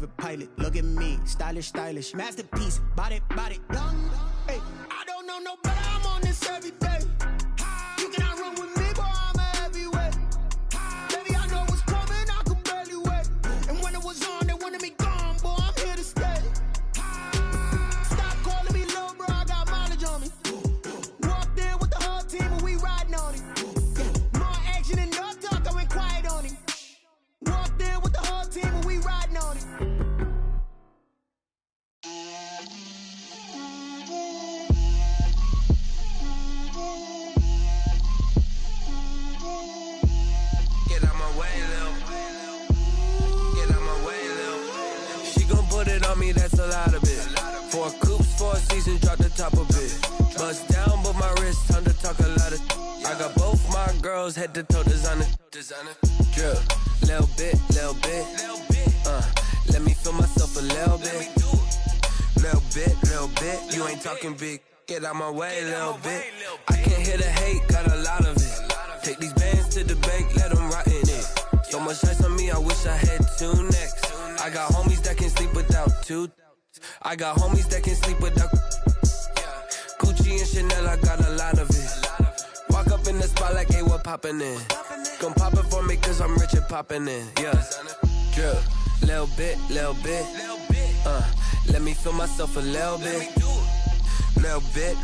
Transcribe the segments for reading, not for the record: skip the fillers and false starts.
private pilot. Look at me, stylish, stylish. Masterpiece, body, body, young. Hey, I don't know no better, I'm on this every day. You cannot run with me, boy, I'm a heavyweight. Baby, I know what's coming, I can barely wait. And when it was on, they wanted me gone, boy, I'm here to stay. Stop calling me little bro, I got mileage on me. Walked in with the whole team and we riding on it. More action and no talk, I went quiet on him. Walked in with the whole team and we riding on it. Get out my way, Lil. Get out my way, Lil. She gon' put it on me, that's a lot of it. 4 coops, 4 seasons, drop the top of it. Bust down, but my wrist, time to talk a lot of. I got both my girls, head to toe designer. Drip, little bit, little bit. Let me feel myself a little bit. Little bit. You ain't talking big. Get out my way, little bit. I can't hear the hate, got a lot of it. Take these bands to the bank, let them rot in it. So much ice on me, I wish I had 2 necks. I got homies that can sleep without 2. I got homies that can sleep without Gucci and Chanel, I got a lot of it. Walk up in the spot like, hey, what poppin' in? Gon' pop it for me cause I'm rich and poppin' in, yeah. Drip, little bit. Let me feel myself a little bit. Little bit.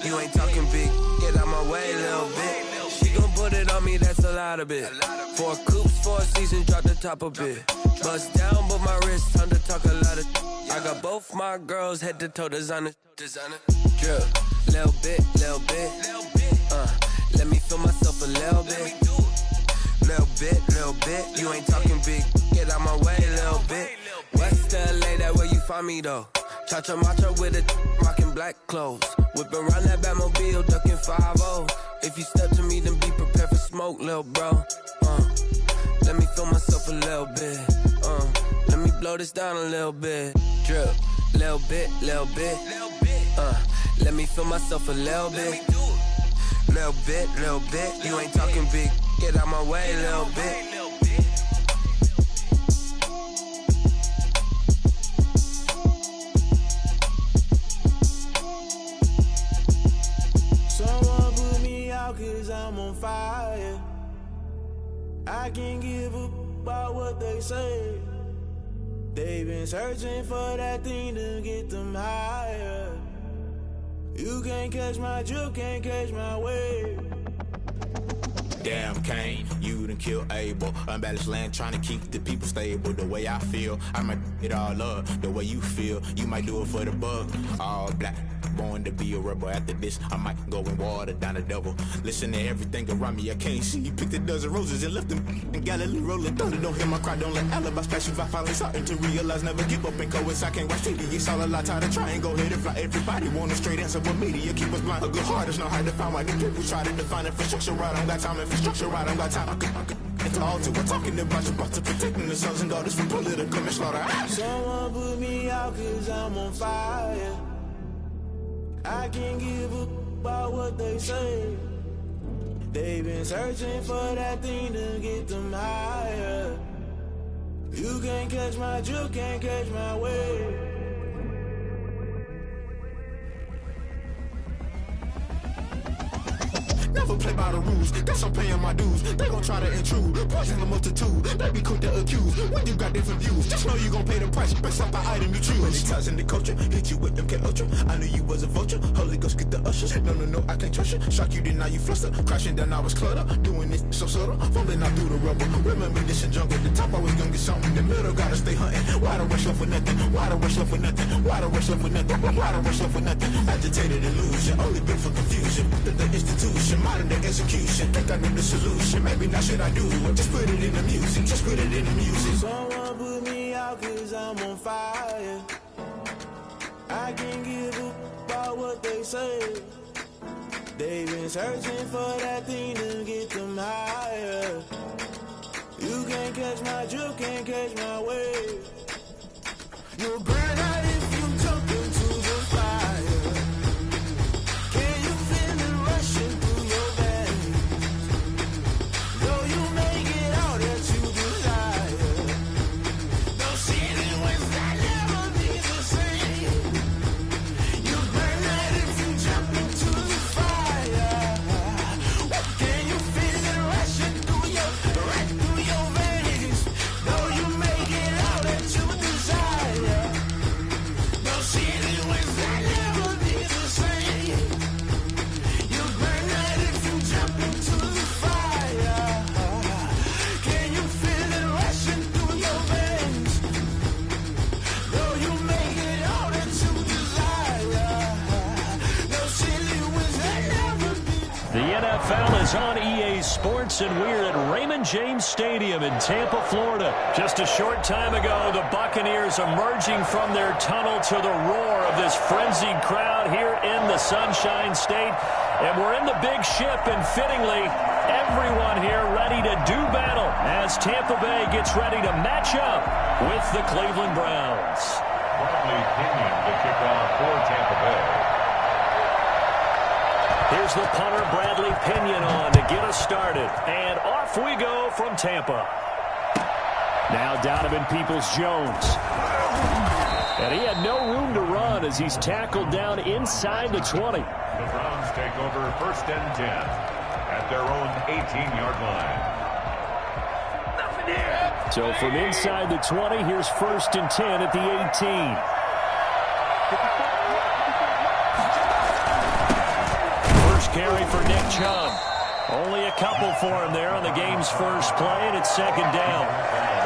You ain't talking big. Get out my way, little bit. She gon' put it on me, that's a lot of it. 4 coops, 4 seasons, drop the top of it. Bust down, but my wrist, time to talk a lot of. I got both my girls, head to toe designer. Drip, little bit. Let me feel myself a little bit. Little bit. You ain't talking big. Get out my way, little bit. West LA, that where you find me though. Cha-cha matcha with a rockin' black clothes. Whippin' around that Batmobile, duckin' 5-0. If you step to me, then be prepared for smoke, lil' bro. Let me feel myself a little bit. Let me blow this down a little bit. Drip, little bit. Let me feel myself a little bit. Little bit. You ain't talking big. Get out my way, little bit. Someone put me out cause I'm on fire. I can't give a about what they say. They've been searching for that thing to get them higher. You can't catch my drift, can't catch my wave. Damn, Kane, you done killed Abel. Unbalanced land, trying to keep the people stable. The way I feel, I might it all up. The way you feel, you might do it for the bug. All black, born to be a rebel. After this, I might go and water down the devil. Listen to everything around me, I can't see. Picked a dozen roses and left them in Galilee rolling thunder. Don't hear my cry, don't let alibis pass you. I finally starting to realize, never give up and coincide. Can't watch TV, it's all a lot. Tired of trying, go ahead and fly. Everybody want a straight answer, but media keep us blind. A good heart is not hard to find. Why the people try to define infrastructure right? I don't got time, infrastructure right, I don't got time. It's all to we're talking about you, about to protecting the sons and daughters from political and slaughter. Someone put me out cause I'm on fire. I can't give a about what they say. They've been searching for that thing to get them higher. You can't catch my drift, can't catch my wave. Never play by the rules, that's I'm paying my dues. They gon' try to intrude, poison the multitude. They be quick to accuse, when you got different views. Just know you gon' pay the price, based off the item you choose. Many times in the culture, hit you with MK Ultra. I knew you was a vulture, Holy Ghost get the ushers. No, I can't trust you. Shock you, then now you fluster. Crashing down, I was cluttered. Doing this so subtle, falling out through the rubble. Remember this and jungle, the top always gonna get something. The middle gotta stay hunting. Why the rush left for nothing? Why the rush left for nothing? Why the rush left for nothing? Why the rush left for nothing? Agitated illusion, only built for confusion. The institution, modern day execution. Think I know the solution. Maybe not should I do it? Just put it in the music. Just put it in the music. Someone put me out cause I'm on fire. I can't give a about what they say. They've been searching for that thing to get them higher. You can't catch my drift, can't catch my wave. You'll burn out if you jump into the fire. Can you feel it rushing through your veins? Though you make it all that you desire. Don't see it anyway. is on EA Sports, and we're at Raymond James Stadium in Tampa, Florida. Just a short time ago, the Buccaneers emerging from their tunnel to the roar of this frenzied crowd here in the Sunshine State. And we're in the big ship, and fittingly, everyone here ready to do battle as Tampa Bay gets ready to match up with the Cleveland Browns. Bradley Pinion to kick off for Tampa Bay. Here's the punter, Bradley Pinion, on to get us started. And off we go from Tampa. Now Donovan Peoples-Jones. And he had no room to run as he's tackled down inside the 20. The Browns take over 1st and 10 at their own 18-yard line. So from inside the 20, here's 1st and 10 at the 18. Carry for Nick Chubb. Only a couple for him there on the game's first play, and it's 2nd down.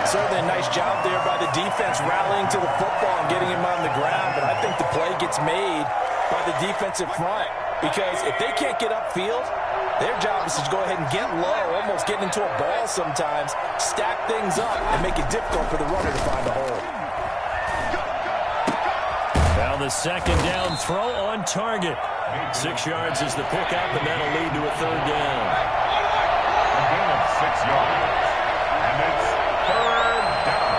Certainly a nice job there by the defense rallying to the football and getting him on the ground, but I think the play gets made by the defensive front because if they can't get upfield, their job is to go ahead and get low, almost get into a ball sometimes, stack things up, and make it difficult for the runner to find a hole. Now the 2nd down throw on target. 6 yards is the pickup, and that'll lead to a 3rd down. A gain of 6 yards, and it's 3rd down.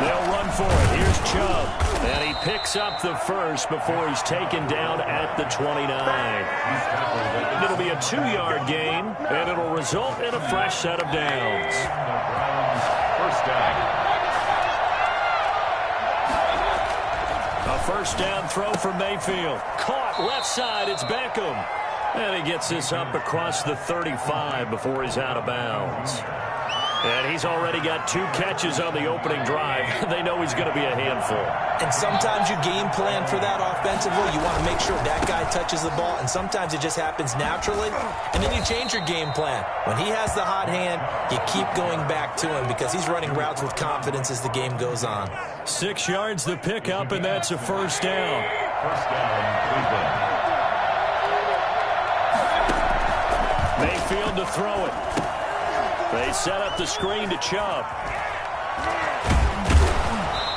They'll run for it. Here's Chubb, and he picks up the first before he's taken down at the 29. It'll be a 2-yard gain, and it'll result in a fresh set of downs. The Browns' 1st down. A 1st down throw for Mayfield. Caught left side. It's Beckham. And he gets this up across the 35 before he's out of bounds. And he's already got 2 catches on the opening drive. They know he's going to be a handful. And sometimes you game plan for that offensively. You want to make sure that guy touches the ball, and sometimes it just happens naturally. And then you change your game plan. When he has the hot hand, you keep going back to him because he's running routes with confidence as the game goes on. 6 yards the pickup, and that's a 1st down. 1st down, Cleveland. Mayfield to throw it. They set up the screen to Chubb.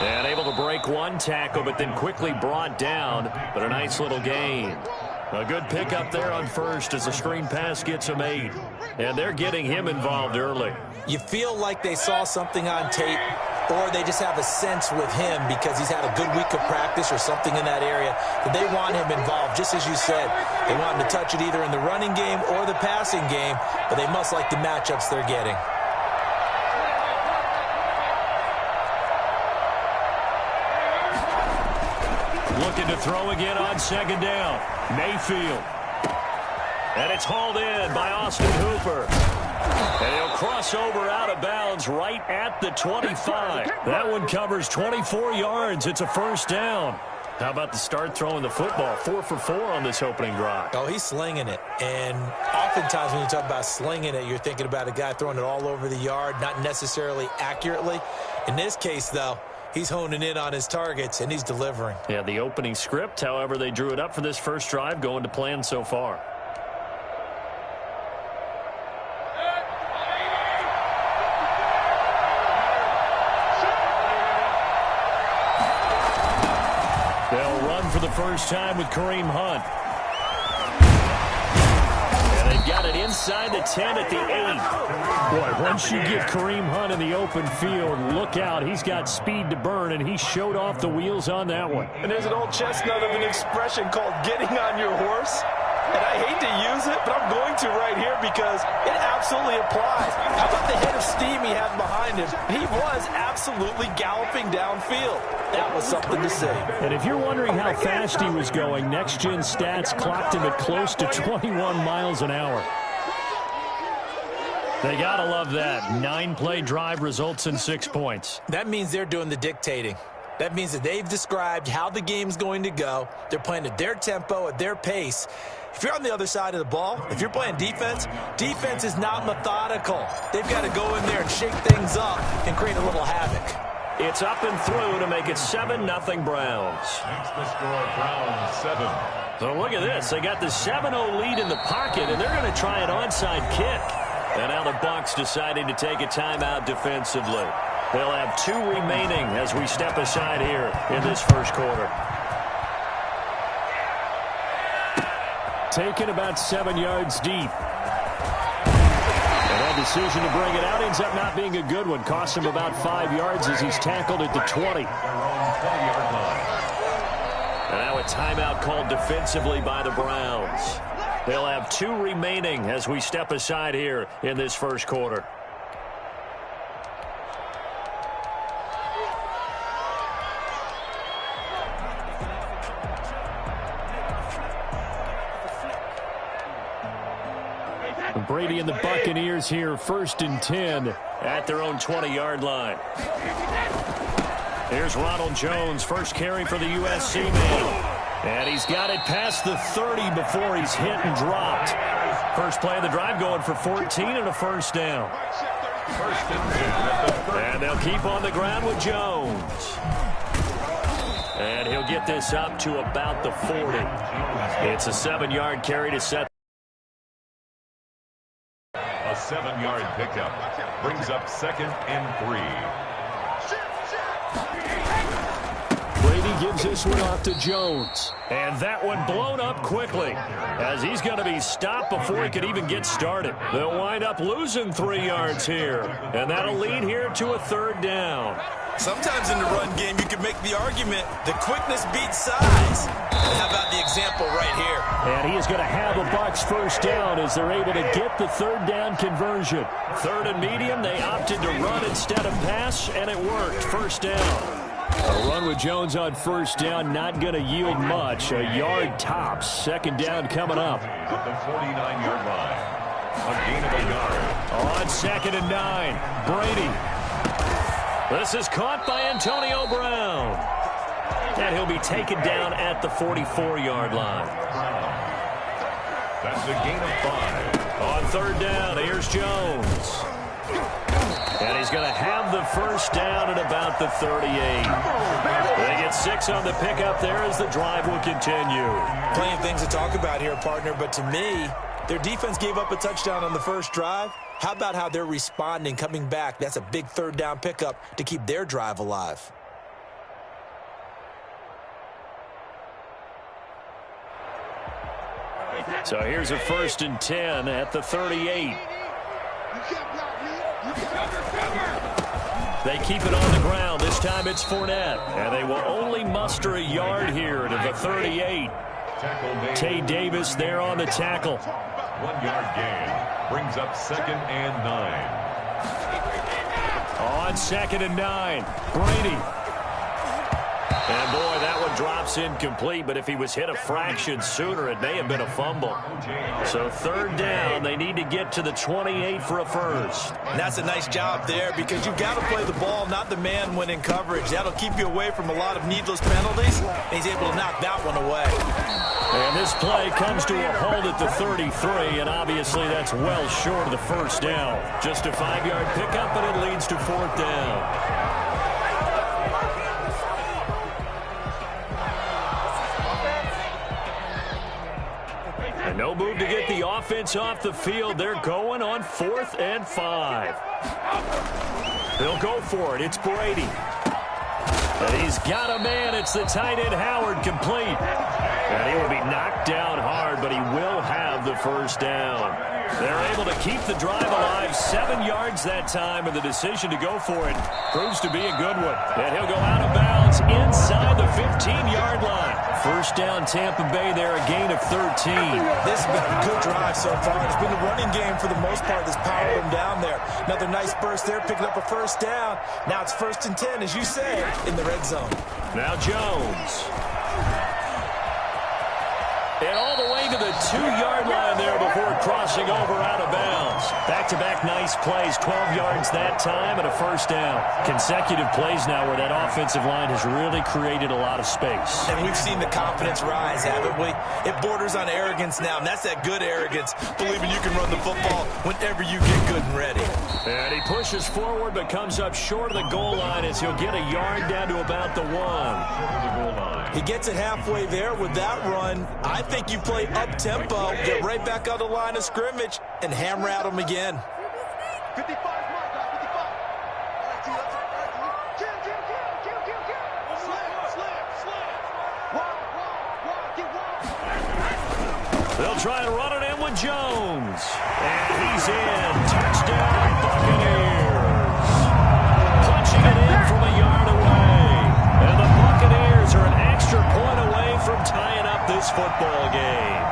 And able to break one tackle, but then quickly brought down. But a nice little gain. A good pickup there on 1st as the screen pass gets him 8. And they're getting him involved early. You feel like they saw something on tape, or they just have a sense with him because he's had a good week of practice or something in that area that they want him involved. Just as you said, they want him to touch it either in the running game or the passing game, but they must like the matchups they're getting. Looking to throw again on 2nd down. Mayfield. And it's hauled in by Austin Hooper. And he'll cross over out of bounds right at the 25. That one covers 24 yards. It's a 1st down. How about the start throwing the football? 4 for 4 on this opening drive. Oh, he's slinging it. And oftentimes when you talk about slinging it, you're thinking about a guy throwing it all over the yard, not necessarily accurately. In this case, though, he's honing in on his targets, and he's delivering. Yeah, the opening script, however they drew it up for this first drive, going to plan so far. They'll run for the first time with Kareem Hunt. And they got it inside the 10 at the 8. Boy, once you get Kareem Hunt in the open field, look out. He's got speed to burn, and he showed off the wheels on that one. And there's an old chestnut of an expression called getting on your horse. And I hate to use it, but I'm going to right here because it absolutely applies. How about the hit of steam he had behind him? He was absolutely galloping downfield. That was something to see. And if you're wondering how fast he was going, Next Gen Stats clocked him at close to 21 miles an hour. They got to love that. 9-play drive results in 6 points. That means they're doing the dictating. That means that they've described how the game's going to go. They're playing at their tempo, at their pace. If you're on the other side of the ball, if you're playing defense, defense is not methodical. They've got to go in there and shake things up and create a little havoc. It's up and through to make it 7-0 Browns. Makes the score Browns 7. So look at this. They got the 7-0 lead in the pocket, and they're going to try an onside kick. And now the Bucs deciding to take a timeout defensively. They'll have 2 remaining as we step aside here in this first quarter. Taken about 7 yards deep. And that decision to bring it out ends up not being a good one. Cost him about 5 yards as he's tackled at the 20. And now a timeout called defensively by the Browns. They'll have 2 remaining as we step aside here in this first quarter. Brady and the Buccaneers here, 1st and 10 at their own 20-yard line. Here's Ronald Jones, first carry for the USC man. And he's got it past the 30 before he's hit and dropped. First play of the drive going for 14 and a first down. And they'll keep on the ground with Jones. And he'll get this up to about the 40. It's a 7-yard carry to set. A 7-yard pickup brings up 2nd and 3. Brady gives this one off to Jones. And that one blown up quickly as he's going to be stopped before he could even get started. They'll wind up losing 3 yards here. And that'll lead here to a 3rd down. Sometimes in the run game, you can make the argument that quickness beats size. And how about the example right here? And he is going to have a Bucs first down as they're able to get the 3rd down conversion. 3rd and medium, they opted to run instead of pass, and it worked. First down. A run with Jones on first down, not going to yield much. A yard tops. 2nd down coming up. At the 49-yard line. A gain of a yard. On 2nd and 9, Brady. This is caught by Antonio Brown. And he'll be taken down at the 44-yard line. That's a gain of 5. On 3rd down, here's Jones. And he's going to have the first down at about the 38. They get 6 on the pickup there as the drive will continue. Plenty of things to talk about here, partner, but to me, their defense gave up a touchdown on the first drive. How about how they're responding, coming back? That's a big 3rd down pickup to keep their drive alive. So here's a 1st and 10 at the 38. They keep it on the ground. This time it's Fournette. And they will only muster a yard here to the 38. Tay Davis there on the tackle. 1-yard gain brings up 2nd and 9. On 2nd and 9, Brady. And boy, that one drops incomplete, but if he was hit a fraction sooner, it may have been a fumble. So 3rd down, they need to get to the 28 for a first. And that's a nice job there because you've got to play the ball, not the man when in coverage. That'll keep you away from a lot of needless penalties. And he's able to knock that one away. And this play comes to a halt at the 33, and obviously that's well short of the first down. Just a 5-yard pickup, but it leads to 4th down. And no move to get the offense off the field. They're going on 4th and 5. They'll go for it. It's Brady. And he's got a man. It's the tight end Howard, complete. And he will be knocked down hard, but he will have the first down. They're able to keep the drive alive. 7 yards that time, and the decision to go for it proves to be a good one. And he'll go out of bounds inside the 15-yard line. First down, Tampa Bay there, a gain of 13. This has been a good drive so far. It's been a running game for the most part that's powered them down there. Another nice burst there, picking up a first down. Now it's 1st and 10, as you said, in the red zone. Now Jones. And all the way to the 2-yard line there before crossing over out of bounds. Back-to-back nice plays, 12 yards that time and a first down. Consecutive plays now where that offensive line has really created a lot of space. And we've seen the confidence rise, haven't we? It borders on arrogance now, and that's that good arrogance, believing you can run the football whenever you get good and ready. And he pushes forward but comes up short of the goal line as he'll get a yard down to about the 1. He gets it halfway there with that run. I think you play up-tempo, get right back on the line of scrimmage, and hammer at him again. 55, mark, 55. They'll try and run it in with Jones. And he's in. Touchdown, Buccaneers. Punching it in from a yard away. And the Buccaneers are an extra point away from tying up this football game.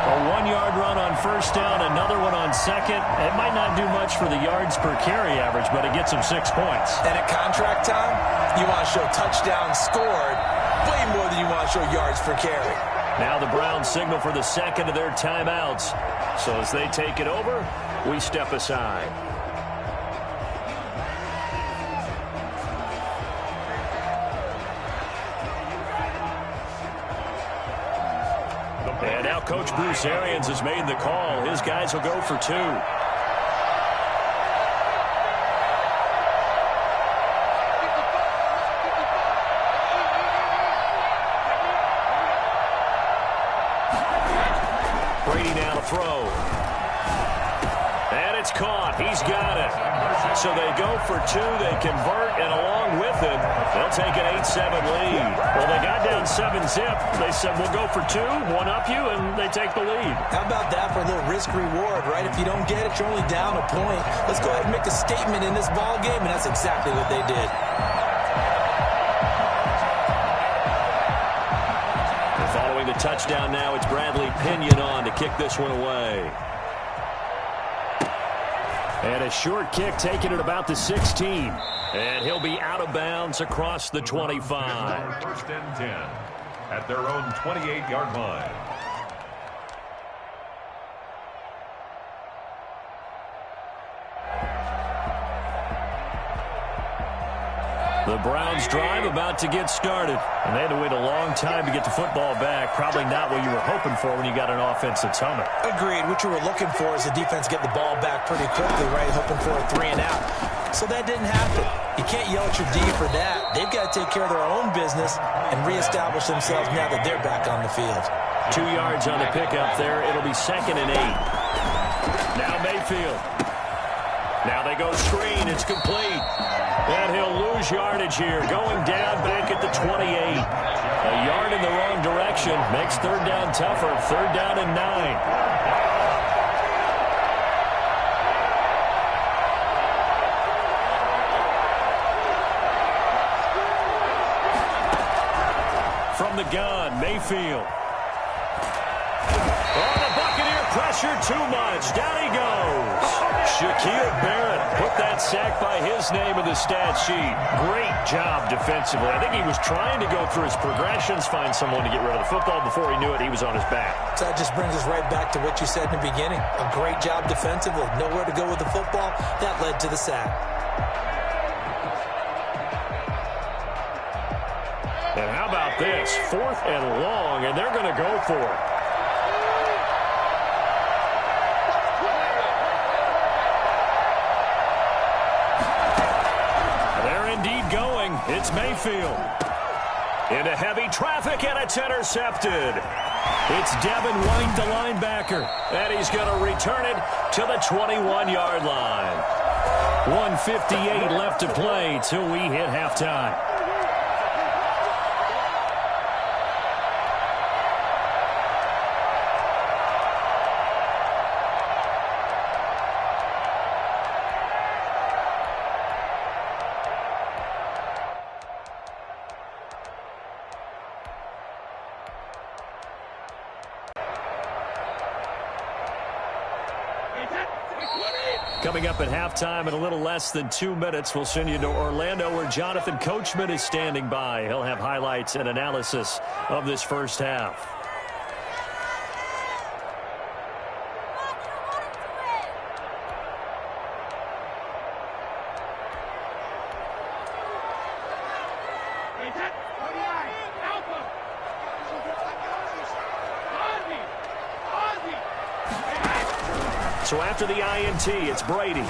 A 1-yard run on first down, another one on second. It might not do much for the yards per carry average, but it gets them 6 points. And at contract time, you want to show touchdowns scored way more than you want to show yards per carry. Now the Browns signal for the second of their timeouts. So as they take it over, we step aside. And now Coach Bruce Arians has made the call. His guys will go for 2. Brady now to throw. And it's caught. He's got it. So they go for 2. They convert, and along with it, they'll take an 8-7 lead. Well, they got down 7-zip. They said, we'll go for 2, one-up you, and they take the lead. How about that for a little risk-reward, right? If you don't get it, you're only down a point. Let's go ahead and make a statement in this ball game, and that's exactly what they did. Following the touchdown now, it's Bradley Pinion on to kick this one away. And a short kick taken at about the 16. And he'll be out of bounds across the 25. First and 10 at their own 28-yard line. The Browns drive about to get started. And they had to wait a long time to get the football back. Probably not what you were hoping for when you got an offense that's humming. Agreed. What you were looking for is the defense get the ball back pretty quickly, right? Hoping for a 3 and out. So that didn't happen. You can't yell at your D for that. They've got to take care of their own business and reestablish themselves now that they're back on the field. 2 yards on the pickup there. It'll be 2nd and 8. Now Mayfield. Now they go screen. It's complete. And he'll lose yardage here. Going down back at the 28. A yard in the wrong direction. Makes 3rd down tougher. 3rd down and 9. From the gun, Mayfield. Oh, the Buccaneer pressure too much. Down he goes. Shaquille Barrett put that sack by his name in the stat sheet. Great job defensively. I think he was trying to go through his progressions, find someone to get rid of the football. Before he knew it, he was on his back. So that just brings us right back to what you said in the beginning. A great job defensively. Nowhere to go with the football. That led to the sack. And how about this? 4th and long, and they're going to go for it. It's Mayfield. Into heavy traffic, and it's intercepted. It's Devin White, the linebacker, and he's going to return it to the 21-yard line. 1:58 left to play till we hit halftime. Coming up at halftime in a little less than 2 minutes, we'll send you to Orlando where Jonathan Coachman is standing by. He'll have highlights and analysis of this first half. So after the INT, it's Brady.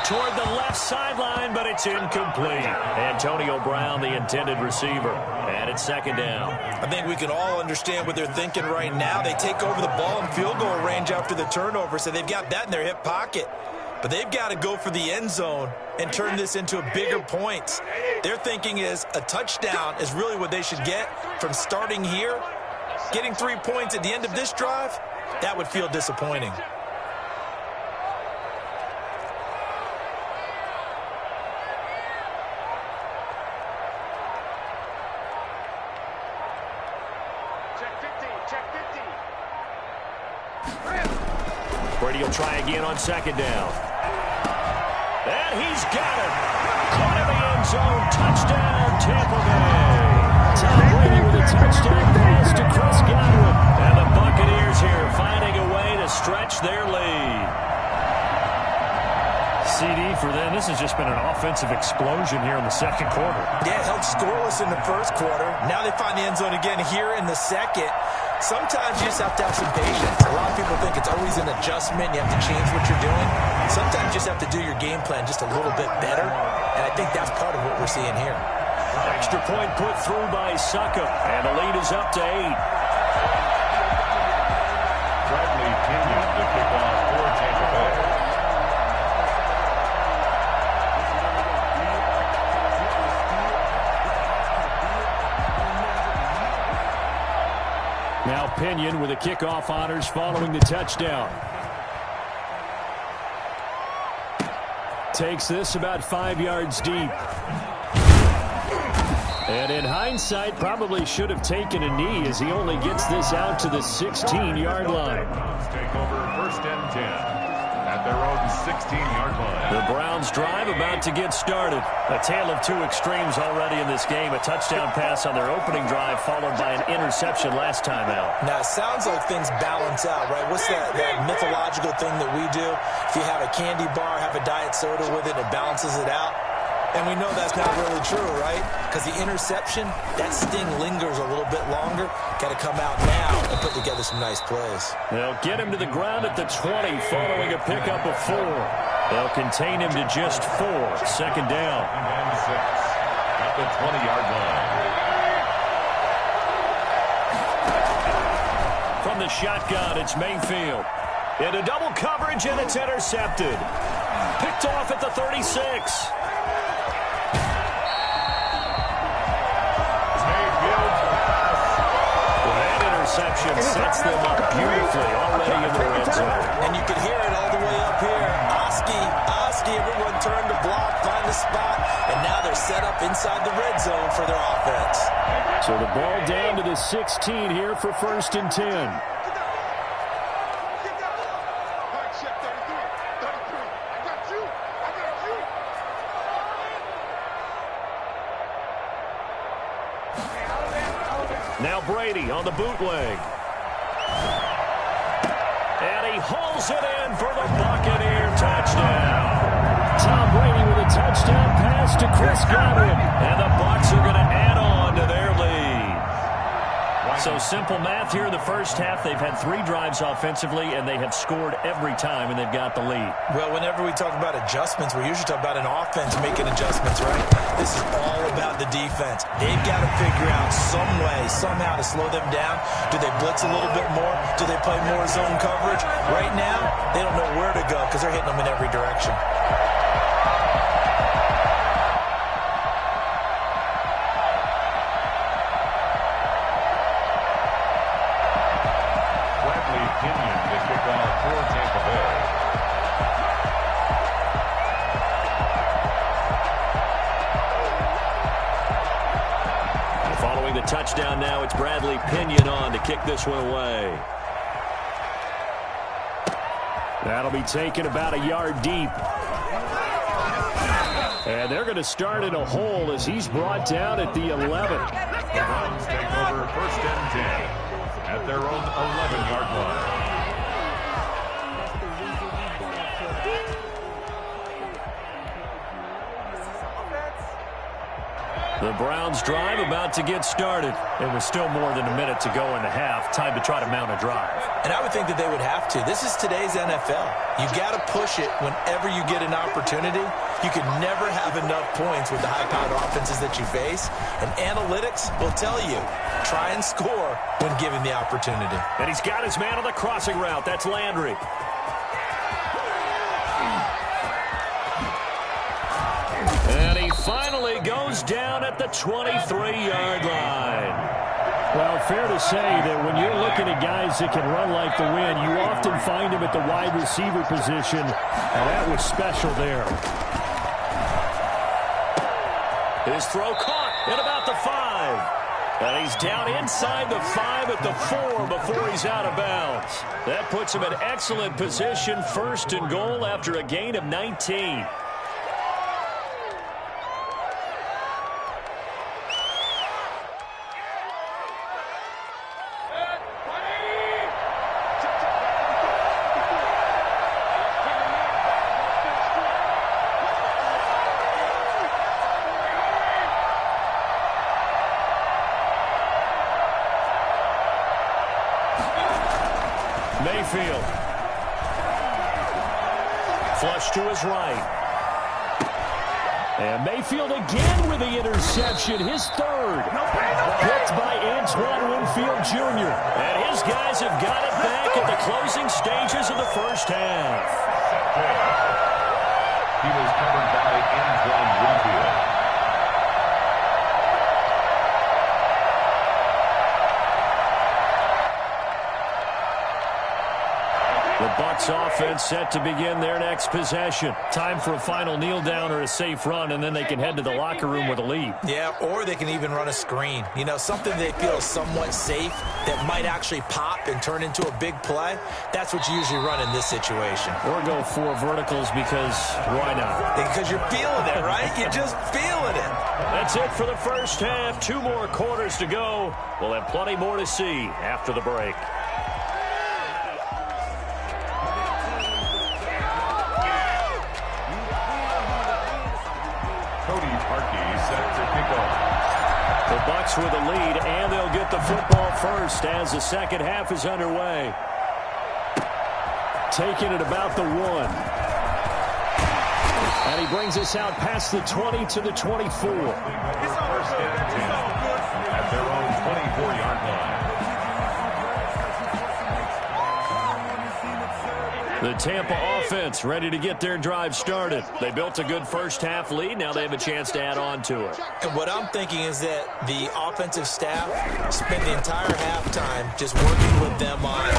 Toward the left sideline, but it's incomplete. Antonio Brown, the intended receiver. And it's second down. I think we can all understand what they're thinking right now. They take over the ball in field goal range after the turnover, so they've got that in their hip pocket. But they've got to go for the end zone and turn this into a bigger point. Their thinking is a touchdown is really what they should get from starting here. Getting 3 points at the end of this drive, that would feel disappointing. Brady will try again on second down. And he's got it. Caught in the end zone. Touchdown, Tampa Bay. Tom Brady with a touchdown pass to Chris Godwin. And the Buccaneers here finding a way to stretch their lead. CD for them. This has just been an offensive explosion here in the second quarter. Yeah, held scoreless in the first quarter. Now they find the end zone again here in the second. Sometimes you just have to have some patience. A lot of people think it's always an adjustment. You have to change what you're doing. Sometimes you just have to do your game plan just a little bit better. And I think that's part of what we're seeing here. Extra point put through by Suckup. And the lead is up to 8. Bradley Pinion, the kickoff for Tampa Bay. Now Pinion with the kickoff honors following the touchdown. Takes this about 5 yards deep. And in hindsight, probably should have taken a knee as he only gets this out to the 16-yard line. Take over first and 10 at their own 16-yard line. The Browns drive about to get started. A tale of two extremes already in this game. A touchdown pass on their opening drive followed by an interception last time out. Now, it sounds like things balance out, right? What's that mythological thing that we do? If you have a candy bar, have a diet soda with it, it balances it out. And we know that's not really true, right? Because the interception, that sting lingers a little bit longer. Got to come out now and put together some nice plays. They'll get him to the ground at the 20 following a pickup of 4. They'll contain him to just 4. Second down. And 6 at the 20-yard line. From the shotgun, it's Mayfield. Into double coverage, and it's intercepted. Picked off at the 36. Interception sets them up beautifully already in the red zone. And you can hear it all the way up here. Oski, everyone turned to block, find a spot, and now they're set up inside the red zone for their offense. So the ball down to the 16 here for first and 10. Now Brady on the bootleg. And he hauls it in for the Buccaneer touchdown. Tom Brady with a touchdown pass to Chris Godwin. And the Bucs are going to add on to their lead. So simple math here in the first half. They've had 3 drives offensively, and they have scored every time, and they've got the lead. Well, whenever we talk about adjustments, we usually talk about an offense making adjustments, right? This is all about the defense. They've got to figure out some way, somehow to slow them down. Do they blitz a little bit more? Do they play more zone coverage? Right now, they don't know where to go because they're hitting them in every direction. Following the touchdown now, it's Bradley Pinion on to kick this one away. That'll be taken about a yard deep. And they're going to start in a hole as he's brought down at the 11. The Browns take over first and 10 at their own 11-yard line. The Browns drive about to get started. It was still more than a minute to go in the half. Time to try to mount a drive. And I would think that they would have to. This is today's NFL. You got to push it whenever you get an opportunity. You can never have enough points with the high-powered offenses that you face. And analytics will tell you, try and score when given the opportunity. And he's got his man on the crossing route. That's Landry. And he finally goes down at the 23-yard line. Well, fair to say that when you're looking at guys that can run like the wind, you often find them at the wide receiver position, and that was special there. His throw caught at about the 5. And he's down inside the 5 at the 4 before he's out of bounds. That puts him in excellent position, 1st and goal after a gain of 19. Mayfield. Flush to his right. And Mayfield again with the interception, his 3rd. Picked by Antoine Winfield Jr. And his guys have got it back at the closing stages of the first half. He was covered by Antoine Winfield. The Bucs offense set to begin their next possession. Time for a final kneel down or a safe run, and then they can head to the locker room with a lead. Yeah, or they can even run a screen. You know, something they feel is somewhat safe that might actually pop and turn into a big play. That's what you usually run in this situation. Or go 4 verticals because why not? Because you're feeling it, right? You're just feeling it. That's it for the first half. 2 more quarters to go. We'll have plenty more to see after the break. The Bucs with a lead, and they'll get the football first as the second half is underway. Taking it about the 1. And he brings us out past the 20 to the 24. First and 10 at their own 24-yard line. The Tampa offense ready to get their drive started. They built a good first half lead. Now they have a chance to add on to it. And what I'm thinking is that the offensive staff spent the entire halftime just working with them on,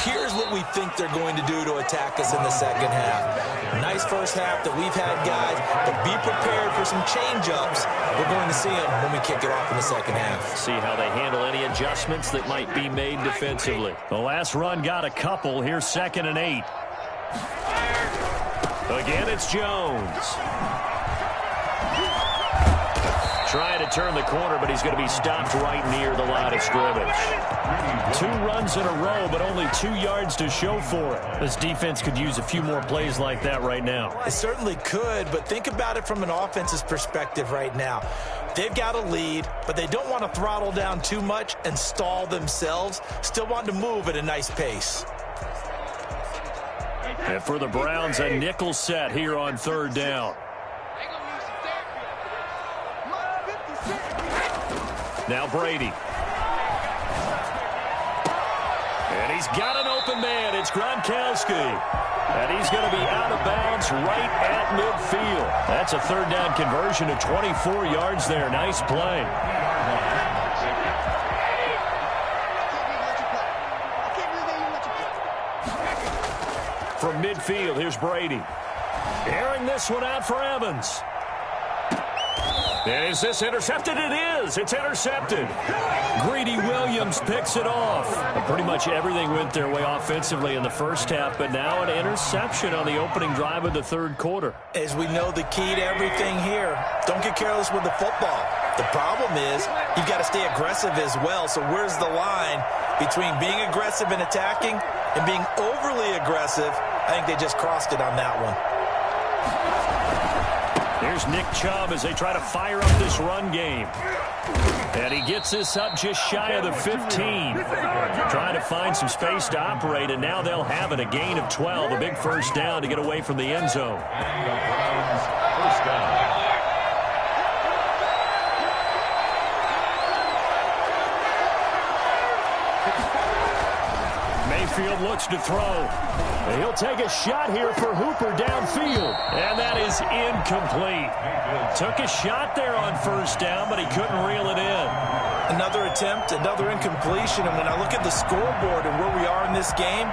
here's what we think they're going to do to attack us in the second half. Nice first half that we've had, guys, but be prepared for some change-ups. We're going to see them when we kick it off in the second half. See how they handle any adjustments that might be made defensively. The last run got a couple. Here's 2nd and 8. Again, it's Jones. Trying to turn the corner, but he's going to be stopped right near the line of scrimmage. 2 runs in a row, but only 2 yards to show for it. This defense could use a few more plays like that right now. It certainly could, but think about it from an offense's perspective right now. They've got a lead, but they don't want to throttle down too much and stall themselves. Still want to move at a nice pace. And for the Browns, a nickel set here on 3rd down. Now Brady. And he's got an open man. It's Gronkowski. And he's going to be out of bounds right at midfield. That's a 3rd down conversion of 24 yards there. Nice play. From midfield, here's Brady. Airing this one out for Evans. Is this intercepted? It is. It's intercepted. Greedy Williams picks it off. Pretty much everything went their way offensively in the first half, but now an interception on the opening drive of the 3rd quarter. As we know, the key to everything here, don't get careless with the football. The problem is you've got to stay aggressive as well. So where's the line between being aggressive and attacking and being overly aggressive? I think they just crossed it on that one. Here's Nick Chubb as they try to fire up this run game. And he gets this up just shy of the 15. Trying to find some space to operate, and now they'll have it. A gain of 12, a big first down to get away from the end zone. And the Browns, first down. Mayfield looks to throw. And he'll take a shot here for Hooper downfield. And that is incomplete. Took a shot there on first down, but he couldn't reel it in. Another attempt, another incompletion. And when I look at the scoreboard and where we are in this game,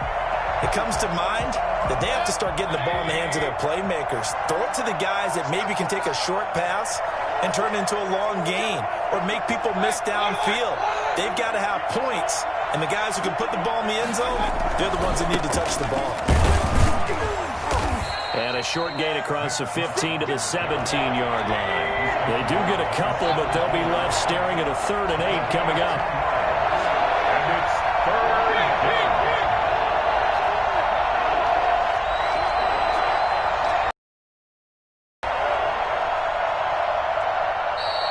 it comes to mind that they have to start getting the ball in the hands of their playmakers. Throw it to the guys that maybe can take a short pass and turn it into a long gain or make people miss downfield. They've got to have points. And the guys who can put the ball in the end zone, they're the ones that need to touch the ball. And a short gain across the 15 to the 17-yard line. They do get a couple, but they'll be left staring at a 3rd and 8 coming up. And it's 3rd and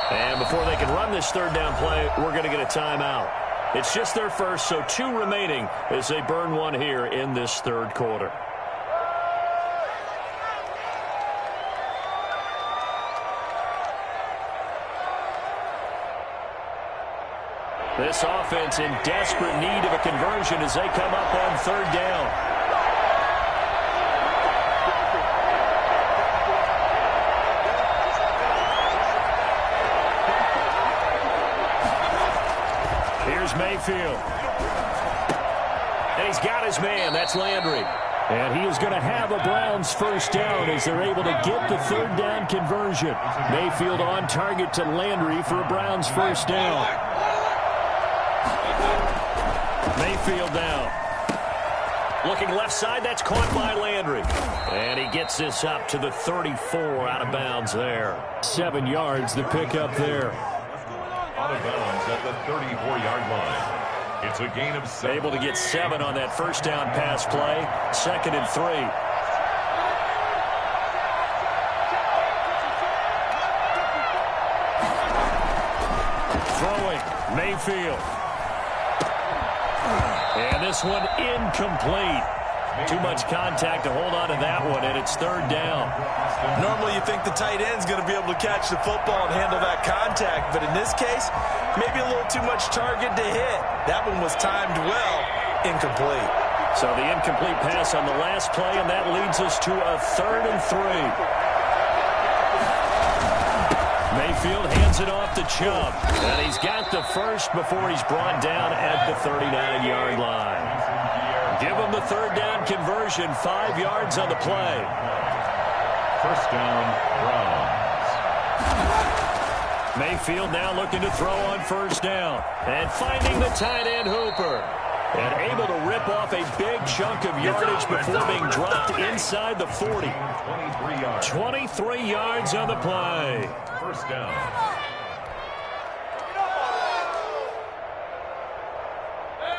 8. And before they can run this 3rd down play, we're going to get a timeout. It's just their first, so 2 remaining as they burn one here in this 3rd quarter. This offense in desperate need of a conversion as they come up on 3rd down. Mayfield. And he's got his man. That's Landry. And he is going to have a Browns first down as they're able to get the 3rd down conversion. Mayfield on target to Landry for a Browns first down. Mayfield now. Looking left side. That's caught by Landry. And he gets this up to the 34 out of bounds there. 7 yards the pick up there. Out of bounds at the 34-yard line. It's a gain of 7. Able to get 7 on that first down pass play. 2nd and 3. Throwing, Mayfield. And this one incomplete. Too much contact to hold on to that one, and it's 3rd down. Normally you think the tight end's going to be able to catch the football and handle that contact, but in this case, maybe a little too much target to hit. That one was timed well, incomplete. So the incomplete pass on the last play, and that leads us to a 3rd and 3. Mayfield hands it off to Chubb, and he's got the first before he's brought down at the 39-yard line. Give him the 3rd down conversion, 5 yards on the play. First down, Browns. Mayfield now looking to throw on first down. And finding the tight end Hooper. And able to rip off a big chunk of yardage before being dropped inside the 40. 23 yards on the play. First down.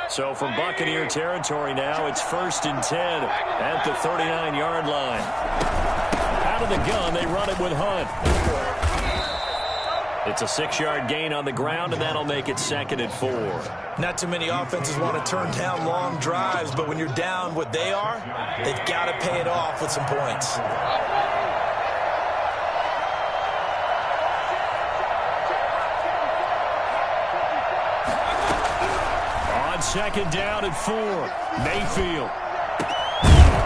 So from Buccaneer territory now, it's 1st and 10 at the 39-yard line. Out of the gun, they run it with Hunt. It's a 6-yard gain on the ground, and that'll make it 2nd and 4. Not too many offenses want to turn down long drives, but when you're down what they are, they've got to pay it off with some points. On 2nd down and 4, Mayfield.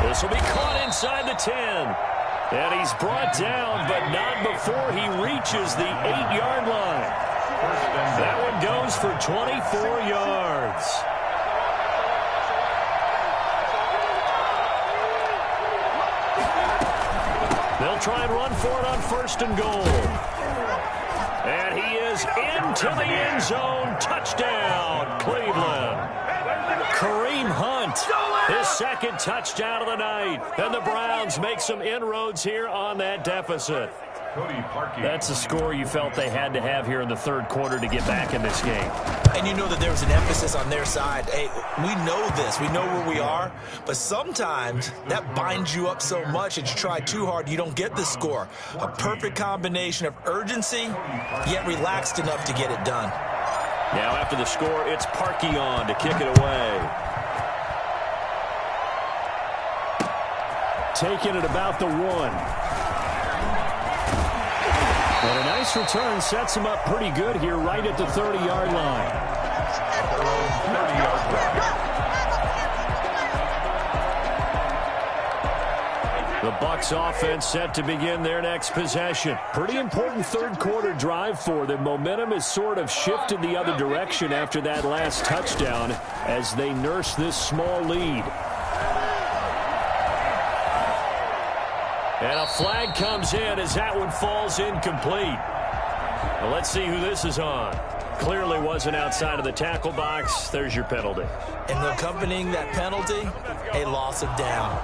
This will be caught inside the 10. And he's brought down, but not before he reaches the 8-yard line. That one goes for 24 yards. They'll try and run for it on 1st and goal. And he is into the end zone. Touchdown, Cleveland. Kareem Hunt, his 2nd touchdown of the night. And the Browns make some inroads here on that deficit. That's a score you felt they had to have here in the third quarter to get back in this game. And you know that there was an emphasis on their side. Hey, we know this. We know where we are. But sometimes that binds you up so much that you try too hard, you don't get the score. A perfect combination of urgency, yet relaxed enough to get it done. Now after the score, it's Parkey on to kick it away. Taking it about the 1. And a nice return sets him up pretty good here right at the 30-yard line. The Bucs offense set to begin their next possession. Pretty important third quarter drive for them. Momentum has sort of shifted the other direction after that last touchdown as they nurse this small lead. And a flag comes in as that one falls incomplete. Well, let's see who this is on. Clearly wasn't outside of the tackle box. There's your penalty. And accompanying that penalty, a loss of down.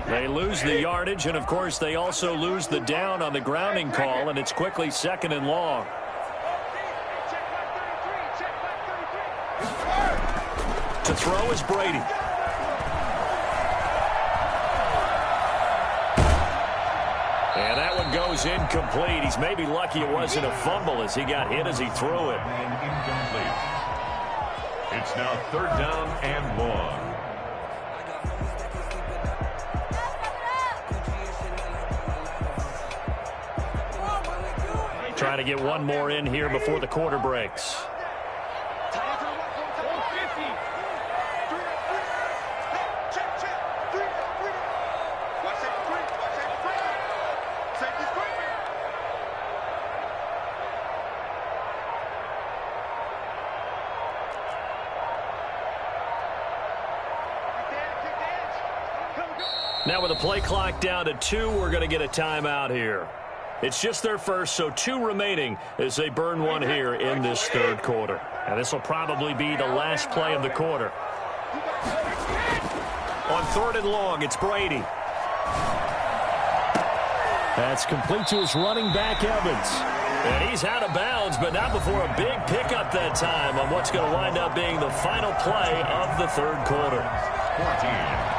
They lose the yardage, and of course they also lose the down on the grounding call, and it's quickly 2nd and long. To throw is Brady. And that one goes incomplete. He's maybe lucky it wasn't a fumble as he got hit as he threw it. Incomplete. It's now 3rd down and long. Trying to get one more in here before the quarter breaks. Now with the play clock down to 2, we're going to get a timeout here. It's just their first, so 2 remaining as they burn one here in this third quarter. And this will probably be the last play of the quarter. On 3rd and long, it's Brady. That's complete to his running back, Evans. And he's out of bounds, but not before a big pickup that time on what's going to wind up being the final play of the third quarter. 14.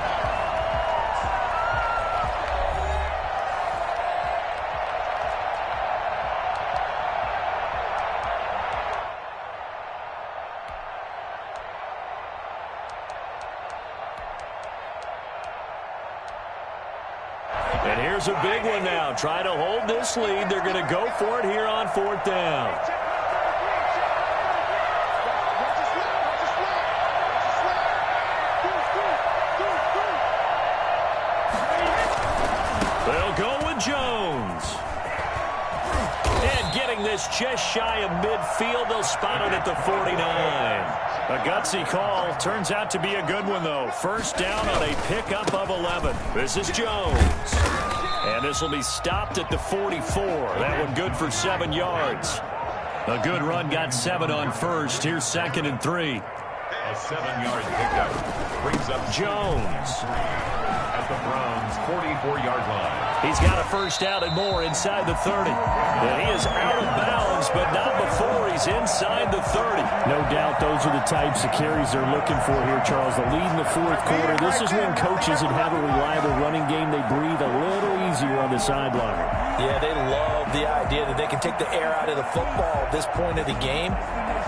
And here's a big one now. Trying to hold this lead. They're going to go for it here on 4th down. They'll go with Jones. And getting this just shy of midfield. They'll spot it at the 49. A gutsy call. Turns out to be a good one, though. 1st down on a pickup of 11. This is Jones. And this will be stopped at the 44. That one good for 7 yards. A good run got 7 on 1st. Here's 2nd and 3. A 7-yard pickup brings up Jones at the Browns' 44-yard line. He's got a 1st down and more inside the 30. And he is out of bounds, but not before he's inside the 30. No doubt those are the types of carries they're looking for here, Charles. The lead in the 4th quarter. This is when coaches that have a reliable running game, they breathe a little easier on the sideline. Yeah, they love the idea that they can take the air out of the football at this point of the game.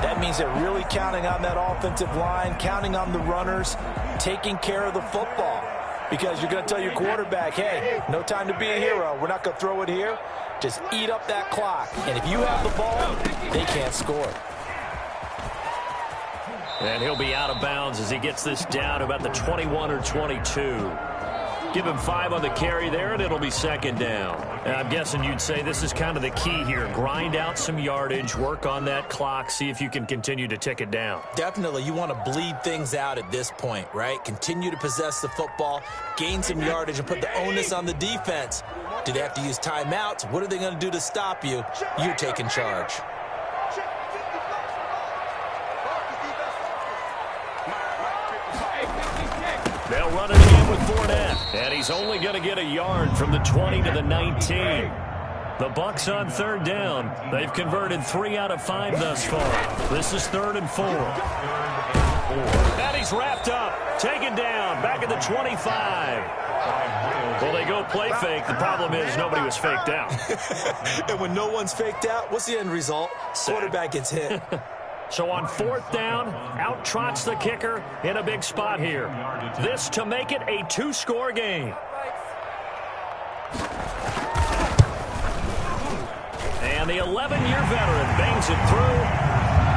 That means they're really counting on that offensive line, counting on the runners, taking care of the football. Because you're going to tell your quarterback, hey, no time to be a hero. We're not going to throw it here. Just eat up that clock. And if you have the ball, they can't score. And he'll be out of bounds as he gets this down about the 21 or 22. Give him 5 on the carry there, and it'll be 2nd down. And I'm guessing you'd say this is kind of the key here. Grind out some yardage, work on that clock, see if you can continue to tick it down. Definitely, you want to bleed things out at this point, right? Continue to possess the football, gain some yardage, and put the onus on the defense. Do they have to use timeouts? What are they going to do to stop you? You're taking charge. They'll run it again with Fournette. And he's only going to get a yard from the 20 to the 19. The Bucs on third down. They've converted 3 out of 5 thus far. This is 3rd and 4. And he's wrapped up. Taken down. Back at the 25. Well, they go play fake. The problem is nobody was faked out. And when no one's faked out, what's the end result? Quarterback gets hit. So on 4th down, out trots the kicker in a big spot here. This to make it a 2-score game. And the 11-year veteran bangs it through,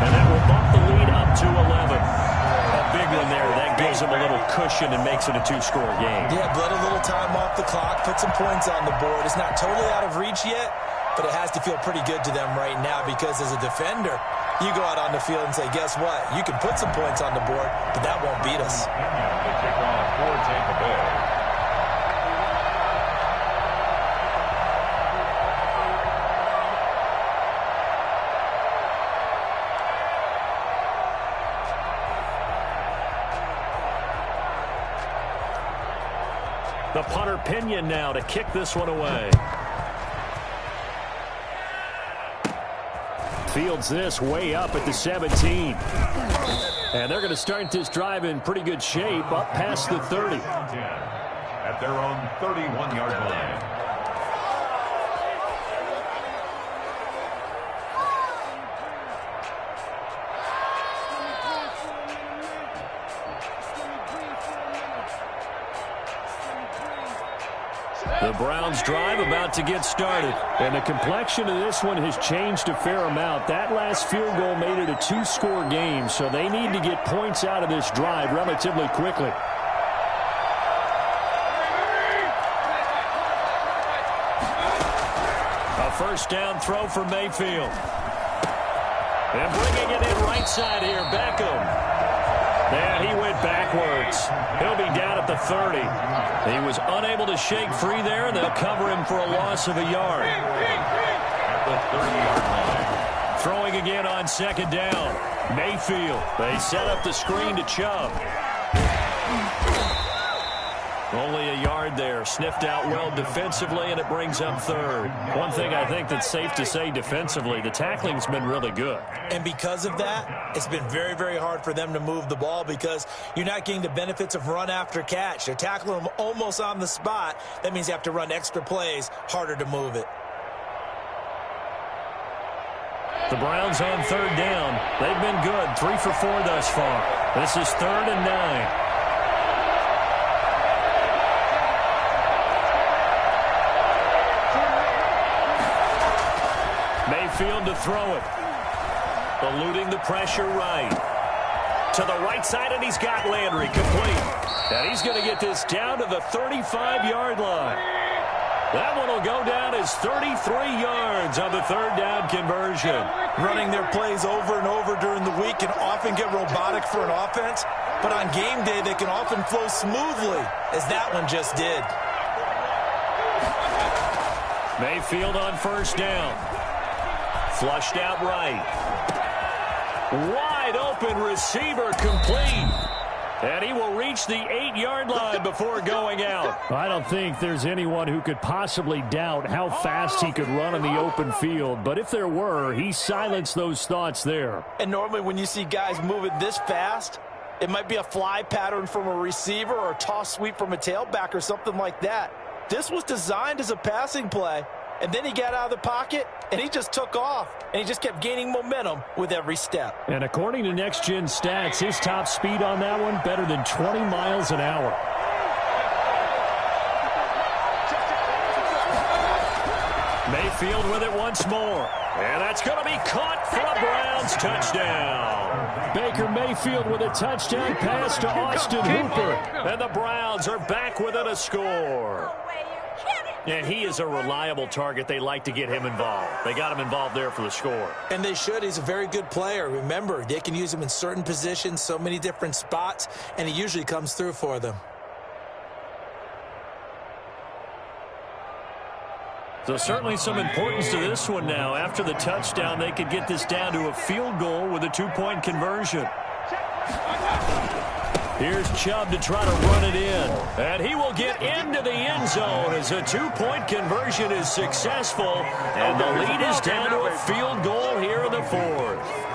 and that will bump the lead up to 11. A big one there. That gives them a little cushion and makes it a 2-score game. Yeah, bled a little time off the clock, put some points on the board. It's not totally out of reach yet, but it has to feel pretty good to them right now because as a defender, you go out on the field and say, guess what? You can put some points on the board, but that won't beat us. The kickoff for Tampa Bay. The punter Pinion now to kick this one away. Fields this way up at the 17. And they're going to start this drive in pretty good shape up past the 30. At their own 31-yard line. The Browns drive about to get started. And the complexion of this one has changed a fair amount. That last field goal made it a 2-score game, so they need to get points out of this drive relatively quickly. A first down throw for Mayfield. And bringing it in right side here, Beckham. And he went backwards. He'll be down at the 30. He was unable to shake free there, and they'll cover him for a loss of a yard. At the 30-yard line. Throwing again on 2nd down. Mayfield. They set up the screen to Chubb. Only a yard there. Sniffed out well defensively, and it brings up 3rd. One thing I think that's safe to say defensively, the tackling's been really good. And because of that, it's been very, very hard for them to move the ball because you're not getting the benefits of run after catch. They're tackling them almost on the spot. That means you have to run extra plays, harder to move it. The Browns on 3rd down. They've been good. 3 for 4 thus far. This is 3rd and 9. Mayfield to throw it. Eluding the pressure right. To the right side, and he's got Landry complete. And he's going to get this down to the 35-yard line. That one will go down as 33 yards on the 3rd down conversion. Running their plays over and over during the week can often get robotic for an offense, but on game day they can often flow smoothly, as that one just did. Mayfield on 1st down. Flushed out right. Wide open receiver complete. And he will reach the 8-yard line before going out. I don't think there's anyone who could possibly doubt how fast he could run in the open field. But if there were, he silenced those thoughts there. And normally when you see guys moving this fast, it might be a fly pattern from a receiver or a toss sweep from a tailback or something like that. This was designed as a passing play. And then he got out of the pocket, and he just took off. And he just kept gaining momentum with every step. And according to Next Gen Stats, his top speed on that one, better than 20 miles an hour. Mayfield with it once more. And that's going to be caught for a Browns touchdown. Baker Mayfield with a touchdown pass to Austin Hooper. And the Browns are back within a score. And he is a reliable target. They like to get him involved. They got him involved there for the score. And they should. He's a very good player. Remember, they can use him in certain positions, so many different spots, and he usually comes through for them. So certainly some importance to this one now. After the touchdown, they could get this down to a field goal with a 2-point conversion. Here's Chubb to try to run it in. And he will get into the end zone as a two-point conversion is successful. And the lead is down to a field goal here in the fourth.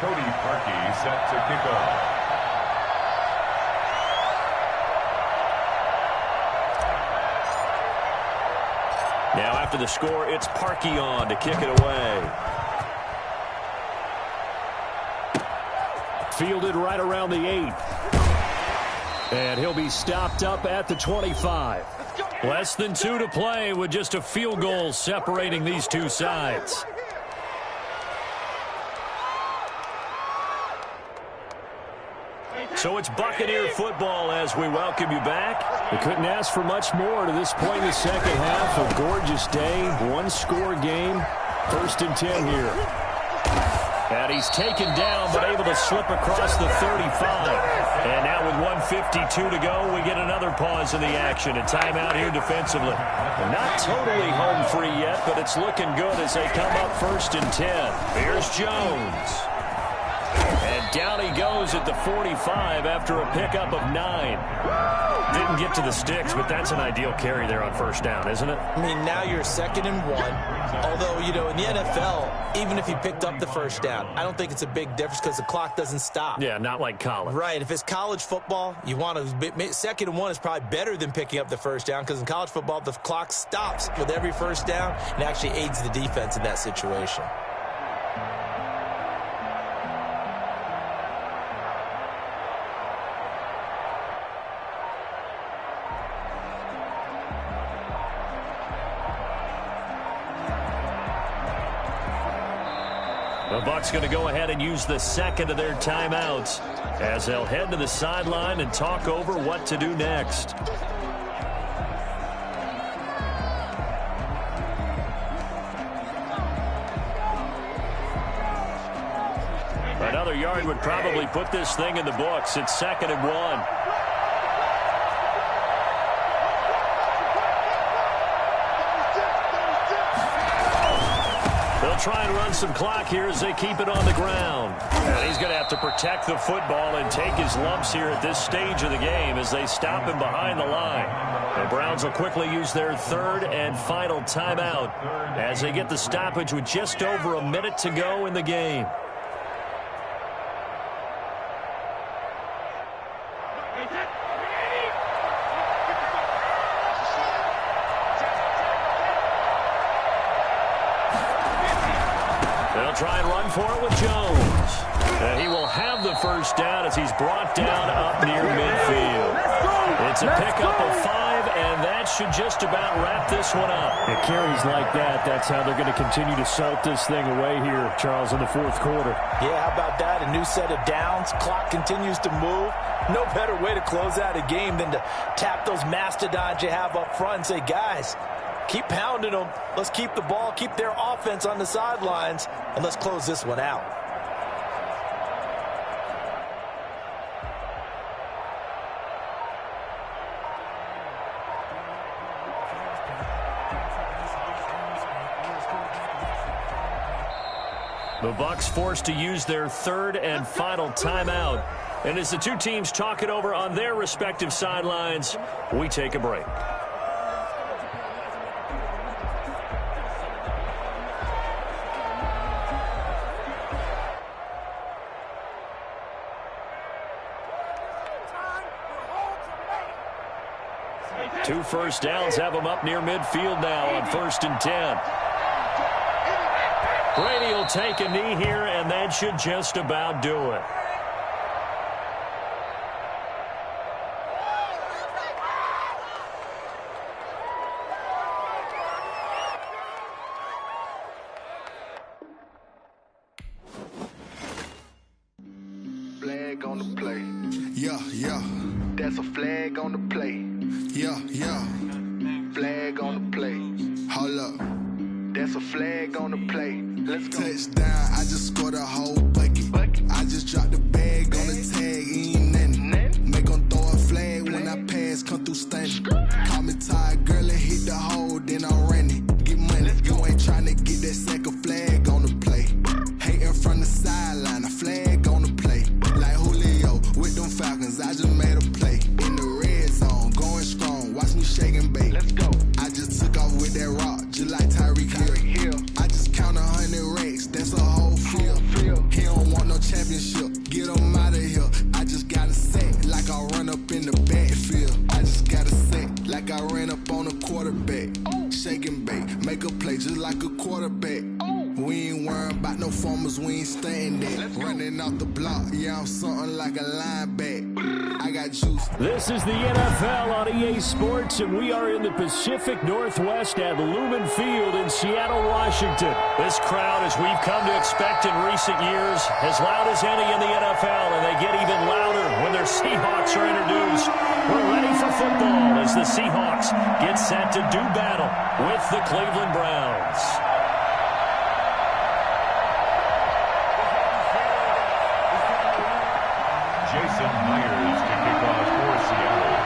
Cody Parkey set to kick off. Now after the score, it's Parkey on to kick it away. Fielded right around the 8. And he'll be stopped up at the 25. Less than 2 to play with just a field goal separating these two sides. So it's Buccaneer football as we welcome you back. We couldn't ask for much more to this point in the second half. A gorgeous day, one-score game, 1st and 10 here. And he's taken down but able to slip across the 35. And now with 1:52 to go, we get another pause in the action. A timeout here defensively. Not totally home free yet, but it's looking good as they come up 1st and 10. Here's Jones. And down he goes at the 45 after a pickup of 9. Didn't get to the sticks, but that's an ideal carry there on 1st down, isn't it? I mean, now you're 2nd and 1. Although, you know, in the NFL, even if you picked up the 1st down, I don't think it's a big difference because the clock doesn't stop. Yeah, not like college. Right. If it's college football, you want to 2nd and 1 is probably better than picking up the 1st down because in college football, the clock stops with every 1st down and actually aids the defense in that situation. The Bucs going to go ahead and use the 2nd of their timeouts as they'll head to the sideline and talk over what to do next. Another yard would probably put this thing in the books. It's 2nd and 1. Try and run some clock here as they keep it on the ground. And he's going to have to protect the football and take his lumps here at this stage of the game as they stop him behind the line. The Browns will quickly use their 3rd and final timeout as they get the stoppage with just over a minute to go in the game. They'll try and run for it with Jones. And he will have the 1st down as he's brought down up near midfield. It's a pickup of 5, and that should just about wrap this one up. It carries like that. That's how they're going to continue to salt this thing away here, Charles, in the 4th quarter. Yeah, how about that? A new set of downs. Clock continues to move. No better way to close out a game than to tap those mastodons you have up front and say, guys, keep pounding them. Let's keep the ball, keep their offense on the sidelines, and let's close this one out. The Bucs forced to use their 3rd and final timeout. And as the two teams talk it over on their respective sidelines, we take a break. Two 1st downs have them up near midfield now on 1st and 10. Brady will take a knee here, and that should just about do it. Flag on the play. Yeah, yeah. That's a flag on the play. Yeah, yeah. That's a flag on the play. Let's go. Touchdown, I just scored a whole bucket. I just dropped the bag on the tag, ain't nothing. Make them throw a flag when I pass, come through stunning. Call me tired, girl, and hit the hole, then I'm running. Get money, you ain't tryna get that second flag on the play. Hating from the sideline, a flag on the play. Like Julio with them Falcons, I just made a play. In the red zone, going strong, watch me shake and bake. Let's go. I just took off with that rock, just like Tyreek Hill. I just count 100 racks, that's a whole field. He don't want no championship, get him out of here. I just got a set, like I run up in the backfield. I just got a set, like I ran up on a quarterback. Shake and bake, make a play just like a quarterback. We ain't worrying about no formers, we ain't staying there. Running off the block, yeah, I'm something like a linebacker. I got juice. This is the NFL on EA Sports, and we are in the Pacific Northwest at Lumen Field in Seattle, Washington. This crowd, as we've come to expect in recent years, as loud as any in the NFL, and they get even louder when their Seahawks are introduced. We're ready for football as the Seahawks get set to do battle with the Cleveland Browns. Jason Myers to kick off for Seattle.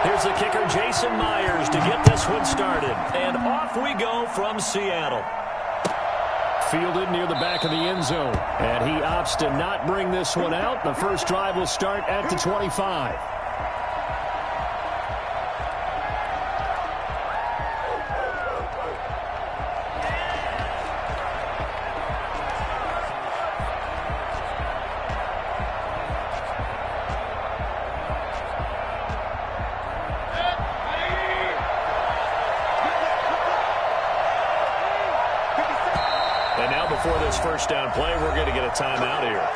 Here's the kicker, Jason Myers, to get this one started. And off we go from Seattle. Fielded near the back of the end zone. And he opts to not bring this one out. The first drive will start at the 25. First down play, we're going to get a timeout here.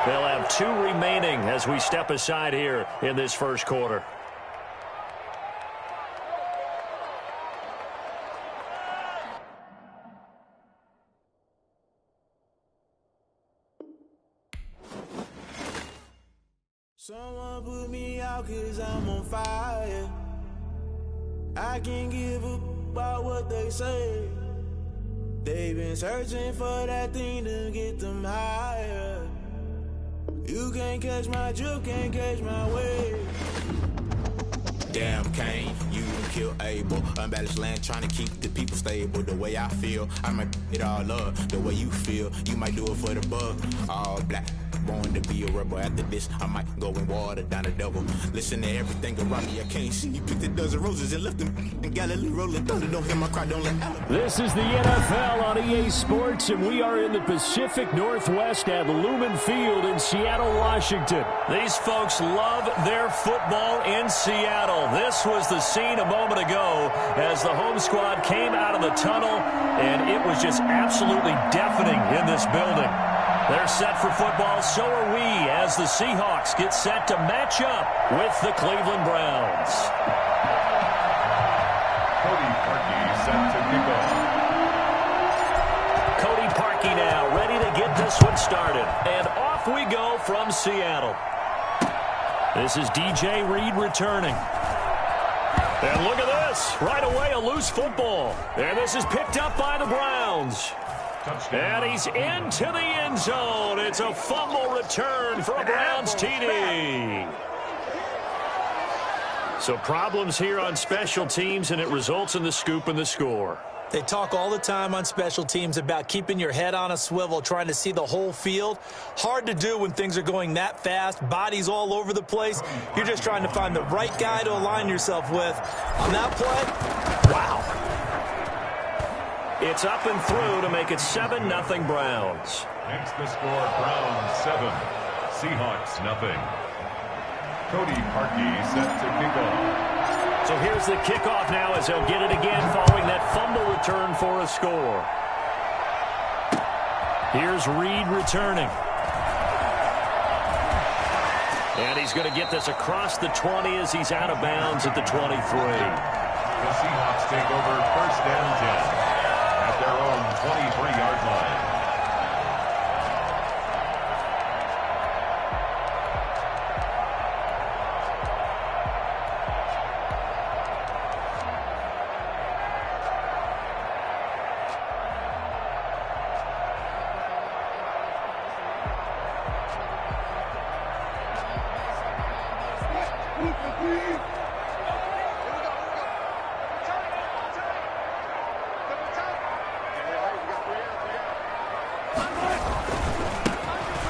They'll have 2 remaining as we step aside here in this first quarter. Someone put me out 'cause I'm on fire. I can't give up about what they say. They've been searching for that thing to get them higher. You can't catch my drift, can't catch my wave. Damn, Kane, you done killed Abel. Unbalanced land, trying to keep the people stable. The way I feel, I might it all up. The way you feel, you might do it for the bug. All black, born to be a rebel. After this, I might go and water down the devil. Listen to everything around me, I can't see. You picked a dozen roses and left them in Galilee rolling thunder. Don't hear my cry, don't let Alabama. This is the NFL on EA Sports, and we are in the Pacific Northwest at Lumen Field in Seattle, Washington. These folks love their football in Seattle. This was the scene a moment ago as the home squad came out of the tunnel, and it was just absolutely deafening in this building. They're set for football, so are we, as the Seahawks get set to match up with the Cleveland Browns. Cody Parkey set to kick off. Cody Parkey now ready to get this one started. And off we go from Seattle. This is DJ Reed returning. And look at this. Right away, a loose football. And this is picked up by the Browns. And he's into the end zone. It's a fumble return for a Browns TD. So problems here on special teams, and it results in the scoop and the score. They talk all the time on special teams about keeping your head on a swivel, trying to see the whole field. Hard to do when things are going that fast, bodies all over the place. You're just trying to find the right guy to align yourself with. On that play, wow. It's up and through to make it 7-0 Browns. Makes the score Browns 7, Seahawks 0. Cody Parkey set to kick off. So here's the kickoff now as they'll get it again following that fumble return for a score. Here's Reed returning. And he's going to get this across the 20 as he's out of bounds at the 23. The Seahawks take over 1st and 10 at their own 23-yard line.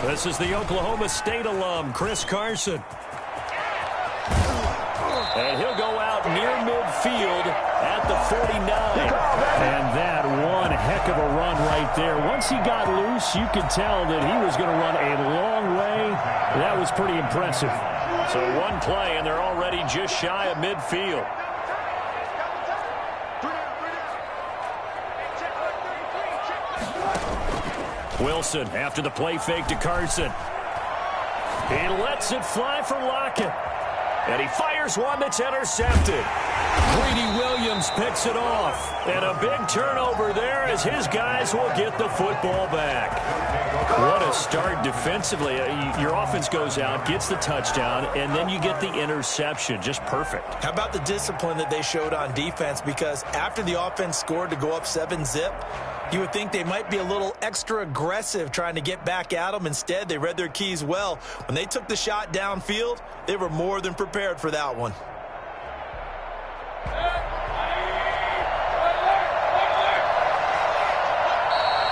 This is the Oklahoma State alum, Chris Carson. And he'll go out near midfield at the 49. And that one heck of a run right there. Once he got loose, you could tell that he was going to run a long way. That was pretty impressive. So one play, and they're already just shy of midfield. Wilson after the play fake to Carson. He lets it fly for Lockett. And he fires one that's intercepted. Greedy Williams picks it off. And a big turnover there as his guys will get the football back. What a start defensively. Your offense goes out, gets the touchdown, and then you get the interception. Just perfect. How about the discipline that they showed on defense? Because after the offense scored to go up 7-zip, you would think they might be a little extra aggressive trying to get back at them. Instead, they read their keys well. When they took the shot downfield, they were more than prepared for that one.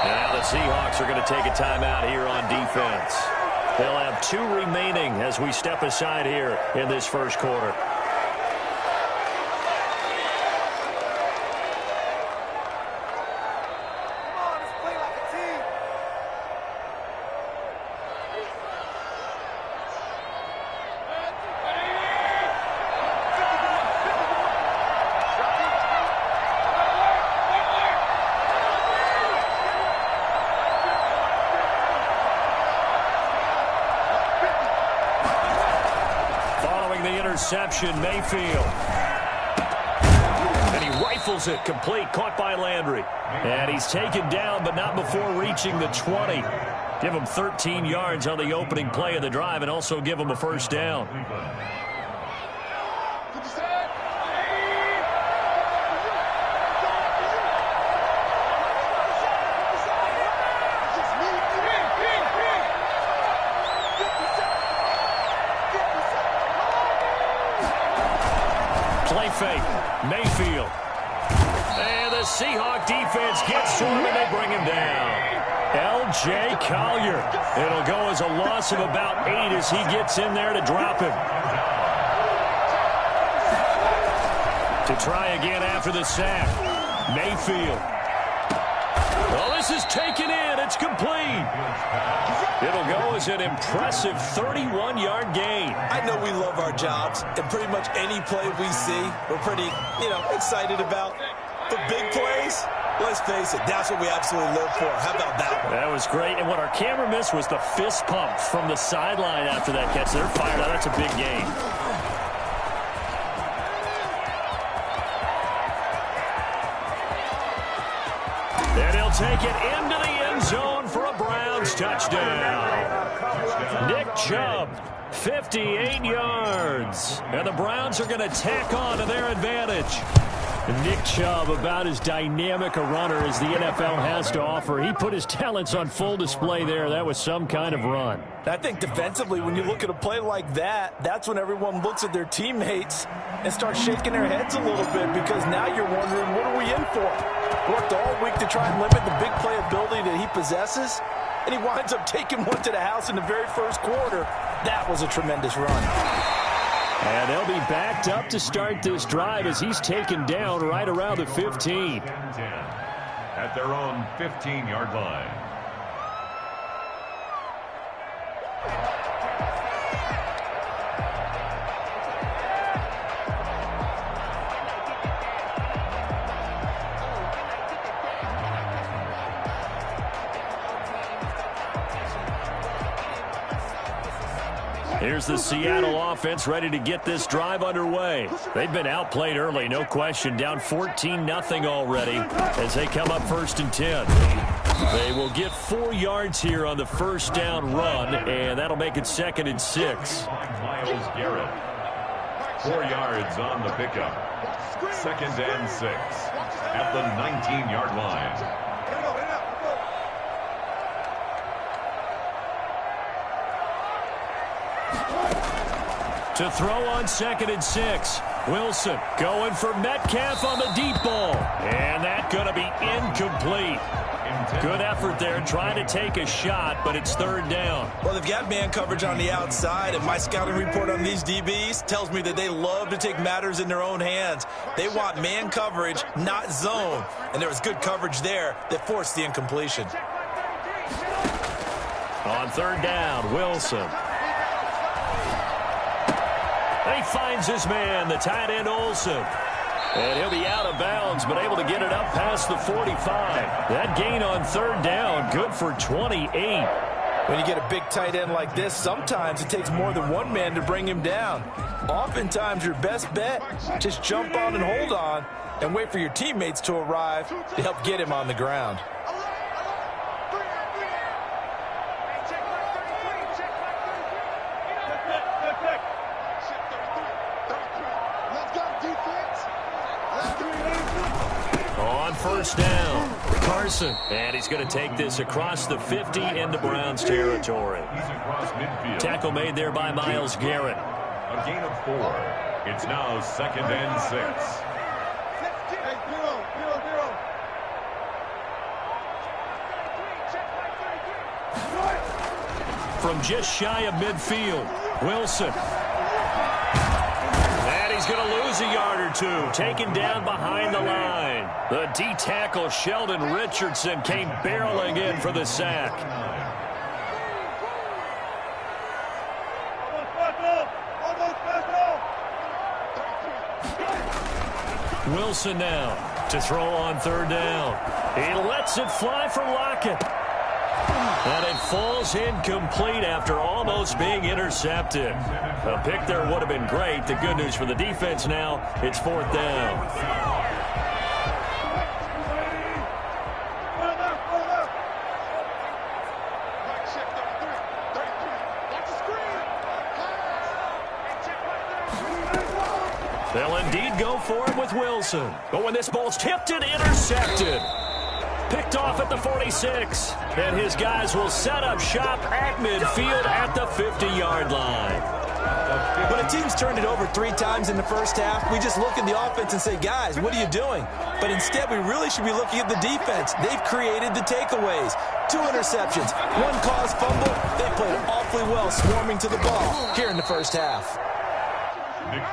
And now the Seahawks are going to take a timeout here on defense. They'll have 2 remaining as we step aside here in this first quarter. Interception, Mayfield. And he rifles it complete, caught by Landry. And he's taken down, but not before reaching the 20. Give him 13 yards on the opening play of the drive and also give him a first down. Play fake, Mayfield. And the Seahawk defense gets to him and they bring him down. L.J. Collier. It'll go as a loss of about 8 as he gets in there to drop him. To try again after the sack. Mayfield. Well, this is taken in. It's complete. It'll go as an impressive 31-yard gain. I know we love our jobs, and pretty much any play we see, we're pretty, excited about. But big plays, let's face it, that's what we absolutely live for. How about that one? That was great. And what our camera missed was the fist pump from the sideline after that catch. They're fired out. That's a big gain. And he'll take it into the end zone for a Browns touchdown. Nick Chubb, 58 yards. And the Browns are going to tack on to their advantage. Nick Chubb, about as dynamic a runner as the NFL has to offer. He put his talents on full display there. That was some kind of run. I think defensively, when you look at a play like that, that's when everyone looks at their teammates and starts shaking their heads a little bit, because now you're wondering, what are we in for? Worked all week to try and limit the big play ability that he possesses, and he winds up taking one to the house in the very first quarter. That was a tremendous run. And they'll be backed up to start this drive as he's taken down right around the 15. At their own 15-yard line. Here's the Seattle offense ready to get this drive underway. They've been outplayed early, no question. Down 14-0 already as they come up 1st and 10. They will get 4 yards here on the first down run, and that'll make it 2nd and 6. Myles Garrett. 4 yards on the pickup. 2nd and 6 at the 19-yard line. To throw on 2nd and 6. Wilson going for Metcalf on the deep ball. And that's going to be incomplete. Good effort there trying to take a shot, but it's third down. Well, they've got man coverage on the outside, and my scouting report on these DBs tells me that they love to take matters in their own hands. They want man coverage, not zone. And there was good coverage there that forced the incompletion. On third down, Wilson. He finds his man, the tight end Olsen. And he'll be out of bounds, but able to get it up past the 45. That gain on third down, good for 28. When you get a big tight end like this, sometimes it takes more than one man to bring him down. Oftentimes, your best bet, just jump on and hold on and wait for your teammates to arrive to help get him on the ground. First down, Carson. And he's going to take this across the 50 into Browns territory. Tackle made there by Myles Garrett. A gain of 4. It's now 2nd and 6. From just shy of midfield, Wilson. He's going to lose a yard or two. Taken down behind the line. The D-tackle, Sheldon Richardson, came barreling in for the sack. Wilson now to throw on third down. He lets it fly for Lockett. And it falls incomplete after almost being intercepted. A pick there would have been great. The good news for the defense now, it's fourth down. They'll indeed go for it with Wilson. But when this ball's tipped and intercepted. Picked off at the 46. And his guys will set up shop at midfield at the 50-yard line. When a team's turned it over 3 times in the first half, we just look at the offense and say, guys, what are you doing? But instead, we really should be looking at the defense. They've created the takeaways. 2 interceptions, 1 caused fumble. They played awfully well swarming to the ball here in the first half.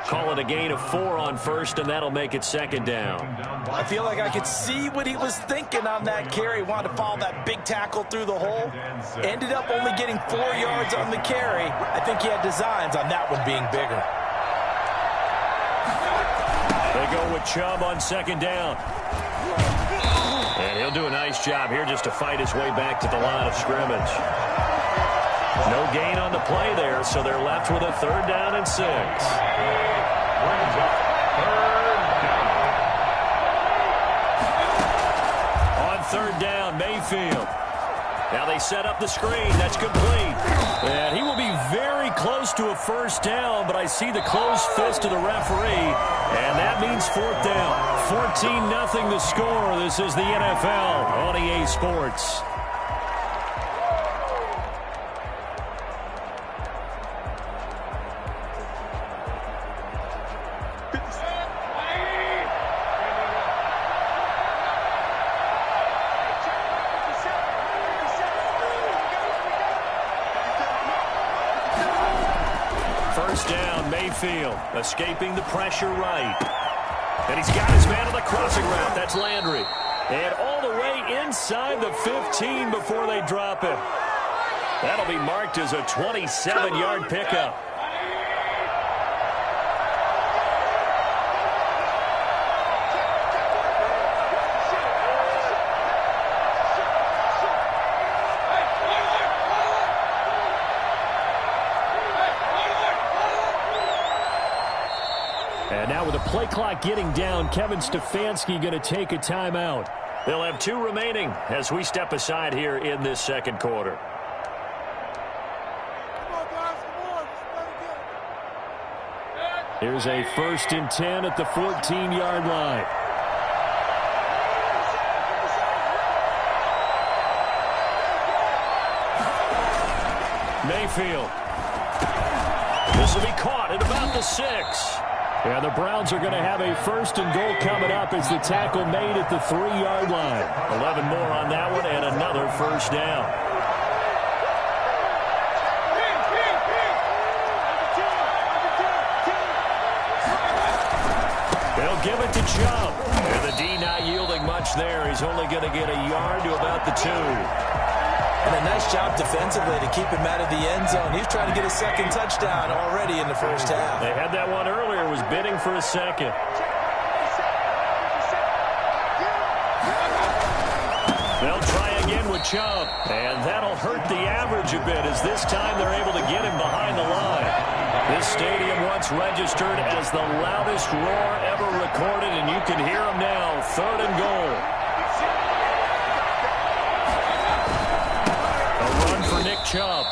Call it a gain of 4 on first, and that'll make it second down. I feel like I could see what he was thinking on that carry. Wanted to follow that big tackle through the hole. Ended up only getting 4 yards on the carry. I think he had designs on that one being bigger. They go with Chubb on second down. And he'll do a nice job here just to fight his way back to the line of scrimmage. No gain on the play there, so they're left with a third down and 6. On third down, Mayfield. Now they set up the screen. That's complete. And he will be very close to a first down, but I see the closed fist of the referee, and that means fourth down. 14-0 the score. This is the NFL on EA Sports. Mayfield escaping the pressure right. And he's got his man on the crossing route. That's Landry. And all the way inside the 15 before they drop it. That'll be marked as a 27-yard pickup. And now with the play clock getting down, Kevin Stefanski going to take a timeout. They'll have 2 remaining as we step aside here in this second quarter. Here's a 1st and 10 at the 14-yard line. Mayfield. This will be caught at about the 6. And the Browns are going to have a 1st and goal coming up as the tackle made at the 3-yard line. 11 more on that one and another first down. They'll give it to Chubb. And the D not yielding much there. He's only going to get a yard to about the 2. And a nice job defensively to keep him out of the end zone. He's trying to get a second touchdown already in the first half. They had that one earlier, was bidding for a second. They'll try again with Chubb, and that'll hurt the average a bit as this time they're able to get him behind the line. This stadium once registered as the loudest roar ever recorded, and you can hear him now, 3rd and goal. For Nick Chubb.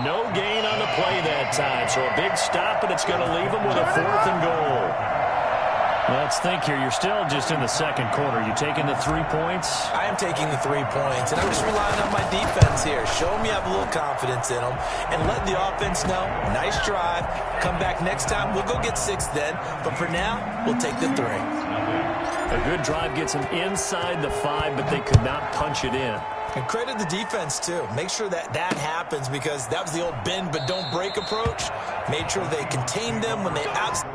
No gain on the play that time, so a big stop, and it's going to leave him with a 4th and goal. Let's think here. You're still just in the second quarter. You taking the 3 points? I am taking the 3 points, and I'm just relying on my defense here. Show them you have a little confidence in them, and let the offense know, nice drive. Come back next time. We'll go get 6 then, but for now, we'll take the 3. A good drive gets them inside the 5, but they could not punch it in. And credit the defense, too. Make sure that happens because that was the old bend but don't break approach. Made sure they contained them when they absolutely...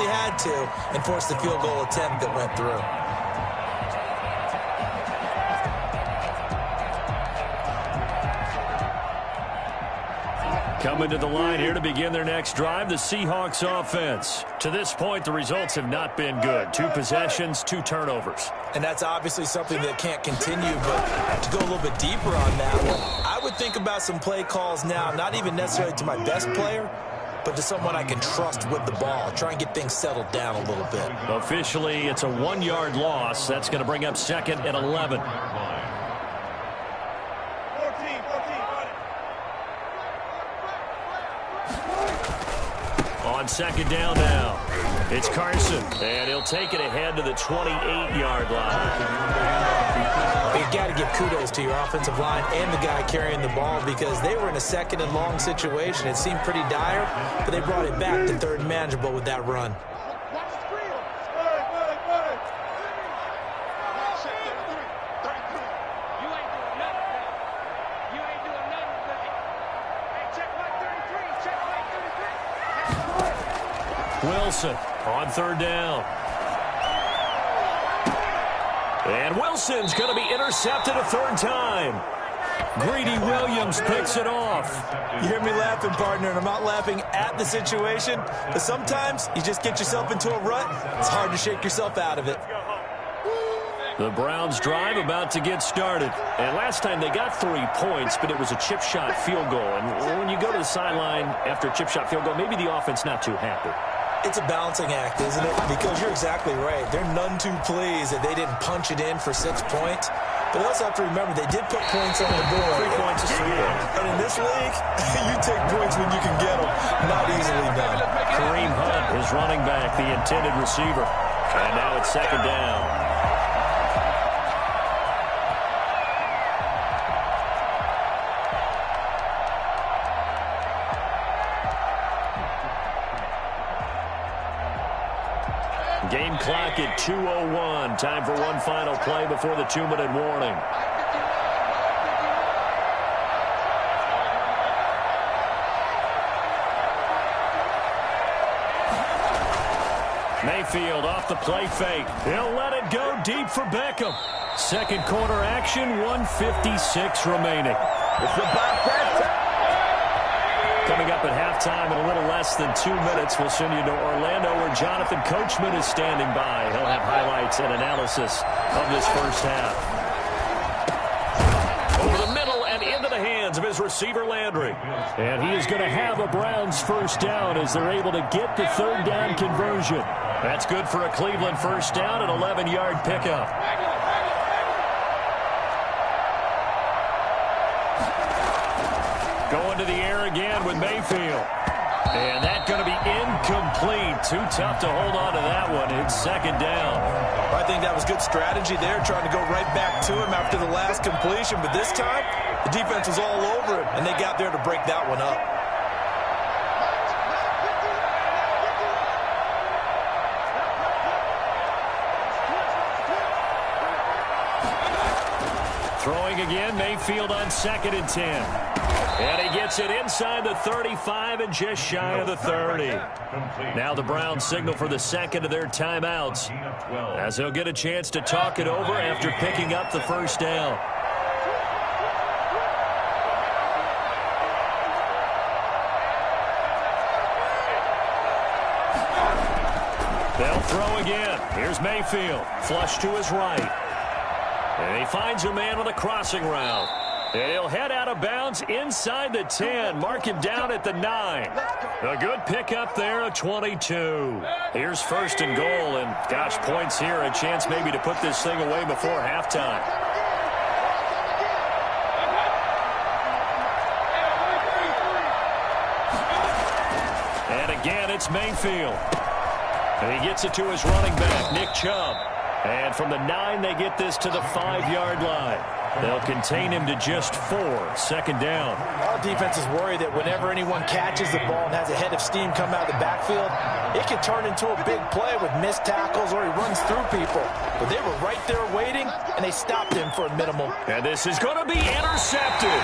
had to and forced the field goal attempt that went through. Coming to the line here to begin their next drive, the Seahawks offense. To this point, the results have not been good. 2 possessions, 2 turnovers. And that's obviously something that can't continue, but to go a little bit deeper on that one, I would think about some play calls now, not even necessarily to my best player, but to someone I can trust with the ball. Try and get things settled down a little bit. Officially, it's a 1-yard loss. That's going to bring up 2nd and 11. On 2nd down now, it's Carson, and he'll take it ahead to the 28-yard line. You got to give kudos to your offensive line and the guy carrying the ball because they were in a 2nd and long situation. It seemed pretty dire, but they brought it back to 3rd and manageable with that run. Wilson on 3rd down. And Wilson's going to be intercepted a 3rd time. Greedy Williams picks it off. You hear me laughing, partner, and I'm not laughing at the situation, but sometimes you just get yourself into a rut. It's hard to shake yourself out of it. The Browns drive about to get started. And last time they got 3 points, but it was a chip shot field goal. And when you go to the sideline after a chip shot field goal, maybe the offense not too happy. It's a balancing act, isn't it? Because you're exactly right. They're none too pleased that they didn't punch it in for 6 points. But they also have to remember they did put points on the board. 3 points is 3 points. And in this league, you take points when you can get them. Not easily done. Kareem Hunt is running back, the intended receiver. And now it's 2nd down. Game clock at 2:01. Time for one final play before the 2-minute warning. Mayfield off the play fake. He'll let it go deep for Beckham. Second quarter action, 1:56 remaining. It's about that time. Coming up at halftime in a little less than 2 minutes, we'll send you to Orlando where Jonathan Coachman is standing by. He'll have highlights and analysis of this first half. Over the middle and into the hands of his receiver Landry. And he is going to have a Browns first down as they're able to get the 3rd down conversion. That's good for a Cleveland first down, an 11-yard pickup. Going to the air again with Mayfield. And that's going to be incomplete. Too tough to hold on to that one. It's second down. I think that was good strategy there, trying to go right back to him after the last completion. But this time, the defense was all over him, and they got there to break that one up. Throwing again, Mayfield on 2nd and 10. And he gets it inside the 35 and just shy of the 30. Now the Browns signal for the second of their timeouts, as they'll get a chance to talk it over after picking up the first down. They'll throw again. Here's Mayfield. Flush to his right. And he finds a man with a crossing route. And he'll head out of bounds inside the 10. Mark him down at the 9. A good pickup there, a 22. Here's 1st and goal. And, gosh, points here. A chance maybe to put this thing away before halftime. And again, it's Mayfield. And he gets it to his running back, Nick Chubb. And from the 9, they get this to the 5-yard line. They'll contain him to just 4. Second down. Our defense is worried that whenever anyone catches the ball and has a head of steam come out of the backfield, it can turn into a big play with missed tackles or he runs through people. But they were right there waiting, and they stopped him for a minimum. And this is going to be intercepted.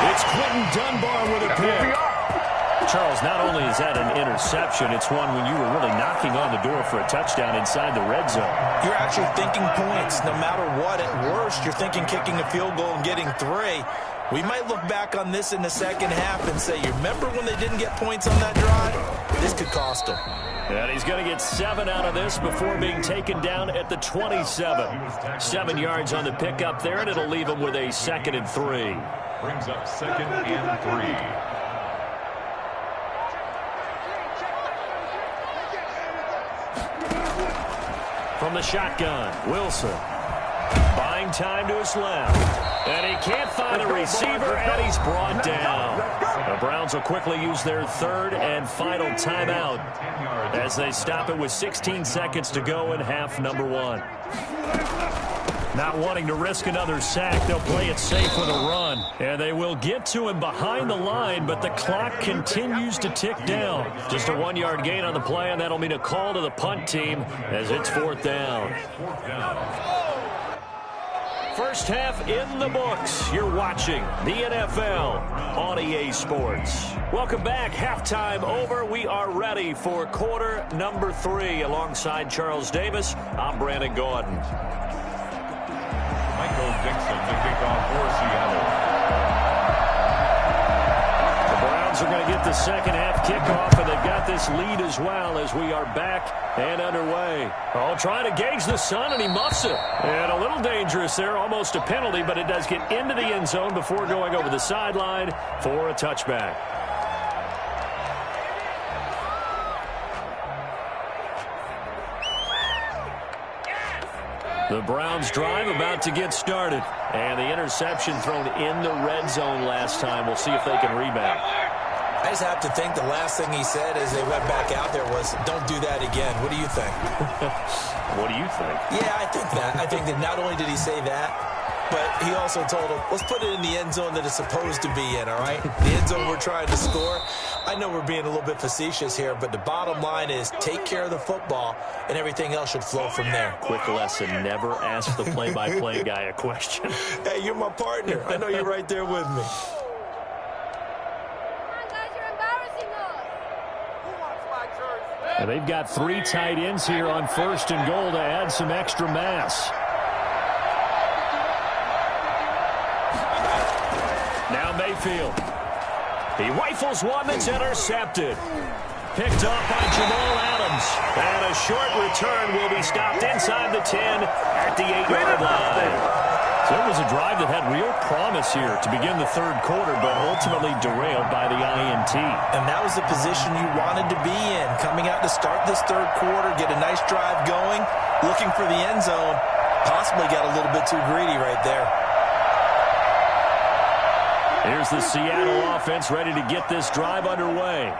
It's Quentin Dunbar with a pick. Charles, not only is that an interception, it's one when you were really knocking on the door for a touchdown inside the red zone. You're actually thinking points. No matter what, at worst, you're thinking kicking a field goal and getting 3. We might look back on this in the second half and say, you remember when they didn't get points on that drive? This could cost them. And he's going to get 7 out of this before being taken down at the 27. 7 yards on the pickup there, and it'll leave him with a 2nd and 3. Brings up 2nd and 3. From the shotgun, Wilson. Buying time to his left. And he can't find a receiver, and he's brought down. The Browns will quickly use their 3rd and final timeout as they stop it with 16 seconds to go in half number 1. Not wanting to risk another sack, they'll play it safe with a run. And they will get to him behind the line, but the clock continues to tick down. Just a 1-yard gain on the play, and that'll mean a call to the punt team as it's 4th down. First half in the books. You're watching the NFL on EA Sports. Welcome back. Halftime over. We are ready for quarter number 3. Alongside Charles Davis, I'm Brandon Gaudin. Michael Dixon to kick off for Seattle. The Browns are going to get the second half kickoff, and they've got this lead as well as we are back and underway. Oh, trying to gauge the sun, and he muffs it. And a little dangerous there, almost a penalty, but it does get into the end zone before going over the sideline for a touchback. The Browns drive about to get started. And the interception thrown in the red zone last time. We'll see if they can rebound. I just have to think the last thing he said as they went back out there was, don't do that again. What do you think? What do you think? Yeah, I think that. I think that not only did he say that, but he also told him, let's put it in the end zone that it's supposed to be in, all right? The end zone we're trying to score. I know we're being a little bit facetious here, but the bottom line is take care of the football, and everything else should flow from there. Quick lesson, never ask the play-by-play guy a question. Hey, you're my partner. I know you're right there with me. And they've got 3 tight ends here on 1st and goal to add some extra mass. Now Mayfield. He rifles one that's intercepted. Picked up by Jamal Adams. And a short return will be stopped inside the 10 at the 8-yard line. So it was a drive that had real promise here to begin the 3rd quarter, but ultimately derailed by the INT. And that was the position you wanted to be in. Coming out to start this 3rd quarter, get a nice drive going, looking for the end zone. Possibly got a little bit too greedy right there. Here's the Seattle offense ready to get this drive underway.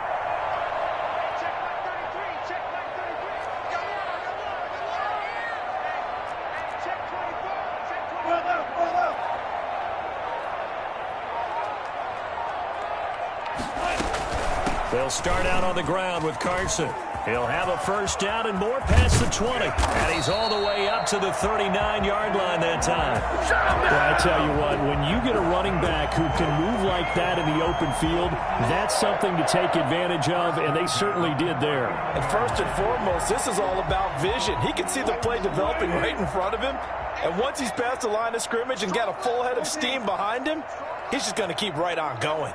They'll start out on the ground with Carson. He'll have a first down and more past the 20. And he's all the way up to the 39-yard line that time. Well, I tell you what, when you get a running back who can move like that in the open field, that's something to take advantage of, and they certainly did there. And first and foremost, this is all about vision. He can see the play developing right in front of him. And once he's past the line of scrimmage and got a full head of steam behind him, he's just going to keep right on going.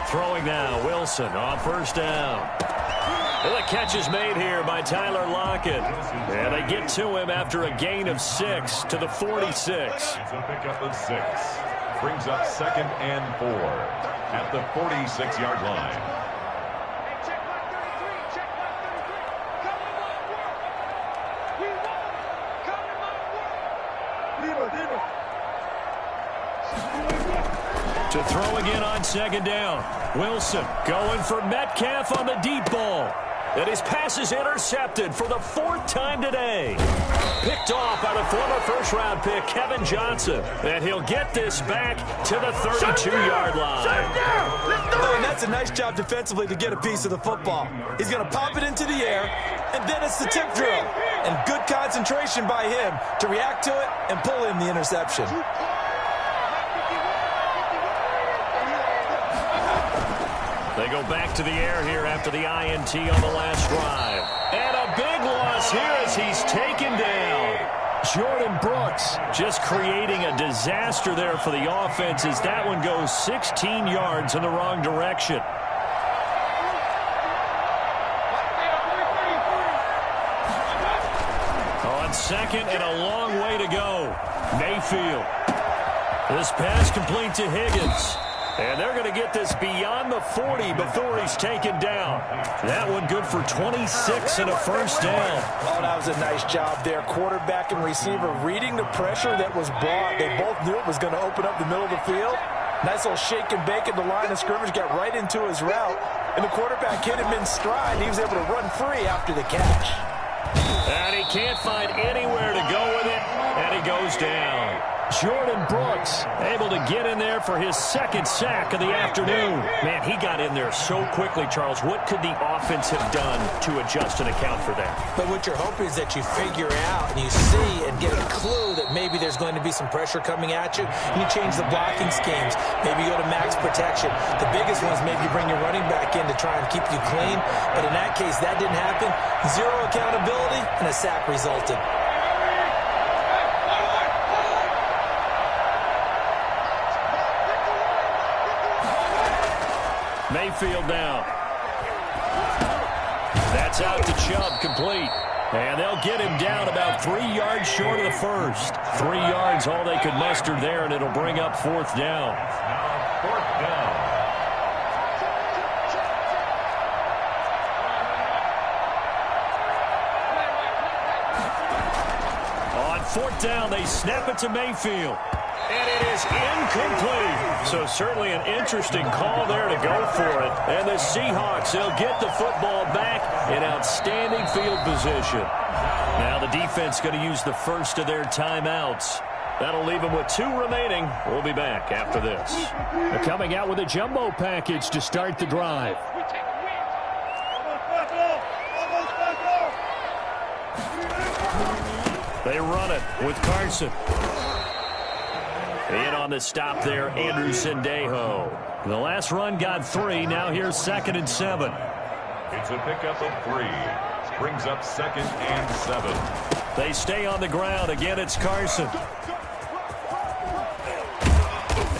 Throwing now, Wilson on first down. Well, the catch is made here by Tyler Lockett. And they get to him after a gain of 6 to the 46. It's a pickup of 6. Brings up 2nd and 4 at the 46-yard line. To throw again on 2nd down. Wilson going for Metcalf on the deep ball. And his pass is intercepted for the 4th time today. Picked off by the former first-round pick, Kevin Johnson. And he'll get this back to the 32-yard line. Oh, and that's a nice job defensively to get a piece of the football. He's going to pop it into the air, and then it's the tip drill. And good concentration by him to react to it and pull in the interception. They go back to the air here after the INT on the last drive. And a big loss here as he's taken down. Jordan Brooks just creating a disaster there for the offense as that one goes 16 yards in the wrong direction. On 2nd and a long way to go. Mayfield. This pass complete to Higgins. And they're going to get this beyond the 40 before he's taken down. That one good for 26 and a first down. Oh, that was a nice job there. Quarterback and receiver reading the pressure that was brought. They both knew it was going to open up the middle of the field. Nice little shake and bake at the line of scrimmage, got right into his route. And the quarterback hit him in stride. He was able to run free after the catch. And he can't find anywhere to go with it, and he goes down. Jordan Brooks able to get in there for his 2nd sack of the afternoon. Man, he got in there so quickly, Charles. What could the offense have done to adjust and account for that? But what you're hoping is that you figure out and you see and get a clue that maybe there's going to be some pressure coming at you, and you change the blocking schemes. Maybe you go to max protection. The biggest one is maybe you bring your running back in to try and keep you clean. But in that case, that didn't happen. 0 accountability, and a sack resulted. Mayfield down. That's out to Chubb, complete. And they'll get him down about 3 yards short of the first. 3 yards, all they could muster there, and it'll bring up 4th down. Now 4th down. On 4th down, they snap it to Mayfield. And it is incomplete. So certainly an interesting call there to go for it. And the Seahawks, they'll get the football back in outstanding field position. Now the defense going to use the first of their timeouts. That'll leave them with 2 remaining. We'll be back after this. They're coming out with a jumbo package to start the drive. They run it with Carson. In on the stop there, Andrew Sendejo. The last run got 3. Now here's 2nd and 7. It's a pickup of 3. Brings up 2nd and 7. They stay on the ground. Again, it's Carson.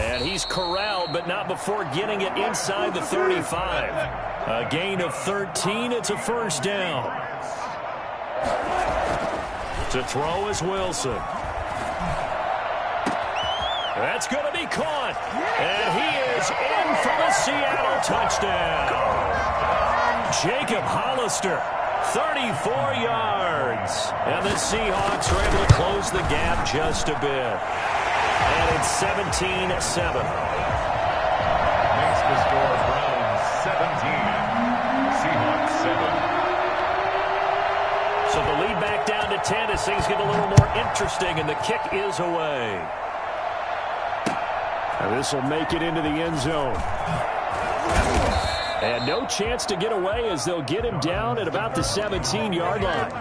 And he's corralled, but not before getting it inside the 35. A gain of 13. It's a first down. To throw is Wilson. That's going to be caught. And he is in for the Seattle touchdown. Jacob Hollister, 34 yards. And the Seahawks are able to close the gap just a bit. And it's 17-7. Makes the score Browns 17, Seahawks 7. So the lead back down to 10 as things get a little more interesting, and the kick is away. And this will make it into the end zone. And no chance to get away as they'll get him down at about the 17-yard line. The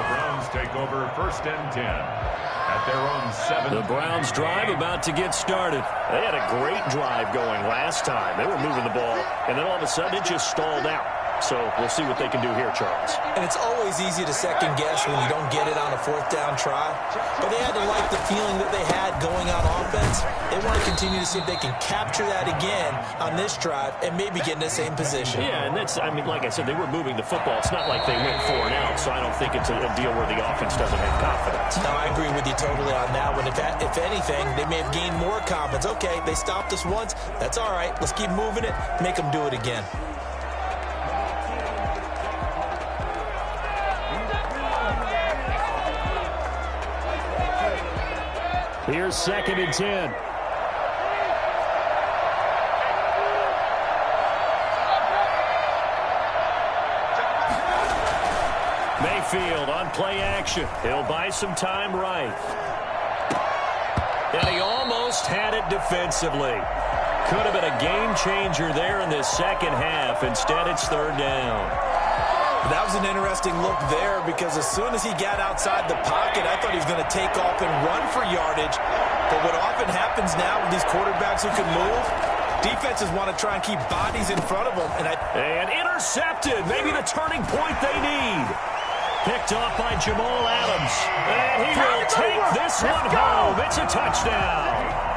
Browns take over 1st and 10 at their own 7. The Browns drive about to get started. They had a great drive going last time. They were moving the ball, and then all of a sudden it just stalled out. So we'll see what they can do here, Charles. And it's always easy to second guess when you don't get it on a 4th down try. But they had to like the feeling that they had going on offense. They want to continue to see if they can capture that again on this drive and maybe get in the same position. Yeah, and that's, I mean, like I said, they were moving the football. It's not like they went 4 and out, so I don't think it's a deal where the offense doesn't have confidence. No, I agree with you totally on that one. If anything, they may have gained more confidence. Okay, they stopped us once. That's all right. Let's keep moving it. Make them do it again. Here's 2nd and 10. Mayfield on play action. He'll buy some time right. And he almost had it defensively. Could have been a game changer there in this second half. Instead, it's 3rd down. That was an interesting look there because as soon as he got outside the pocket, I thought he was going to take off and run for yardage. But what often happens now with these quarterbacks who can move, defenses want to try and keep bodies in front of them. And intercepted. Maybe the turning point they need. Picked off by Jamal Adams. And he will take this one home. It's a touchdown.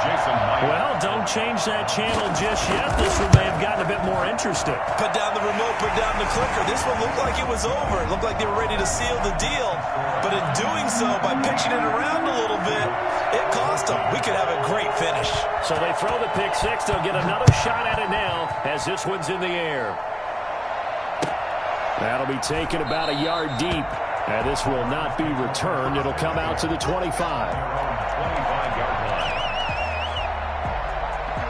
Well, don't change that channel just yet. This one may have gotten a bit more interesting. Put down the remote, put down the clicker. This one looked like it was over. It looked like they were ready to seal the deal. But in doing so, by pitching it around a little bit, it cost them. We could have a great finish. So they throw the pick six. They'll get another shot at it now as this one's in the air. That'll be taken about a yard deep. And this will not be returned. It'll come out to the 25. 25-yard line.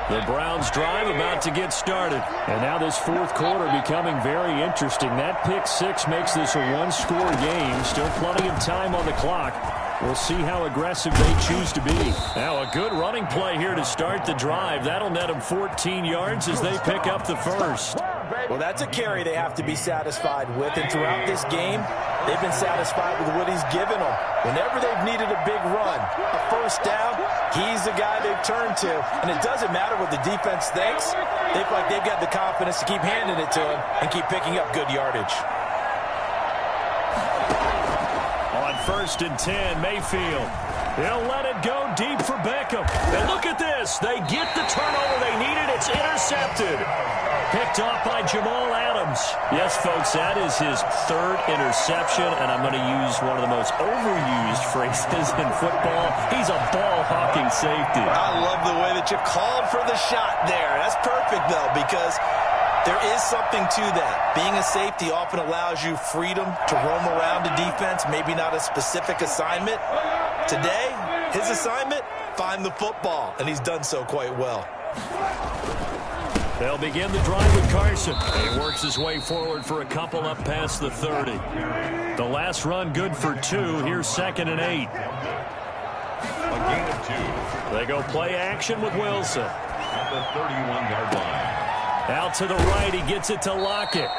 The Browns drive about to get started. And now this 4th quarter becoming very interesting. That pick six makes this a one-score game. Still plenty of time on the clock. We'll see how aggressive they choose to be. Now a good running play here to start the drive. That'll net them 14 yards as they pick up the first. Well, that's a carry they have to be satisfied with. And throughout this game, they've been satisfied with what he's given them. Whenever they've needed a big run, a first down, he's the guy they've turned to. And it doesn't matter what the defense thinks. They feel like they've got the confidence to keep handing it to him and keep picking up good yardage. On 1st and 10, Mayfield. They'll let it go deep for Beckham. And look at this. They get the turnover they needed. It's intercepted. Picked off by Jamal Adams. Yes, folks, that is his 3rd interception, and I'm going to use one of the most overused phrases in football. He's a ball-hawking safety. I love the way that you called for the shot there. That's perfect, though, because there is something to that. Being a safety often allows you freedom to roam around the defense, maybe not a specific assignment. Today, his assignment, find the football, and he's done so quite well. They'll begin the drive with Carson. He works his way forward for a couple up past the 30. The last run good for 2. Here's 2nd and 8. A gain of 2. They go play action with Wilson. At the 31-yard line. Out to the right, he gets it to Lockett.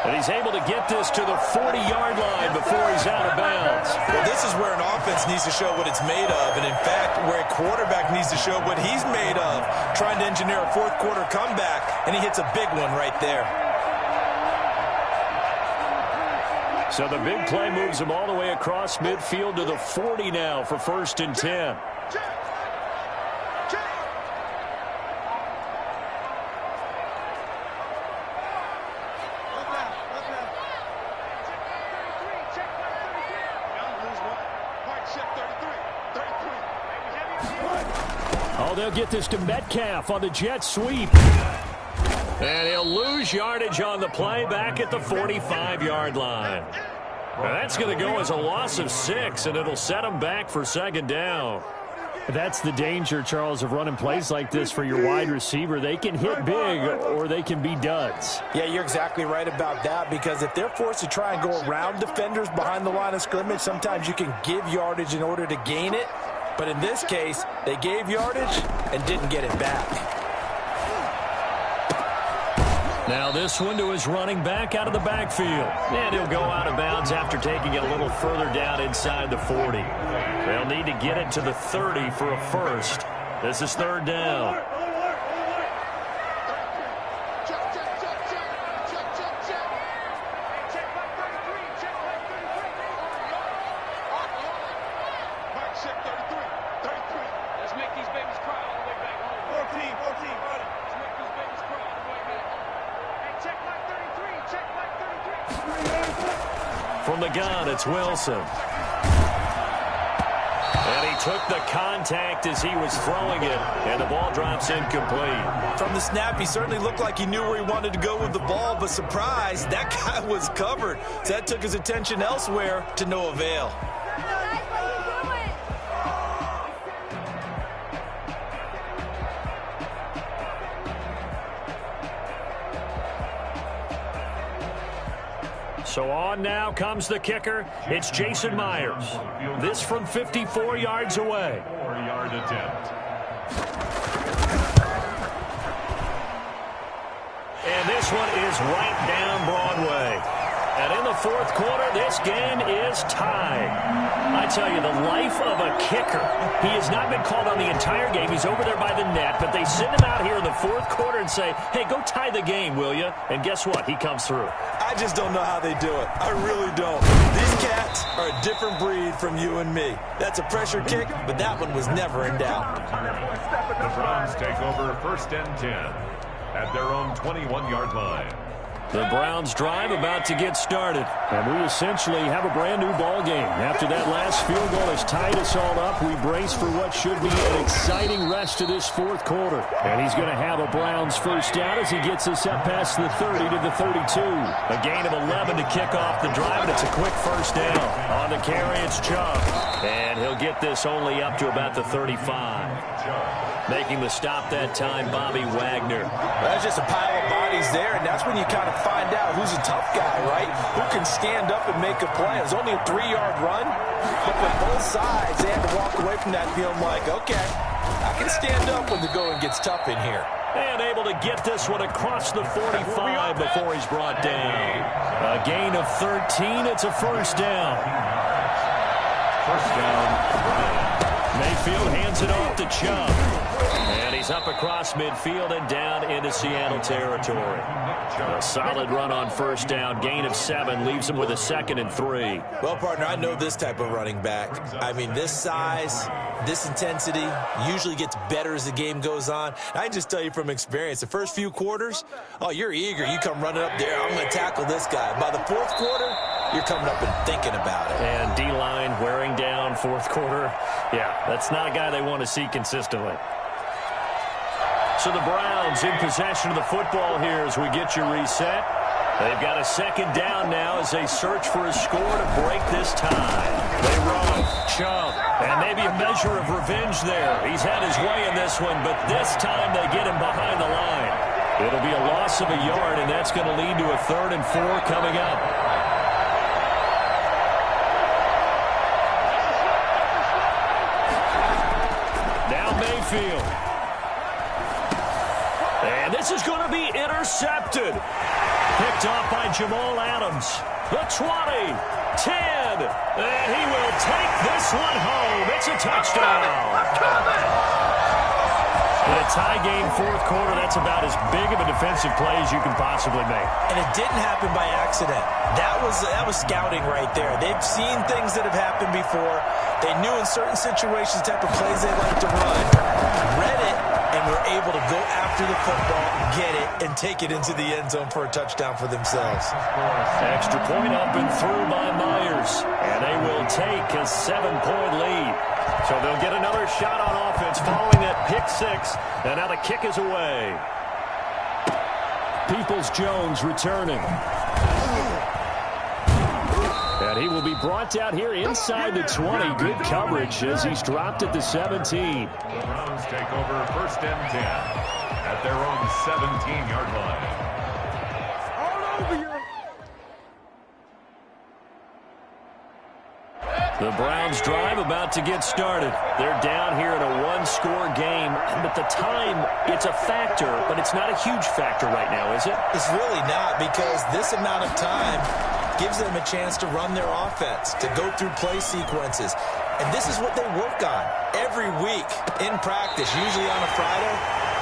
And he's able to get this to the 40-yard line before he's out of bounds. Well, this is where an offense needs to show what it's made of. And, in fact, where a quarterback needs to show what he's made of. Trying to engineer a 4th quarter comeback, and he hits a big one right there. So the big play moves him all the way across midfield to the 40 now for 1st and 10. So they'll get this to Metcalf on the jet sweep. And he'll lose yardage on the play back at the 45-yard line. Now that's going to go as a loss of 6, and it'll set them back for second down. That's the danger, Charles, of running plays like this for your wide receiver. They can hit big or they can be duds. Yeah, you're exactly right about that, because if they're forced to try and go around defenders behind the line of scrimmage, sometimes you can give yardage in order to gain it. But in this case, they gave yardage and didn't get it back. Now this one to his running back out of the backfield. And he'll go out of bounds after taking it a little further down inside the 40. They'll need to get it to the 30 for a first. This is third down. From the gun, it's Wilson. And he took the contact as he was throwing it, and the ball drops incomplete. From the snap, he certainly looked like he knew where he wanted to go with the ball, but surprise, that guy was covered. So that took his attention elsewhere to no avail. So on now comes the kicker. It's Jason Myers. This from 54 yards away. 4-yard attempt. And this one is right down Broadway. And in the fourth quarter, this game is tied. I tell you, the life of a kicker. He has not been called on the entire game. He's over there by the net, but they send him out here in the fourth quarter and say, hey, go tie the game, will you? And guess what? He comes through. I just don't know how they do it. I really don't. These cats are a different breed from you and me. That's a pressure kick, but that one was never in doubt. The Browns take over 1st and 10 at their own 21-yard line. The Browns drive about to get started. And we essentially have a brand new ball game. After that last field goal has tied us all up, we brace for what should be an exciting rest of this fourth quarter. And he's going to have a Browns first down as he gets us up past the 30 to the 32. A gain of 11 to kick off the drive, and it's a quick first down. On the carry, it's Chubb. And he'll get this only up to about the 35. Making the stop that time, Bobby Wagner. That's just a pile of bodies there, and that's when you kind of find out who's a tough guy, right? Who can stand up and make a play. It was only a 3-yard run, but with both sides, they had to walk away from that feeling like, okay, I can stand up when the going gets tough in here. And able to get this one across the 45 before he's brought down. A gain of 13, it's a first down. First down, Mayfield hands it off to Chubb. And he's up across midfield and down into Seattle territory. A solid run on first down. Gain of 7 leaves him with a 2nd and 3. Well, partner, I know this type of running back. I mean, this size, this intensity usually gets better as the game goes on. I can just tell you from experience, the first few quarters, oh, you're eager. You come running up there, I'm going to tackle this guy. By the fourth quarter, you're coming up and thinking about it. And D-line wearing down fourth quarter. Yeah, that's not a guy they want to see consistently. So the Browns in possession of the football here as we get you reset. They've got a second down now as they search for a score to break this tie. They run. Chubb. And maybe a measure of revenge there. He's had his way in this one, but this time they get him behind the line. It'll be a loss of a yard, and that's going to lead to a 3rd and 4 coming up. Now Mayfield. And this is going to be intercepted. Picked off by Jamal Adams. The 20, 10, and he will take this one home. It's a touchdown. In a tie game fourth quarter, that's about as big of a defensive play as you can possibly make. And it didn't happen by accident. That was scouting right there. They've seen things that have happened before. They knew in certain situations the type of plays they like to run. Read it, and were able to go after the football, get it, and take it into the end zone for a touchdown for themselves. Extra point up and through by Myers. And they will take a 7-point lead. So they'll get another shot on offense. offense following that pick six. And now the kick is away. Peoples-Jones returning. And he will be brought down here inside the 20. Good coverage as he's dropped at the 17. The Browns take over 1st and 10 at their own 17-yard line. All over you. The Browns drive about to get started. They're down here in a one-score game. But the time, it's a factor, but it's not a huge factor right now, is it? It's really not, because this amount of time gives them a chance to run their offense, to go through play sequences. And this is what they work on every week in practice, usually on a Friday.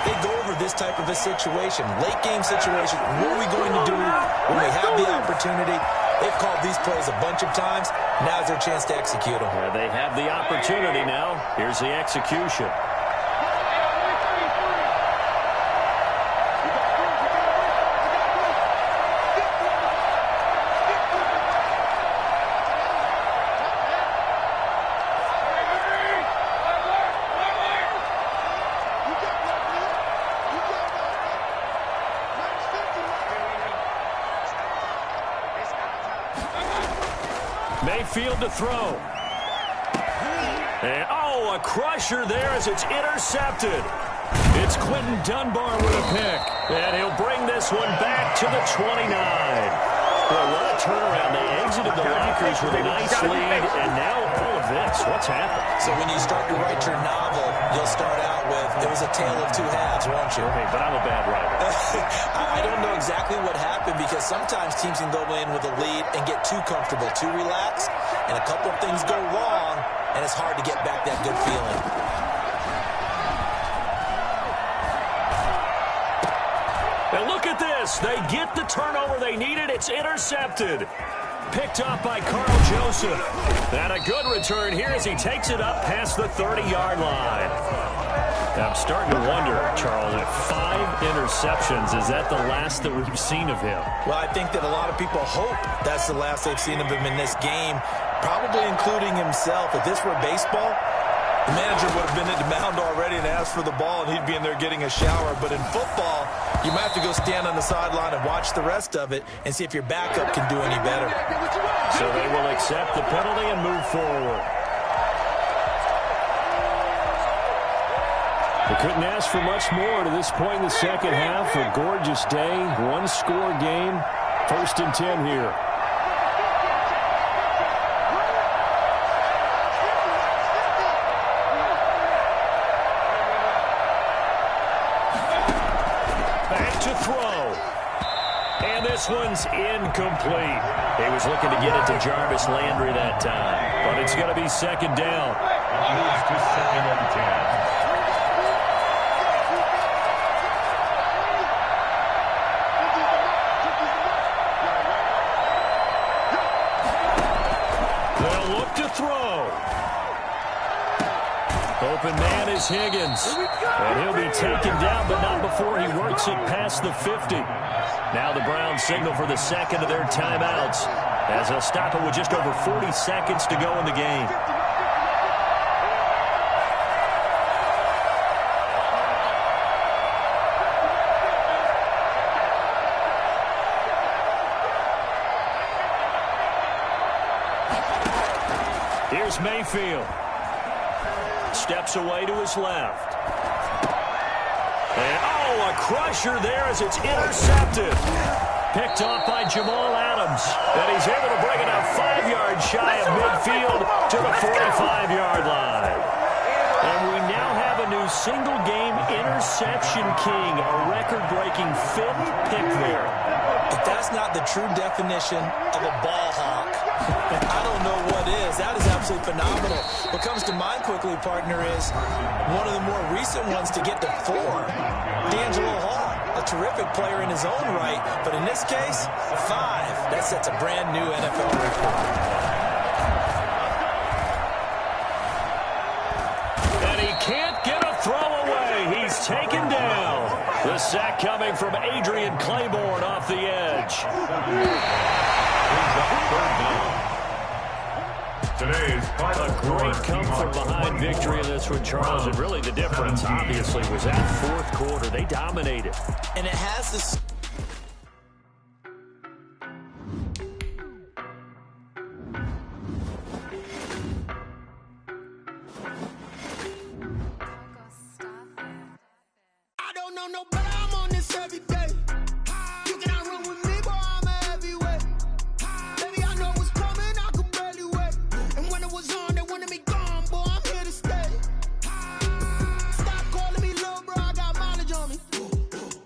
They go over this type of a situation, late game situation. What are we going to do when we have the opportunity? They've called these plays a bunch of times. Now's their chance to execute them. Yeah, they have the opportunity now. Here's the execution. Mayfield to throw. And, a crusher there as it's intercepted. It's Quinton Dunbar with a pick. And he'll bring this one back to the 29. Well, what a turnaround. They exited the lockers with a nice lead, and now all of this. What's happened? So when you start to write your novel, you'll start out with, it was a tale of two halves, won't you? Okay, but I'm a bad writer. I don't know exactly what happened, because sometimes teams can go in with a lead and get too comfortable, too relaxed, and a couple of things go wrong, and it's hard to get back that good feeling. And look at this. They get the turnover they needed. It's intercepted. Picked up by Carl Joseph. And a good return here as he takes it up past the 30-yard line. Now, I'm starting to wonder, Charles, if 5 interceptions, is that the last that we've seen of him? Well, I think that a lot of people hope that's the last they've seen of him in this game, probably including himself. If this were baseball, the manager would have been at the mound already and asked for the ball, and he'd be in there getting a shower. But in football, you might have to go stand on the sideline and watch the rest of it and see if your backup can do any better. So they will accept the penalty and move forward. They couldn't ask for much more to this point in the second half. A gorgeous day, one-score game. 1st and 10 here. This one's incomplete. He was looking to get it to Jarvis Landry that time, but it's going to be 2nd down. Moves to 2nd and 10. They'll look to throw. Open man is Higgins, and he'll be taken down, but not before he works it past the 50. Now the Browns signal for the second of their timeouts as they'll stop it with just over 40 seconds to go in the game. Here's Mayfield. Steps away to his left. And, a crusher there as it's intercepted. Picked off by Jamal Adams. And he's able to bring it up 5 yards shy of midfield to the 45-yard line. And we now have a new single-game interception king, a record-breaking 5th pick there. If that's not the true definition of a ball hawk, I don't know what is. That is absolutely phenomenal. What comes to mind quickly, partner, is one of the more recent ones to get to 4. D'Angelo Hall, a terrific player in his own right, but in this case, 5. That sets a brand new NFL record. And he can't get a throw away. He's taken down. The sack coming from Adrian Claiborne off the edge. Today's final A great come-from-behind victory in this one, Charles. And really the difference, obviously, was that fourth quarter. They dominated. And it has this... I don't know no better, I'm on this every day. You cannot run with me, boy, I'm a heavyweight. Baby, I know what's coming, I could barely wait. And when it was on, they wanted me gone, boy, I'm here to stay. Stop calling me little bro, I got mileage on me.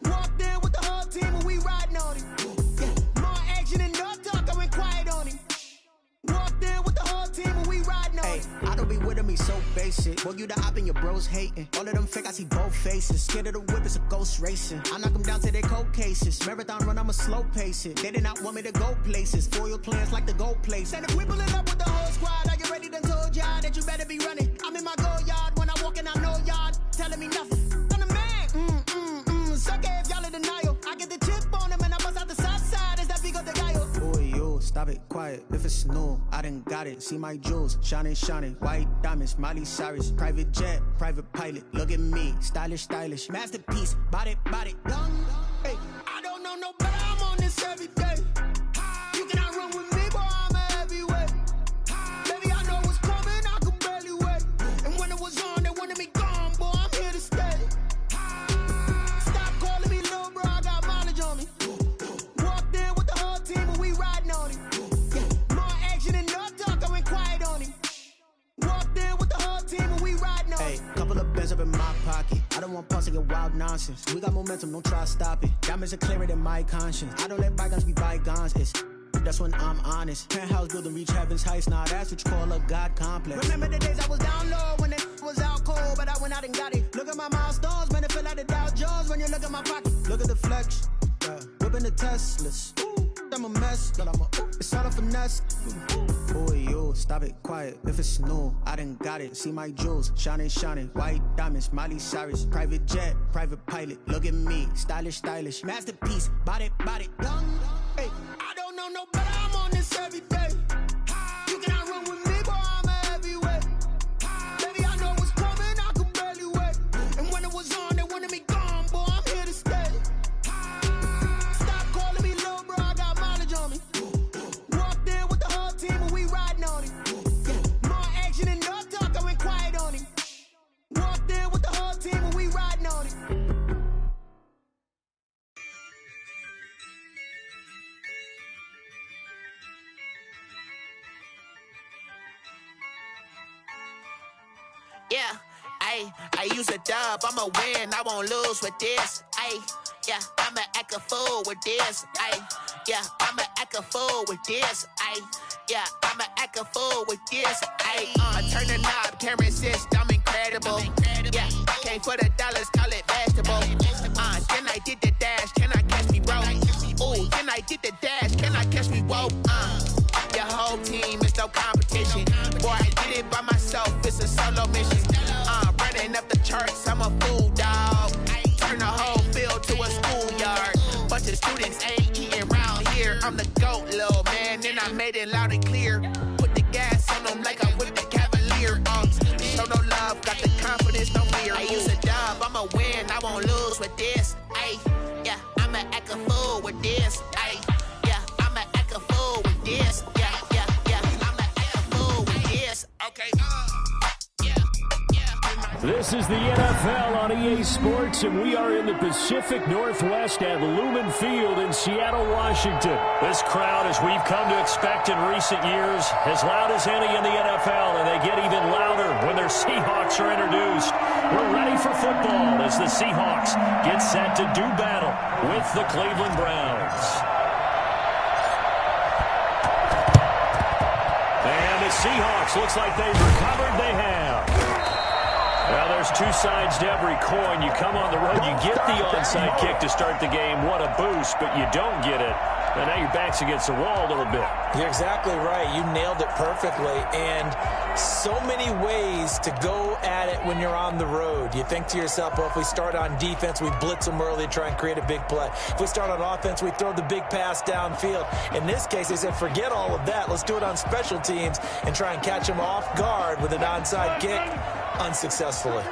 Walked in with the whole team and we riding on him. Yeah, more action and no talk, I went quiet on him. Walked in with the whole team and we riding on him. I don't be with me so basic. Boy, you the op and your bros hating. All of them fake, I see both faces. Scared of the whip, it's a ghost racing. I knock them down to their cold cases. Marathon run, I'ma slow pace it. They did not want me to go places. Foil plans like the gold place. And if we pulling up with the whole squad, I already done told y'all that you better be running. I'm in my go yard when I walk in, I know y'all telling me nothing. I'm the man, sucker if y'all in denial. I get the chip on him and I bust out the south side. Is that big of the guy? Boy, yo, stop it, quiet. If it's new, I done got it. See my jewels, shining, shining. White diamonds, Miley Cyrus. Private jet, private pilot. Look at me, stylish, stylish. Masterpiece, body, young. Hey, I don't know no better, I'm on this every day. You cannot run with me, boy, I'm a heavyweight. Baby, I know what's coming, I could barely wait. And when it was on, they wanted me gone, boy, I'm here to stay. Stop calling me little bro, I got mileage on me. Walked in with the whole team and we riding on him. Yeah, more action and no talk, I went quiet on him. Walked in with the whole team and we riding on him. Hey, couple of bands up in my pocket. I don't want pause to get wild nonsense. We got momentum, don't try to stop it. Diamonds are clearer than my conscience. I don't let bygones be bygones. That's when I'm honest. Penthouse building, reach heaven's heights. Nah, that's what you call a God complex. Remember the days I was down low when it was out cold, but I went out and got it. Look at my milestones, man, it feel like the Dow Jones when you look at my pocket. Look at the flex, whipping the Teslas. I'm a mess, but it's all a finesse. Boy, yo, stop it, quiet. If it's new, I done got it. See my jewels, shining, shining. White diamonds, Miley Cyrus. Private jet, private pilot. Look at me, stylish, stylish. Masterpiece, body, young. Hey, I don't know no better, I'm on this every day. You cannot run with me, boy, I'm a heavyweight. Baby, I know what's coming, I could barely wait. And when it was on, they wanted me gone, boy, I'm here to stay. Stop calling me little bro, I got mileage on me. Walked in with the whole team and we riding on him. Yeah, more action and no talk, I went quiet on him. Walked in with the whole team and we riding on him. Yeah, I use a dub, I'ma win, I won't lose with this. Yeah, I'ma act a fool with this. Yeah, I'ma act a fool with this. Yeah, I'ma act a fool with this. Turn the knob, camera assist, I'm incredible. Yeah, came for the dollars, call it vegetable. Then I did the dash, can I catch me, bro? Ooh, then I did the dash, can I catch me, whoa? Your whole team is no competition. Boy, I did it by myself, it's a solo mission. Running up the charts, I'm a fool, dog. Turn the whole field to a schoolyard. Bunch of students ain't eating round here. I'm the GOAT, little man, and I made it loud and clear. Put the gas on them like I'm with the Cavalier. Show no love, got the confidence, no fear. I use a dub, I'ma win, I won't lose with this. Yeah, I'ma act a fool with this. Yeah, I'ma act a fool with this. Yeah, I'ma act a fool with this. Okay, This is the NFL on EA Sports, and we are in the Pacific Northwest at Lumen Field in Seattle, Washington. This crowd, as we've come to expect in recent years, as loud as any in the NFL, and they get even louder when their Seahawks are introduced. We're ready for football as the Seahawks get set to do battle with the Cleveland Browns. And the Seahawks, looks like they've recovered. They have. Well, there's two sides to every coin. You come on the road, you get the onside kick to start the game. What a boost, but you don't get it And now your back's against the wall a little bit. You're exactly right. You nailed it perfectly. And so many ways to go at it when you're on the road. You think to yourself, well, if we start on defense, we blitz them early, try and create a big play. If we start on offense, we throw the big pass downfield. In this case, they said, forget all of that. Let's do it on special teams and try and catch them off guard with an onside kick unsuccessfully.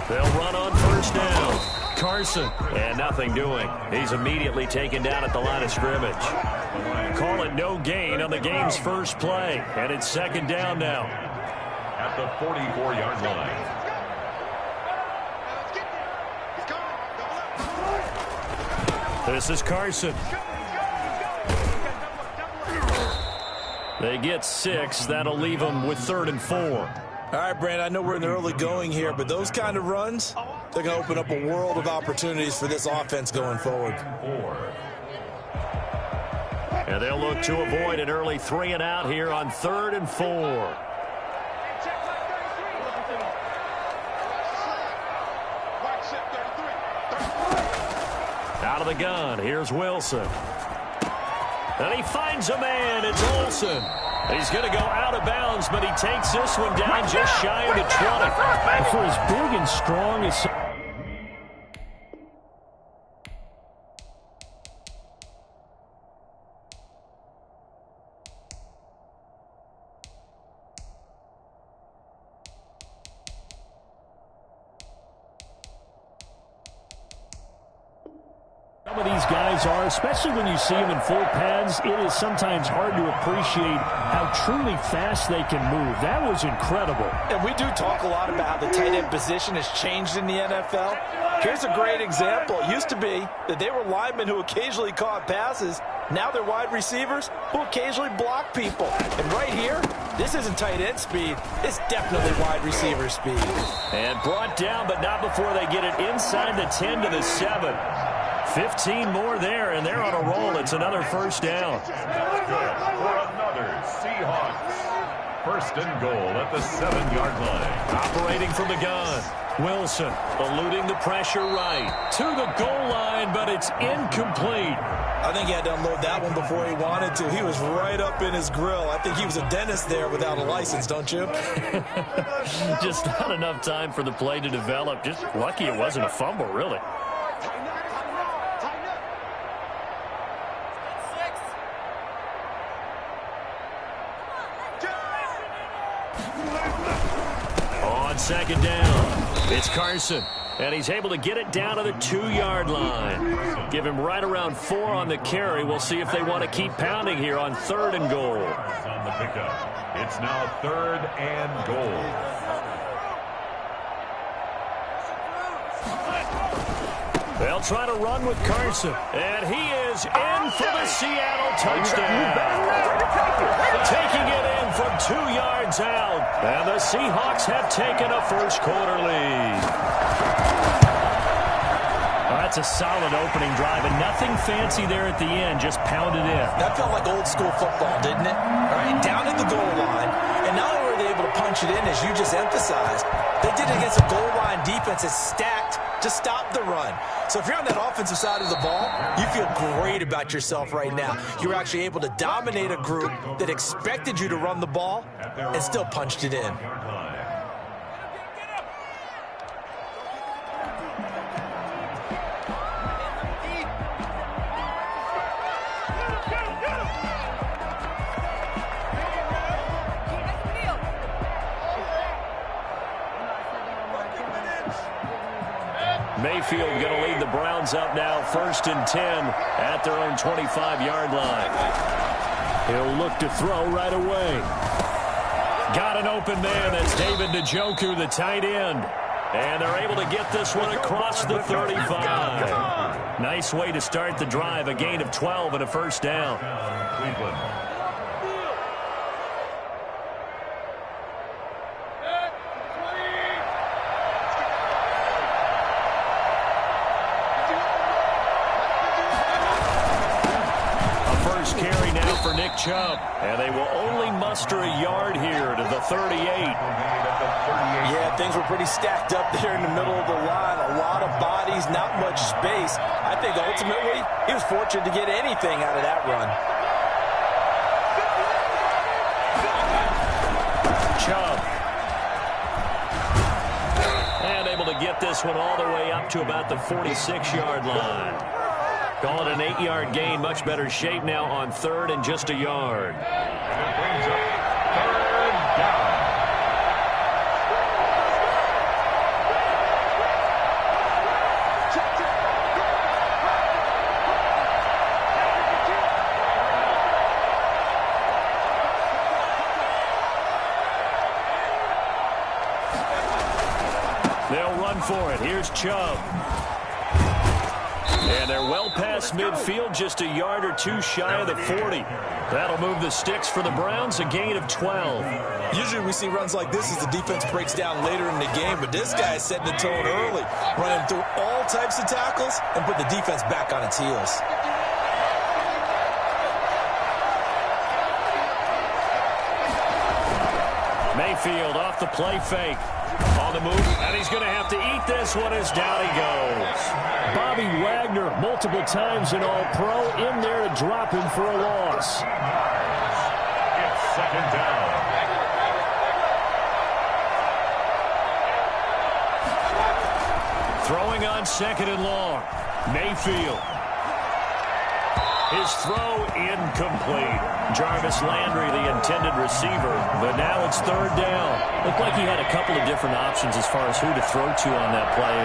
They'll run on first down. Carson, and nothing doing. He's immediately taken down at the line of scrimmage. Call it no gain on the game's first play, and it's second down now. At the 44-yard line. This is Carson. They get 6. That'll leave them with 3rd and 4. All right, Brandon, I know we're in the early going here, but those kind of runs, they're going to open up a world of opportunities for this offense going forward. And they'll look to avoid an early 3 and out here on 3rd and 4. Out of the gun, here's Wilson. And he finds a man, it's Olsen. He's going to go out of bounds, but he takes this one down just shy of the 20. For as big and strong as... Some of these guys are, especially when you see them in full pads, it is sometimes hard to appreciate how truly fast they can move. That was incredible. And we do talk a lot about how the tight end position has changed in the NFL. Here's a great example. It used to be that they were linemen who occasionally caught passes. Now they're wide receivers who occasionally block people. And right here, this isn't tight end speed. It's definitely wide receiver speed. And brought down, but not before they get it inside the 10 to the 7. 15 more there, and they're on a roll. It's another first down. For another Seahawks. 1st and goal at the 7-yard line. Operating from the gun. Wilson eluding the pressure right. To the goal line, but it's incomplete. I think he had to unload that one before he wanted to. He was right up in his grill. I think he was a dentist there without a license, don't you? Just not enough time for the play to develop. Just lucky it wasn't a fumble, really. Second down. It's Carson. And he's able to get it down to the 2-yard line. Give him right around 4 on the carry. We'll see if they want to keep pounding here on 3rd and goal. On the pickup. It's now 3rd and goal. They'll try to run with Carson. And he is in for the Seattle touchdown. Taking it in from 2 yards out. And the Seahawks have taken a first-quarter lead. That's a solid opening drive, and nothing fancy there at the end, just pounded in. That felt like old-school football, didn't it? All right, down at the goal line, and not only were they able to punch it in, as you just emphasized, they did it against a goal line defense that's stacked to stop the run. So if you're on that offensive side of the ball, you feel great about yourself right now. You were actually able to dominate a group that expected you to run the ball and still punched it in. Mayfield going to lead the Browns up now, 1st and 10 at their own 25-yard line. He'll look to throw right away. Got an open man. That's David Njoku, the tight end. And they're able to get this one across the 35. Nice way to start the drive. A gain of 12 and a first down. Cleveland. for Nick Chubb. And they will only muster a yard here to the 38. Yeah, things were pretty stacked up there in the middle of the line. A lot of bodies, not much space. I think ultimately he was fortunate to get anything out of that run. Chubb. And able to get this one all the way up to about the 46-yard line. Call it an 8-yard gain. Much better shape now on third and just a yard. That brings up third down. They'll run for it. Here's Chubb. And they're well past midfield, just a yard or two shy of the 40. That'll move the sticks for the Browns, a gain of 12. Usually we see runs like this as the defense breaks down later in the game, but this guy is setting the tone early, running through all types of tackles and put the defense back on its heels. Mayfield off the play fake. On the move, and he's going to have to eat this one as down he goes. Bobby Wagner, multiple times an All-Pro, in there to drop him for a loss. It's second down. Throwing on second and long. Mayfield. His throw incomplete. Jarvis Landry, the intended receiver, but now it's third down. Looked like he had a couple of different options as far as who to throw to on that play.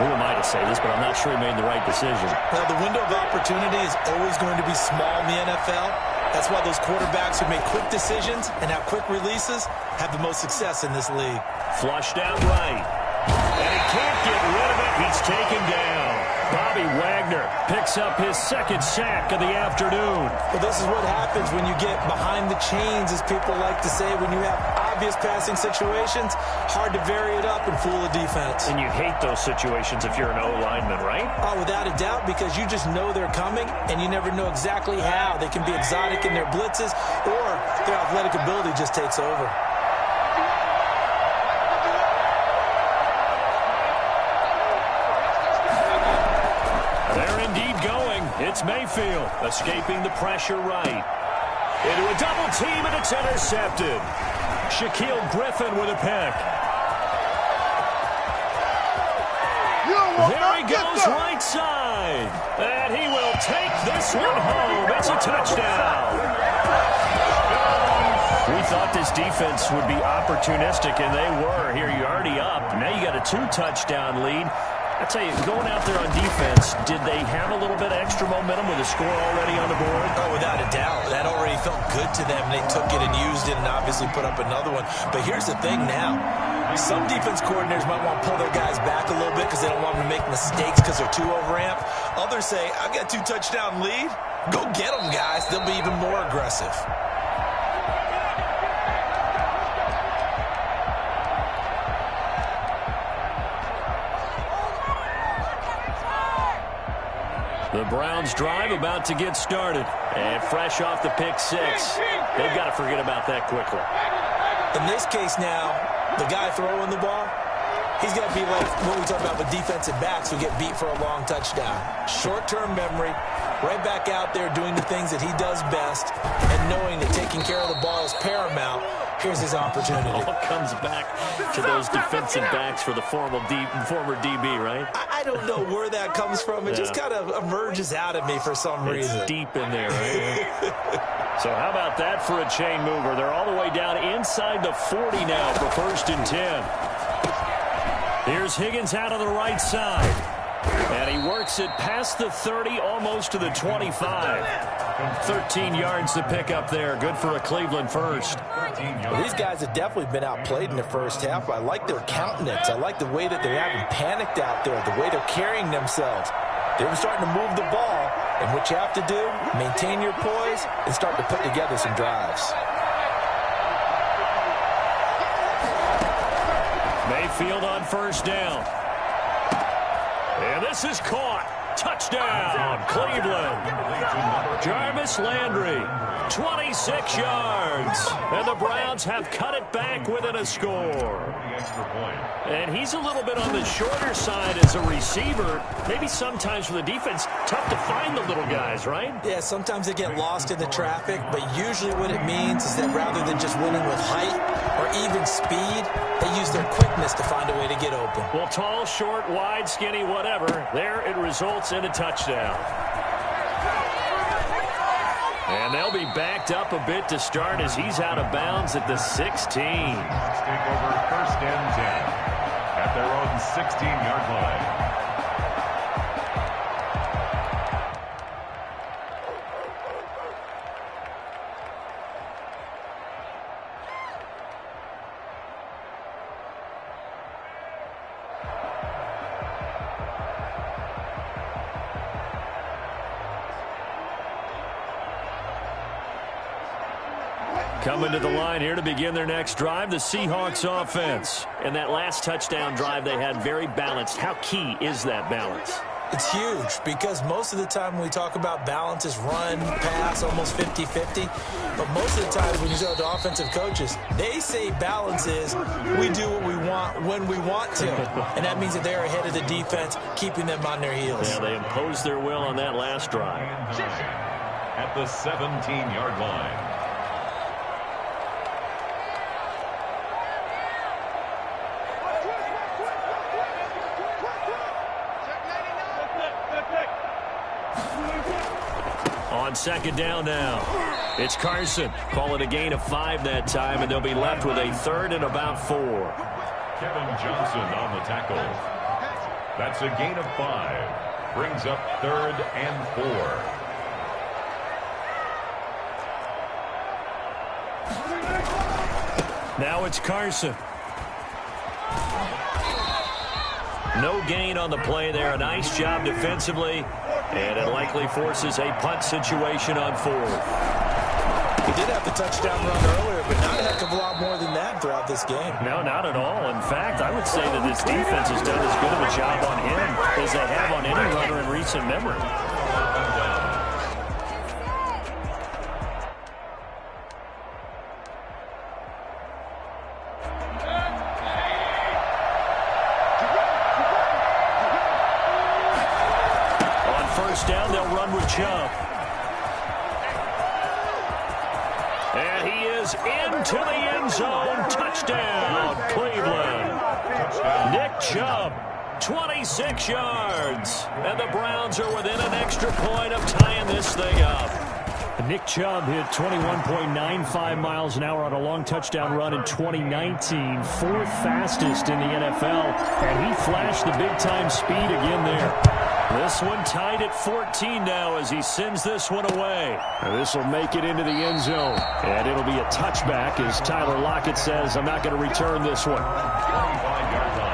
Who am I to say this, but I'm not sure he made the right decision. Well, the window of opportunity is always going to be small in the NFL. That's why those quarterbacks who make quick decisions and have quick releases have the most success in this league. Flushed out right. And he can't get rid of it. He's taken down. Bobby Wagner picks up his second sack of the afternoon. Well, this is what happens when you get behind the chains, as people like to say, when you have obvious passing situations, hard to vary it up and fool a defense. And you hate those situations if you're an O-lineman, right? Oh, without a doubt, because you just know they're coming, and you never know exactly how. They can be exotic in their blitzes, or their athletic ability just takes over. It's Mayfield escaping the pressure right. Into a double team, and it's intercepted. Shaquille Griffin with a pick. There he goes right side. And he will take this one home. It's a touchdown. We thought this defense would be opportunistic, and they were. Here you're already up. Now you got a 2-touchdown lead. I tell you, going out there on defense, did they have a little bit of extra momentum with a score already on the board? Oh, without a doubt. That already felt good to them. They took it and used it and obviously put up another one. But here's the thing now. Some defense coordinators might want to pull their guys back a little bit because they don't want them to make mistakes because they're too overamped. Others say, I've got a 2-touchdown lead. Go get them, guys. They'll be even more aggressive. The Browns drive about to get started. And fresh off the pick six. They've got to forget about that quickly. In this case now, the guy throwing the ball, he's got to be like what we talk about with defensive backs who get beat for a long touchdown. Short-term memory, right back out there doing the things that he does best, and knowing that taking care of the ball is paramount. Here's his opportunity. All comes back to those defensive backs for the former DB, right? I don't know where that comes from. It just kind of emerges out of me for some reason. It's deep in there, right? So how about that for a chain mover? They're all the way down inside the 40 now for 1st and 10. Here's Higgins out on the right side. And he works it past the 30, almost to the 25. 13 yards to pick up there. Good for a Cleveland first. Well, these guys have definitely been outplayed in the first half. I like their countenance. I like the way that they haven't panicked out there, the way they're carrying themselves. They were starting to move the ball, and what you have to do, maintain your poise and start to put together some drives. Mayfield on 1st down. And this is caught. Touchdown, Cleveland. Jarvis Landry, 26 yards. And the Browns have cut it back within a score. And he's a little bit on the shorter side as a receiver. Maybe sometimes for the defense, tough to find the little guys, right? Yeah, sometimes they get lost in the traffic, but usually what it means is that rather than just winning with height or even speed, they use their quickness to find a way to get open. Well, tall, short, wide, skinny, whatever, there it results in a touchdown. And they'll be backed up a bit to start as he's out of bounds at the 16. Take over first and 10 at their own 16-yard line. Coming to the line here to begin their next drive, the Seahawks offense. And that last touchdown drive they had very balanced. How key is that balance? It's huge because most of the time when we talk about balance is run, pass, almost 50-50. But most of the times when you talk to offensive coaches, they say balance is we do what we want when we want to. And that means that they're ahead of the defense, keeping them on their heels. Yeah, they imposed their will on that last drive. At the 17-yard line. On second down now, it's Carson. Call it a gain of 5 that time, and they'll be left with a 3rd and about 4. Kevin Johnson on the tackle. That's a gain of 5. Brings up 3rd and 4. Now it's Carson. No gain on the play there. A nice job defensively. And it likely forces a punt situation on 4th. He did have the touchdown run earlier, but not a heck of a lot more than that throughout this game. No, not at all. In fact, I would say that this defense has done as good of a job on him as they have on any runner in recent memory. Down, they'll run with Chubb. And he is into the end zone. Touchdown, Cleveland. Nick Chubb, 26 yards. And the Browns are within an extra point of tying this thing up. Nick Chubb hit 21.95 miles an hour on a long touchdown run in 2019. 4th fastest in the NFL. And he flashed the big-time speed again there. This one tied at 14 now as he sends this one away. This will make it into the end zone. And it'll be a touchback as Tyler Lockett says, I'm not going to return this one. 25-yard line.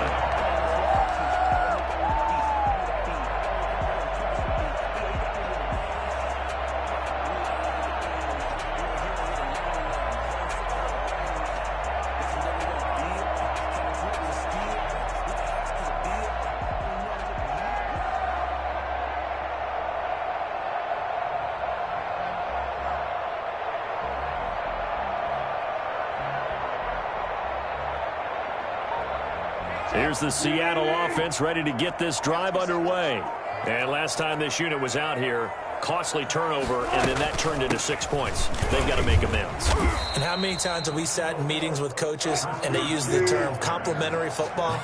Here's the Seattle offense ready to get this drive underway. And last time this unit was out here, costly turnover, and then that turned into 6 points. They've got to make amends. And how many times have we sat in meetings with coaches and they use the term complementary football?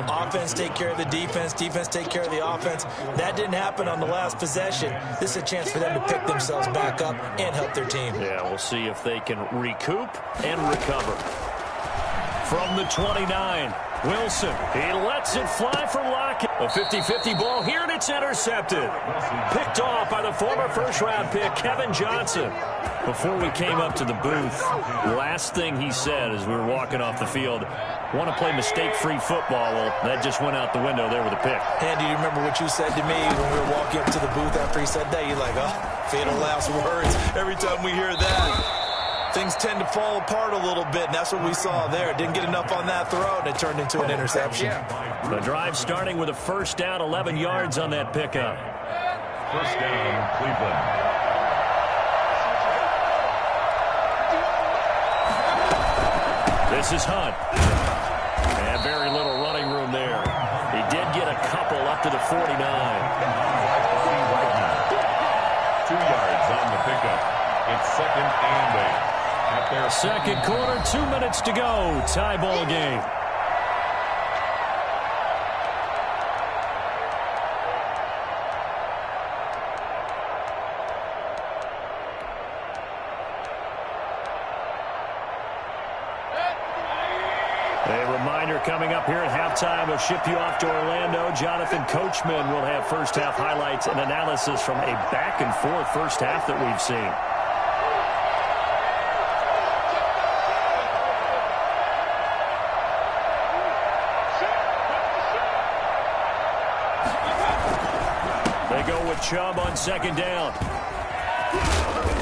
Offense take care of the defense, defense take care of the offense. That didn't happen on the last possession. This is a chance for them to pick themselves back up and help their team. Yeah, we'll see if they can recoup and recover. From the 29, Wilson, he lets it fly for Lockett. A 50-50 ball here, and it's intercepted. Picked off by the former first-round pick, Kevin Johnson. Before we came up to the booth, last thing he said as we were walking off the field, want to play mistake-free football. Well, that just went out the window there with a pick. And do you remember what you said to me when we were walking up to the booth after he said that? You're like, oh, fatal last words. Every time we hear that, things tend to fall apart a little bit, and that's what we saw there. Didn't get enough on that throw, and it turned into an interception. The drive starting with a first down, 11 yards on that pickup. First down, Cleveland. This is Hunt. And very little running room there. He did get a couple up to the 49. 2 yards on the pickup. It's 2nd and 8. At their second quarter, 2 minutes to go. Tie ball game. A reminder coming up here at halftime. We'll ship you off to Orlando. Jonathan Coachman will have first half highlights and analysis from a back and forth first half that we've seen. They go with Chubb on second down.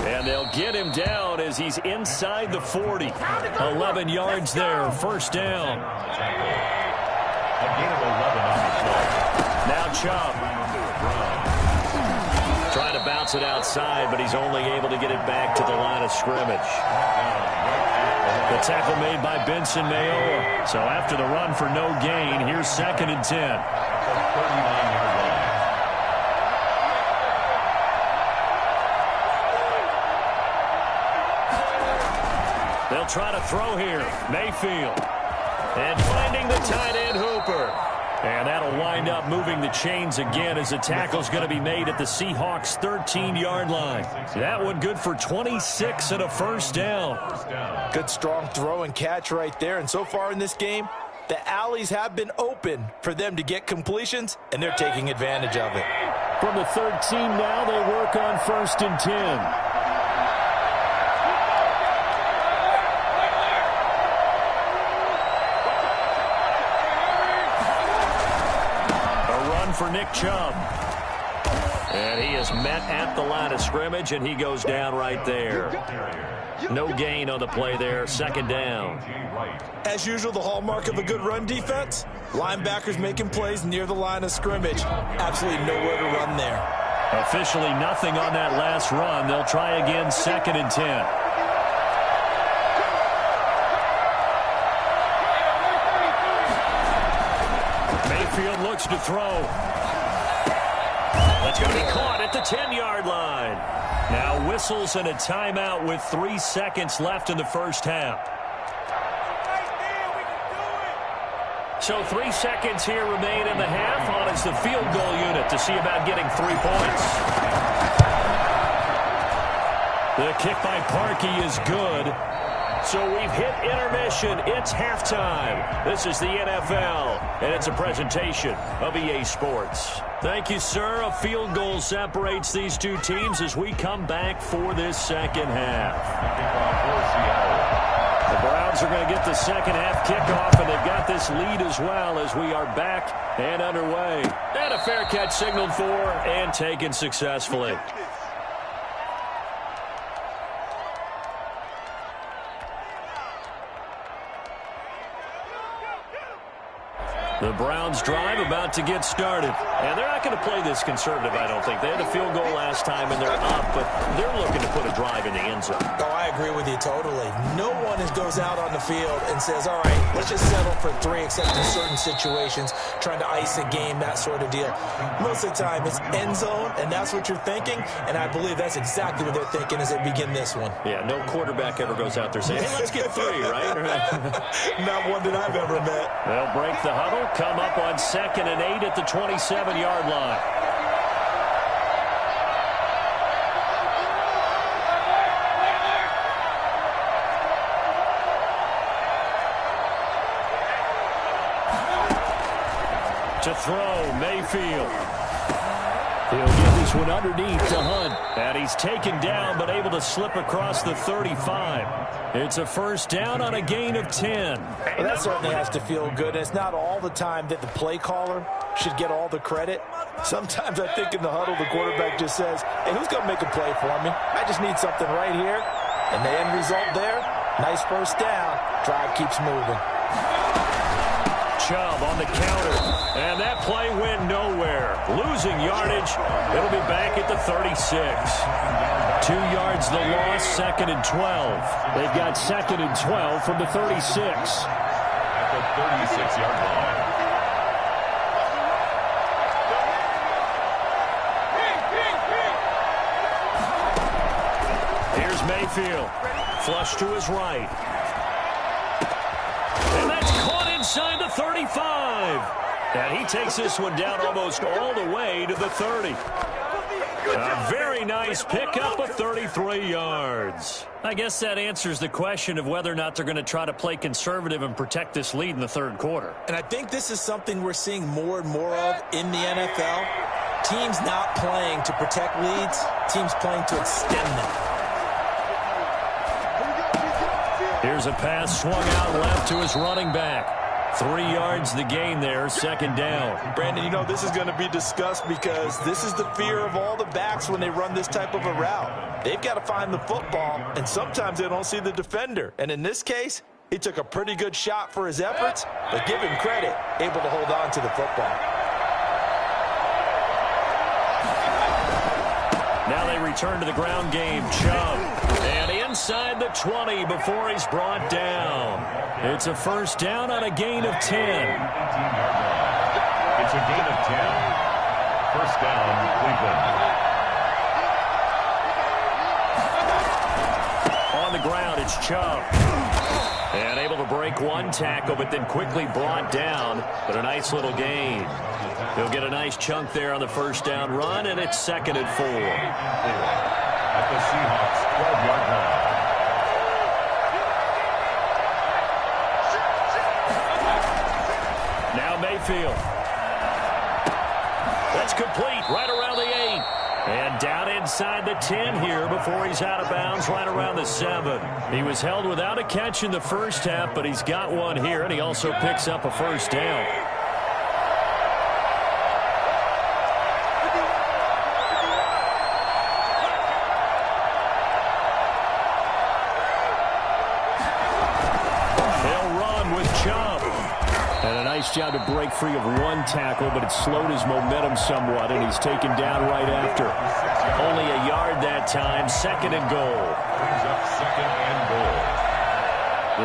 And they'll get him down as he's inside the 40. 11 yards there, first down. A gain of 11 on the play. Now Chubb. Trying to bounce it outside, but he's only able to get it back to the line of scrimmage. The tackle made by Benson Mayowa. So after the run for no gain, here's 2nd and 10. 39-yard line. They'll try to throw here. Mayfield. And finding the tight end Hooper. And that'll wind up moving the chains again as the tackle's going to be made at the Seahawks' 13-yard line. That one good for 26 and a first down. Good strong throw and catch right there. And so far in this game, the alleys have been open for them to get completions, and they're taking advantage of it. From the 13 now, they work on 1st and 10. For Nick Chubb. And he is met at the line of scrimmage, and he goes down right there. No gain on the play there, 2nd down. As usual, the hallmark of a good run defense, linebackers making plays near the line of scrimmage. Absolutely nowhere to run there. Officially nothing on that last run. They'll try again, 2nd and 10. Mayfield looks to throw. That's going to be caught at the 10-yard line. Now whistles and a timeout with 3 seconds left in the first half. So 3 seconds here remain in the half on as the field goal unit to see about getting 3 points. The kick by Parkey is good. So we've hit intermission. It's halftime. This is the NFL, and it's a presentation of EA Sports. Thank you, sir. A field goal separates these two teams as we come back for this second half. The Browns are going to get the second half kickoff, and they've got this lead as well as we are back and underway. And a fair catch signaled for and taken successfully. The Browns drive about to get started. And they're not going to play this conservative, I don't think. They had a field goal last time, and they're up, but they're looking to put a drive in the end zone. Oh, I agree with you totally. No one goes out on the field and says, all right, let's just settle for 3, except in certain situations, trying to ice a game, that sort of deal. Most of the time, it's end zone, and that's what you're thinking, and I believe that's exactly what they're thinking as they begin this one. Yeah, no quarterback ever goes out there saying, hey, let's get 3, right? Not one that I've ever met. They'll break the huddle, come up on 2nd and 8 at the 27-yard line. To throw, Mayfield. He'll get this one underneath to Hunt. And he's taken down, but able to slip across the 35. It's a first down on a gain of 10. Well, that certainly has to feel good. And it's not all the time that the play caller should get all the credit. Sometimes I think in the huddle, the quarterback just says, hey, who's going to make a play for me? I just need something right here. And the end result there, nice first down. Drive keeps moving. Chubb on the counter. And that play went nowhere. Losing yardage. It'll be back at the 36. 2 yards the loss, 2nd and 12. They've got 2nd and 12 from the 36. At the 36-yard line. Here's Mayfield. Flush to his right. And that's caught inside the 35. And he takes this one down almost all the way to the 30. A very nice pickup of 33 yards. I guess that answers the question of whether or not they're going to try to play conservative and protect this lead in the third quarter. And I think this is something we're seeing more and more of in the NFL. Teams not playing to protect leads, teams playing to extend them. Here's a pass swung out left to his running back. 3 yards the gain there, 2nd down. Brandon, you know this is going to be discussed because this is the fear of all the backs when they run this type of a route. They've got to find the football, and sometimes they don't see the defender. And in this case, he took a pretty good shot for his efforts, but give him credit, able to hold on to the football. Now they return to the ground game. Chubb. And inside the 20 before he's brought down. It's a 1st down on a gain of 10. It's a gain of 10. 1st down, Cleveland. On the ground, it's Chubb. And able to break one tackle, but then quickly brought down. But a nice little gain. He'll get a nice chunk there on the 1st down run, and it's 2nd and 4. At the Seahawks 12-yard line. Now Mayfield. That's complete right around the 8. And down inside the 10 here before he's out of bounds right around the 7. He was held without a catch in the first half, but he's got one here, and he also picks up a 1st down. Nice job to break free of one tackle, but it slowed his momentum somewhat, and he's taken down right after. Only a yard that time, 2nd and goal. Brings up 2nd and goal.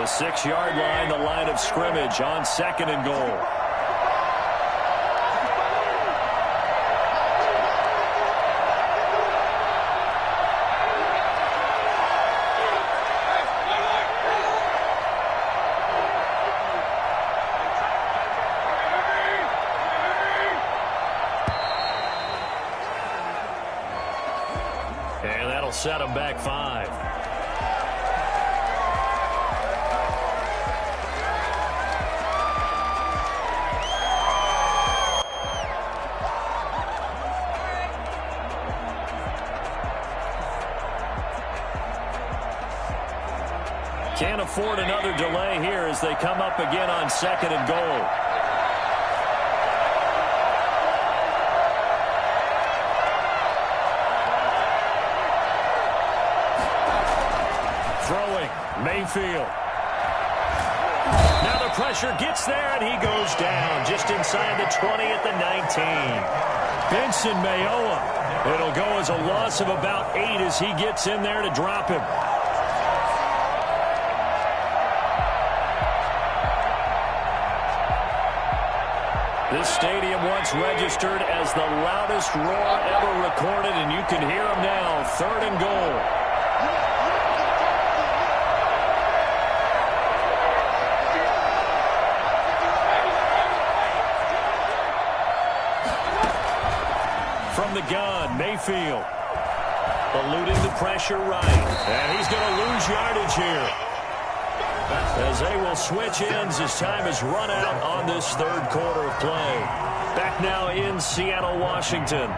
The 6-yard line, the line of scrimmage on 2nd and goal. Set him back 5. Can't afford another delay here as they come up again on 2nd and goal. Mayfield. Now the pressure gets there, and he goes down just inside the 20 at the 19. Benson Mayowa. It'll go as a loss of about 8 as he gets in there to drop him. This stadium once registered as the loudest roar ever recorded, and you can hear him now. 3rd and goal. From the gun, Mayfield. Eluding the pressure right. And he's going to lose yardage here. As they will switch ends as time is run out on this 3rd quarter of play. Back now in Seattle, Washington.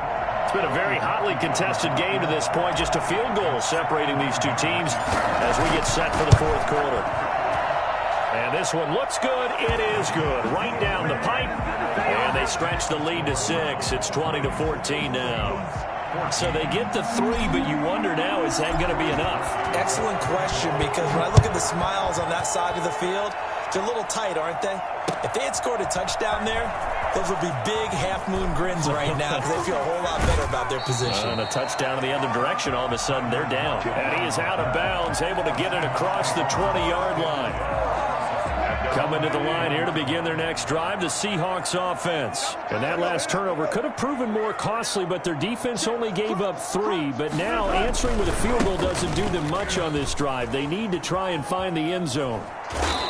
It's been a very hotly contested game to this point. Just a field goal separating these two teams as we get set for the 4th quarter. And this one looks good. It is good. Right down the pipe. And they stretch the lead to 6. It's 20-14 now. So they get the 3, but you wonder now, is that going to be enough? Excellent question, because when I look at the smiles on that side of the field, They're a little tight, aren't they? If they had scored a touchdown there, those would be big half-moon grins right now because they feel a whole lot better about their position. And a touchdown in the other direction, all of a sudden they're down. And he is out of bounds, able to get it across the 20-yard line. Coming to the line here to begin their next drive, the Seahawks offense. And that last turnover could have proven more costly, but their defense only gave up 3. But now answering with a field goal doesn't do them much on this drive. They need to try and find the end zone.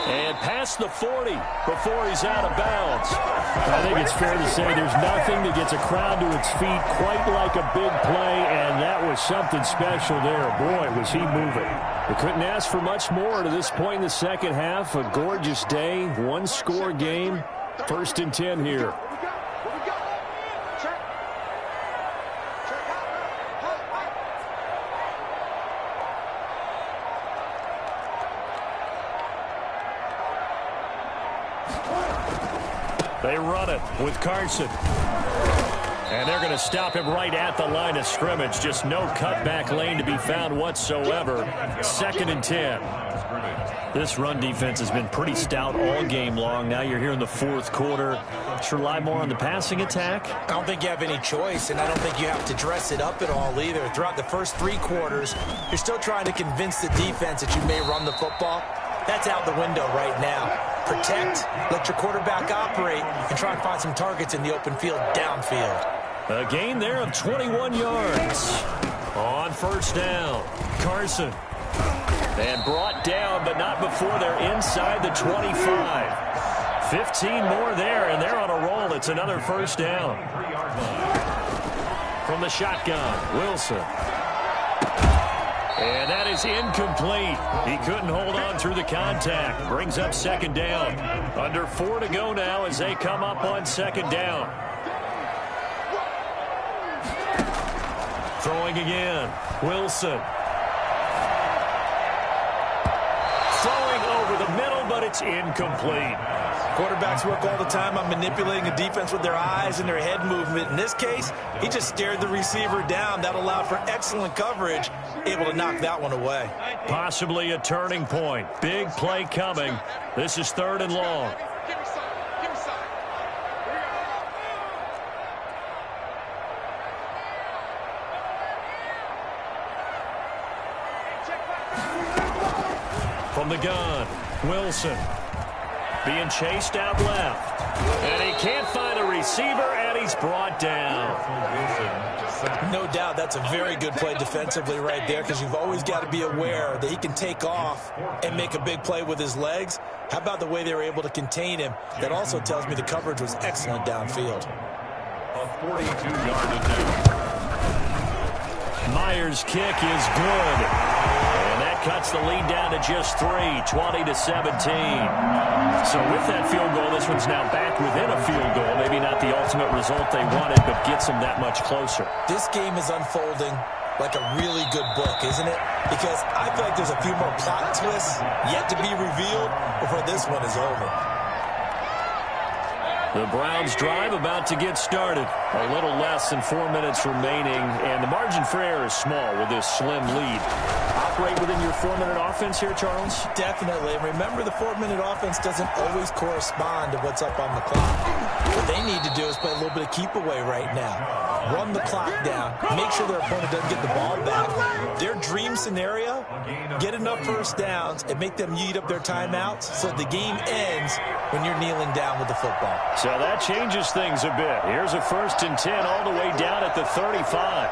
And past the 40 before he's out of bounds. I think it's fair to say there's nothing that gets a crowd to its feet quite like a big play, and that was something special there. Boy, was he moving. We couldn't ask for much more to this point in the second half. A gorgeous day, one-score game, 1st and 10 here. They run it with Carson. And they're going to stop him right at the line of scrimmage. Just no cutback lane to be found whatsoever. 2nd and 10. This run defense has been pretty stout all game long. Now you're here in the 4th quarter. Should rely more on the passing attack? I don't think you have any choice, and I don't think you have to dress it up at all either. Throughout the first 3 quarters, you're still trying to convince the defense that you may run the football. That's out the window right now. Protect, let your quarterback operate, and try and find some targets in the open field downfield. A gain there of 21 yards on 1st down. Carson. And brought down, but not before they're inside the 25. 15 more there, and they're on a roll. It's another 1st down. From the shotgun, Wilson. And that is incomplete. He couldn't hold on through the contact. Brings up 2nd down. Under 4 to go now as they come up on 2nd down. Throwing again. Wilson. Throwing over the middle, but it's incomplete. Quarterbacks work all the time on manipulating a defense with their eyes and their head movement. In this case, he just stared the receiver down. That allowed for excellent coverage, able to knock that one away. Possibly a turning point. Big play coming. This is 3rd and long. From the gun, Wilson. Being chased out left. And he can't find a receiver, and he's brought down. No doubt that's a very good play defensively right there, because you've always got to be aware that he can take off and make a big play with his legs. How about the way they were able to contain him? That also tells me the coverage was excellent downfield. A 42-yard attempt. Myers' kick is good. And that cuts the lead down to just 3, 20-17. So with that field goal, this one's now back within a field goal. Maybe not the ultimate result they wanted, but gets them that much closer. This game is unfolding like a really good book, isn't it? Because I feel like there's a few more plot twists yet to be revealed before this one is over. The Browns drive about to get started. A little less than 4 minutes remaining, and the margin for error is small with this slim lead. Operate within your 4-minute offense here, Charles? Definitely. And remember, the 4-minute offense doesn't always correspond to what's up on the clock. What they need to do is play a little bit of keep away right now. Run the clock down. Make sure their opponent doesn't get the ball back. Their dream scenario, get enough 1st downs and make them eat up their timeouts so the game ends when you're kneeling down with the football. So that changes things a bit. Here's a 1st and 10 all the way down at the 35.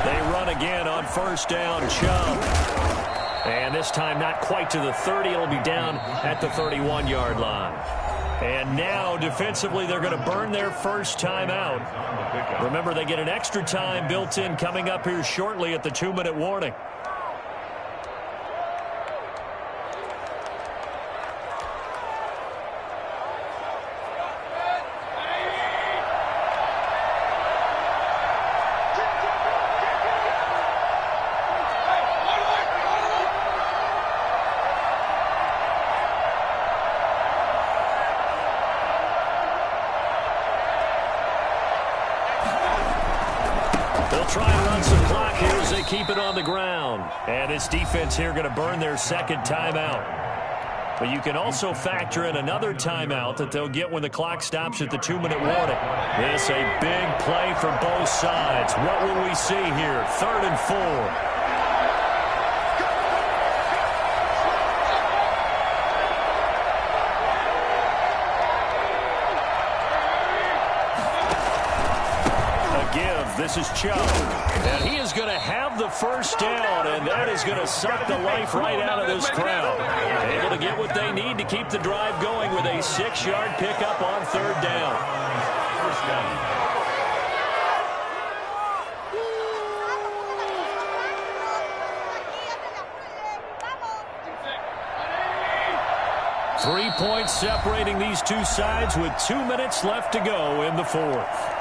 They run again on 1st down, Chubb. And this time not quite to the 30. It'll be down at the 31-yard line. And now defensively they're going to burn their first time out. Remember, they get an extra time built in coming up here shortly at the 2-minute warning. They'll try keep it on the ground. And this defense here going to burn their second timeout. But you can also factor in another timeout that they'll get when the clock stops at the 2-minute warning. This a big play for both sides. What will we see here? 3rd and 4. This is Chubb, and he is going to have the first down, and that is going to suck the life right out of this crowd. Able to get what they need to keep the drive going with a 6-yard pickup on 3rd down. First down. 3 points separating these two sides with 2 minutes left to go in the 4th.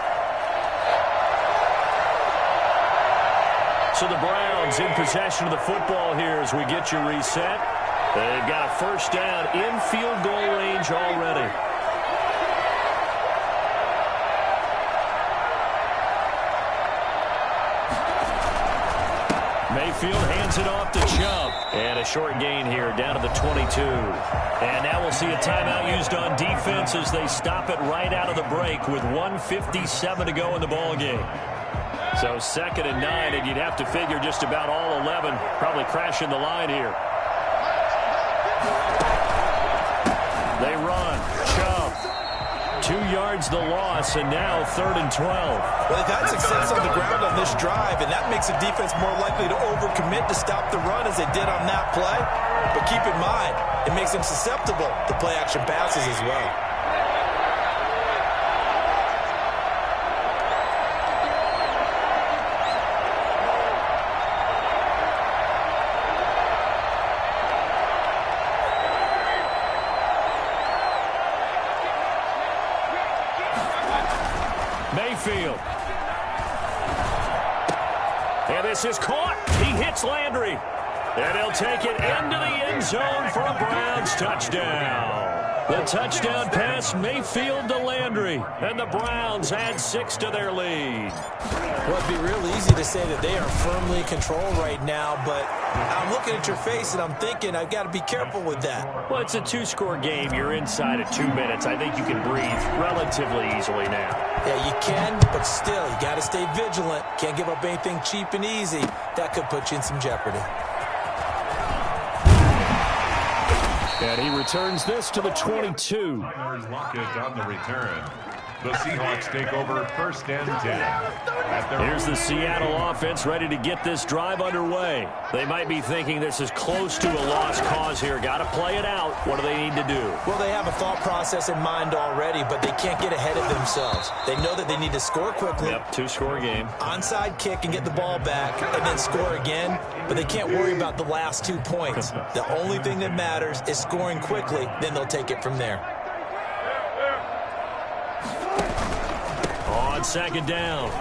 So the Browns in possession of the football here as we get you reset. They've got a first down in field goal range already. Mayfield hands it off to Chubb. And a short gain here down to the 22. And now we'll see a timeout used on defense as they stop it right out of the break with 1:57 to go in the ballgame. So 2nd and 9, and you'd have to figure just about all 11 probably crashing the line here. They run. Chubb. 2 yards the loss, and now 3rd and 12. Well, they've had success on the ground on this drive, and that makes the defense more likely to overcommit to stop the run as they did on that play. But keep in mind, it makes them susceptible to play-action passes as well. Mayfield. And this is caught. He hits Landry. And he'll take it into the end zone for a Browns touchdown. The touchdown pass, Mayfield to Landry. And the Browns add 6 to their lead. Well, it'd be real easy to say that they are firmly in control right now, but I'm looking at your face and I'm thinking I've got to be careful with that. Well, it's a 2-score game. You're inside of 2 minutes. I think you can breathe relatively easily now. Yeah, you can, but still, you got to stay vigilant. Can't give up anything cheap and easy. That could put you in some jeopardy. And he returns this to the 22. Lockett on the return. The Seahawks take over 1st and 10. Here's the Seattle offense ready to get this drive underway. They might be thinking this is close to a lost cause here. Got to play it out. What do they need to do? Well, they have a thought process in mind already, but they can't get ahead of themselves. They know that they need to score quickly. Yep, 2-score game. Onside kick and get the ball back and then score again, but they can't worry about the last 2 points. The only thing that matters is scoring quickly, then they'll take it from there. On 2nd down,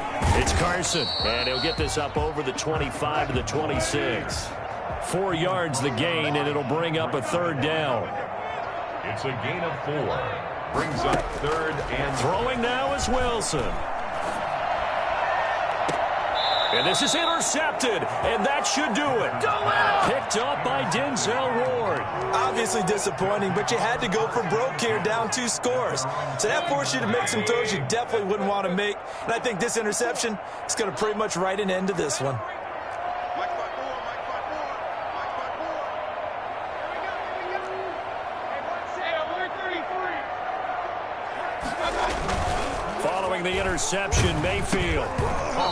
it's Carson, and he'll get this up over the 25 to the 26. 4 yards the gain, and it'll bring up a 3rd down. It's a gain of 4. Brings up 3rd and... Throwing now is Wilson. And this is intercepted, and that should do it. Picked up by Denzel Ward. Obviously disappointing, but you had to go for broke here, down 2 scores. So that forced you to make some throws you definitely wouldn't want to make. And I think this interception is going to pretty much write an end to this one. Following the interception, Mayfield.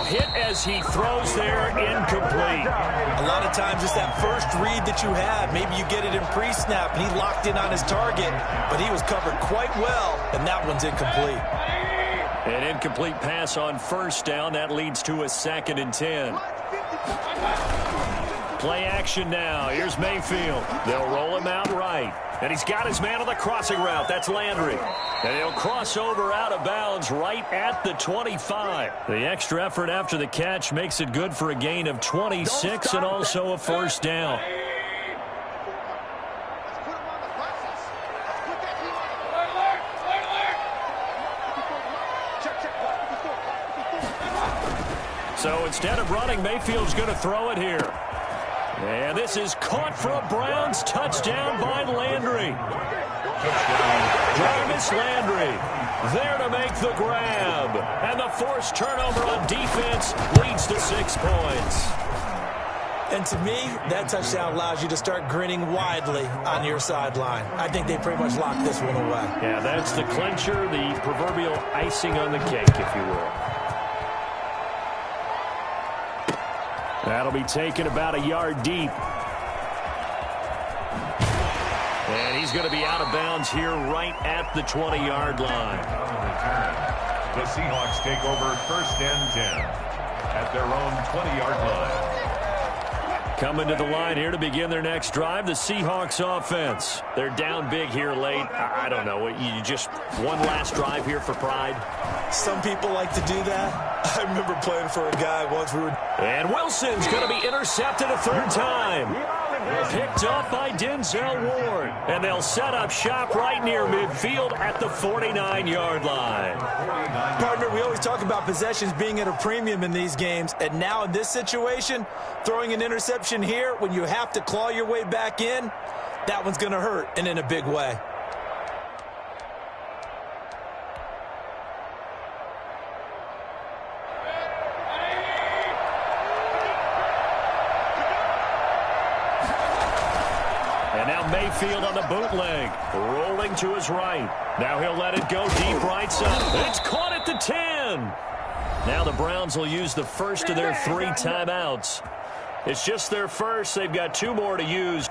Hit as he throws there, incomplete. A lot of times it's that first read that you have. Maybe you get it in pre-snap, and he locked in on his target, but he was covered quite well, and that one's incomplete. An incomplete pass on 1st down. That leads to a 2nd and 10. Play action now. Here's Mayfield. They'll roll him out right. And he's got his man on the crossing route. That's Landry. And he'll cross over out of bounds right at the 25. The extra effort after the catch makes it good for a gain of 26 and also a 1st down. So instead of running, Mayfield's going to throw it here. And this is caught for a Browns touchdown by Landry. Jarvis Landry there to make the grab. And the forced turnover on defense leads to 6 points. And to me, that touchdown allows you to start grinning widely on your sideline. I think they pretty much locked this one away. Yeah, that's the clincher, the proverbial icing on the cake, if you will. That'll be taken about a yard deep. And he's going to be out of bounds here right at the 20-yard line. The Seahawks take over 1st and 10 at their own 20-yard line. Coming to the line here to begin their next drive, the Seahawks offense. They're down big here late. I don't know. You just one last drive here for pride? Some people like to do that. I remember playing for a guy once. And Wilson's going to be intercepted a 3rd time. Picked off by Denzel Ward. And they'll set up shop right near midfield at the 49-yard line. Partner, we always talk about possessions being at a premium in these games. And now in this situation, throwing an interception here when you have to claw your way back in, that one's going to hurt, and in a big way. And now Mayfield on the bootleg, rolling to his right. Now he'll let it go deep right side. It's caught at the 10. Now the Browns will use the first of their 3 timeouts. It's just their first. They've got 2 more to use.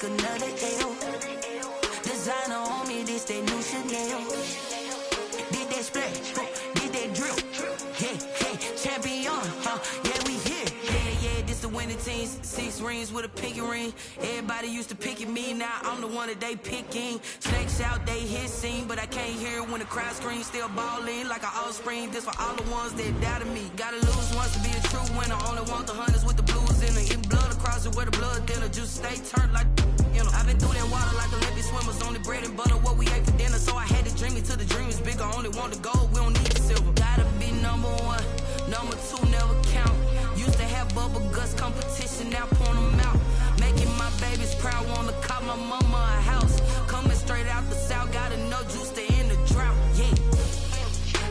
Another L. Designer on me, this that new Chanel. Did that splash, did that drill. Yeah, champion, yeah, we here. Yeah, this the winning team. 6 rings with a pinky ring. Everybody used to pick at me, now I'm the one that they picking. Snakes out, they hissing, but I can't hear when the crowd screams. Still balling like an offspring. This for all the ones that doubted me. Gotta lose once to be a true winner. Only want the hunters with the blues in it. Even blood across it where the blood dinner. Just stay turned like. I've been through that water like Olympic swimmers. Only bread and butter, what we ate for dinner. So I had to dream it till the dream is bigger. Only want the gold, we don't need the silver. Gotta be number 1, number 2 never count. Used to have bubble guts competition, now point them out. Making my babies proud, wanna call my mama a house. Coming straight out the south, gotta know juice to end the drought. Yeah,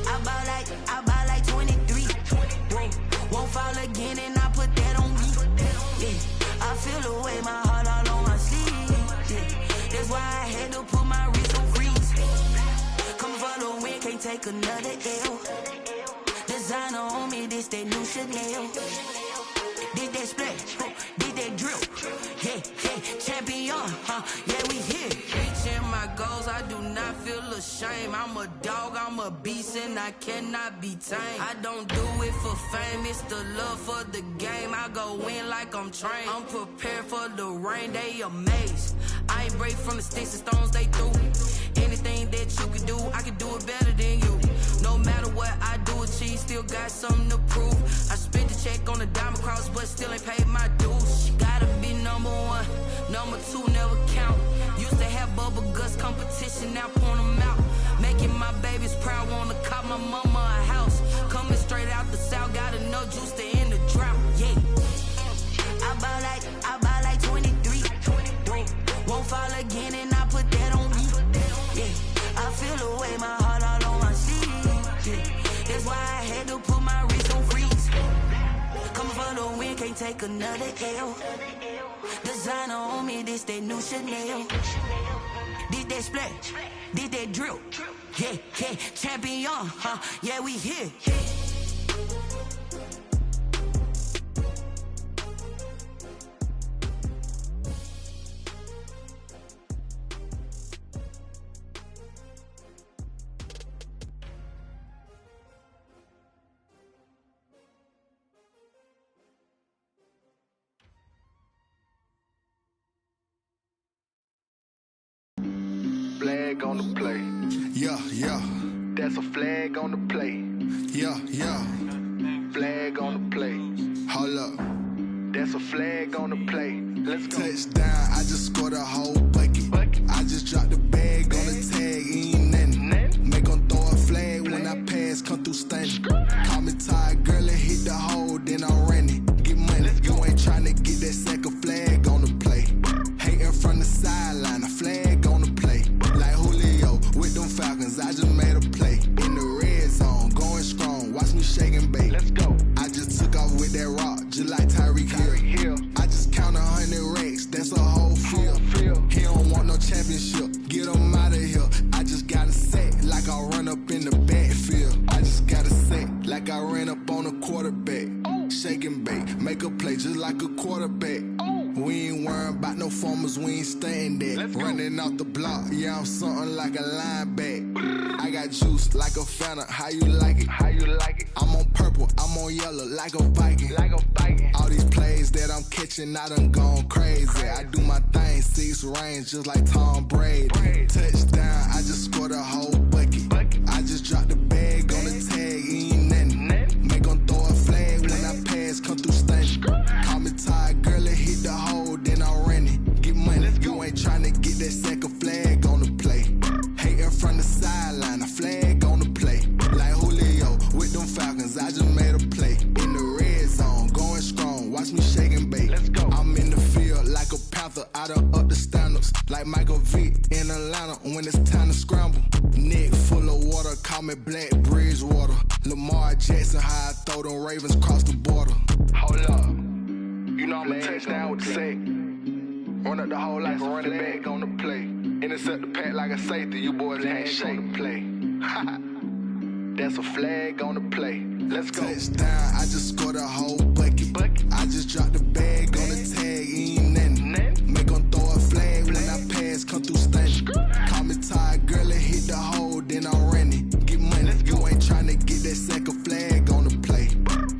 I buy like 23. Won't fall again and I put that on me. Yeah, I feel the way my heart all on my sleeve. That's why I had to put my wrist on freeze. Coming for the win, can't take another L. Designer on me, this that new Chanel. Did that splash, did that drill. Yeah, champion, yeah, we here. Reaching my goals, I do not feel ashamed. I'm a dog, I'm a beast, and I cannot be tamed. I don't do it for fame, it's the love for the game. I go in like I'm trained. I'm prepared for the rain, they amazed. I ain't break from the sticks and stones they threw. Anything that you can do, I can do it better than you. No matter what I do, achieve, still got something to prove. I spent the check on the diamond cross, but still ain't paid my dues. Gotta be number 1, number 2 never count. Used to have bubble guts competition, now point them out. Making my babies proud, wanna call my mama a house. Coming straight out the south, gotta know juice to end the drought. Yeah, I buy like 23. Won't fall again and I put that on me. Yeah, I feel the way my heart all on my sleeve. Yeah, that's why I had to put my wrist on freeze. Coming for the win, can't take another L. Designer on me, this that new Chanel. Did that splash, did that drill. Yeah, champion, yeah, we here. flag on the play. Yeah, yeah. That's a flag on the play. Yeah, yeah. Flag on the play. Hold up. That's a flag on the play. Let's go. Touchdown, I just scored a whole bucket. I just dropped the bag on the tag, ain't nothing. Make them throw a flag when I pass, come through stunning. Call me tired, girl, and hit the hole, then I'm running. Get money, you ain't tryna get that second flag on the play. Hating from the sideline, a flag on the play. Like Julio with them Falcons, I just made a play. In the red zone, going strong, watch me shake and bake. Let's go. I just took off with that rock, just like Tyreek Hill. I just count 100 racks, that's a whole field. He don't want no championship, get him out of here. I just got a set, like I run up in the backfield. I just got a set, like I ran up on a quarterback. Shake and bake, make a play just like a quarterback. We ain't worrying about no formers, we ain't staying there. Running off the block, yeah, I'm something like a linebacker. I got juice like a Fanta, how you like it? How you like it? I'm on purple, I'm on yellow, like a Viking. Like a Viking. All these plays that I'm catching, I done gone crazy. I do my thing, 6 range, just like Tom Brady. Touchdown, I just scored a whole bucket. I just dropped the bag on the tag, ain't nothing. Make them throw a flag when I pass, come through stunning. Call me tired, girl, and hit the hole, then I'm running. Get money, you ain't tryna get that second flag on the play. Hating from the sideline, a flag on the play. Like Julio with them Falcons, I just made a play. In the red zone, going strong, watch me shake and bake. Let's go. I'm in the field like a Panther, I done up the standards. Like Michael Vick in Atlanta when it's time to scramble. Neck full of water, call me Black Bridgewater. Lamar Jackson, how I throw them Ravens cross the border. Hold up. You know I'm a touchdown with the sack. Run up the hole like a running back on the play. Intercept the pack like a safety. You boys ain't shake the play. That's a flag on the play. Let's go. Touchdown, I just scored a whole bucket. I just dropped the bag on the tag, ain't nothing. Make them throw a flag when I pass, come through stunning. Call me tired, girl, and hit the hole, then I'm running. Get money, you ain't tryna get that second flag on the play.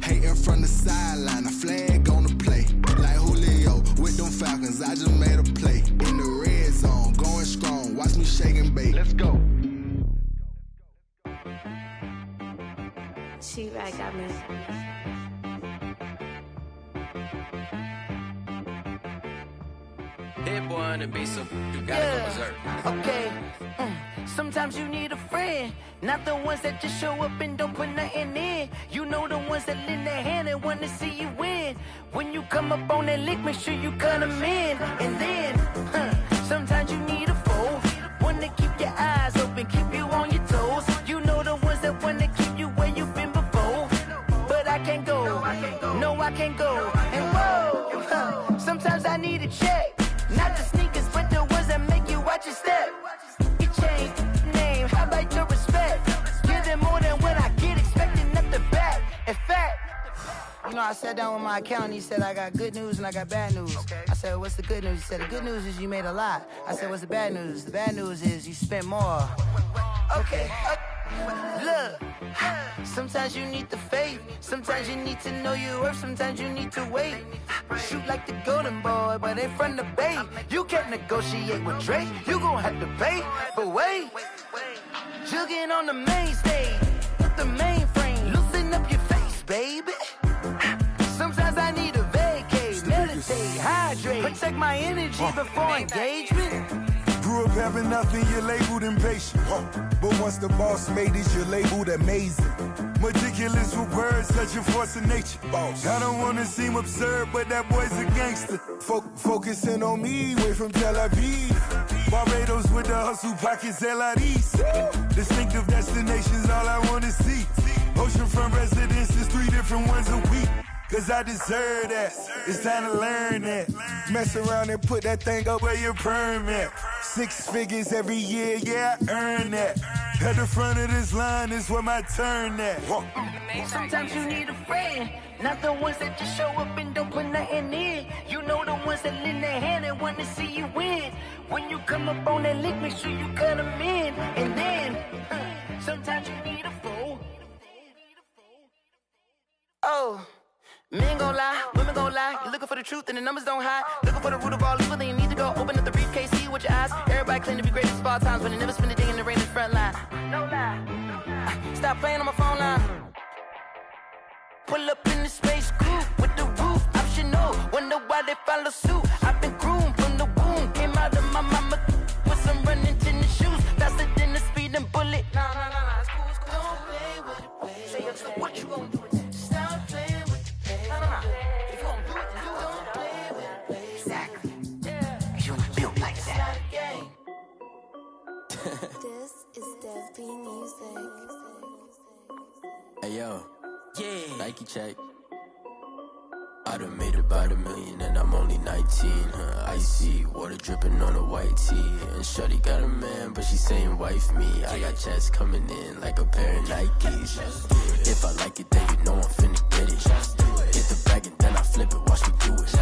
Hating from the sideline, a flag on the play. Like Julio with them Falcons, I just made a play. In the red zone, going strong, watch me shake and bake. Let's go. T-Rag got me. Hit boy on the beat, so you gotta go berserk. Okay. Sometimes you need a friend, not the ones that just show up and don't put nothing in. You know the ones that lend their hand and want to see you win. When you come up on that lick, make sure you cut them in. And then, sometimes you need a foe, one to keep your eyes open, keep you on your toes. You know the ones that want to keep you where you've been before. But I can't go, no I can't go. And whoa, sometimes I need a check. Not the sneakers, but the ones that make you watch your step. You change name, how about your respect? Give them more than what I get, expecting up the back. In fact, you know, I sat down with my accountant, he said I got good news and I got bad news. I said, what's the good news? He said, the good news is you made a lot. I said, what's the bad news? The bad news is you spent more. Okay. Look, sometimes you need the faith, sometimes you need to know your worth, sometimes you need to wait. Shoot like the golden boy, but ain't from the bay. You can't negotiate with Drake, you gon' have to pay. But wait, jugging on the main stage, the mainframe, loosen up your face, baby. Sometimes I need a vacate, meditate, hydrate, protect my energy before engagement. Grew up having nothing, you're labeled impatient. But once the boss made it, you're labeled amazing. Meticulous with words, such a force of nature. I don't wanna seem absurd, but that boy's a gangster. Focusing on me, way from Tel Aviv. Barbados with the hustle pockets, LIDs. Distinctive destinations, all I wanna see. Oceanfront residences, 3 different ones a week. Cause I deserve that, it's time to learn that. Mess around and put that thing up where your permit. 6 figures every year, yeah, I earn that. At the front of this line is where my turn at. Sometimes you need a friend, not the ones that just show up and don't put nothing in. You know the ones that lend their hand and want to see you win. When you come up on that lick, make sure you cut them in. And then, sometimes you need a foe. Oh. Men gon' lie, women gon' lie. You looking for the truth and the numbers don't hide. Looking for the root of all evil, then you need to go open up the briefcase, see with your eyes. Everybody claim to be greatest of all times, but they never spend a day in the rain in the front line. No lie. Stop playing on my phone line. Pull up in the space coupe with the roof optional. Wonder why they follow suit. I've been groomed from the womb. Came out of my mama with some running tennis shoes. Faster than the speeding bullet. Nah, it's cool, it's cool. Don't play with it, baby. Say what you gon' do? Stop playing with it, baby. Nah. If you gon' do it, then you don't play with it, baby. Exactly. Yeah. You built like that. This is Dev B Music. Hey yo. Yeah. Nike check. I done made about $1 million and I'm only 19. Icy water dripping on a white tee. And shorty got a man, but she saying wife me. I got checks coming in like a pair of Nikes. If I like it, then you know I'm finna get it. Hit the bag and then I flip it, watch me do it.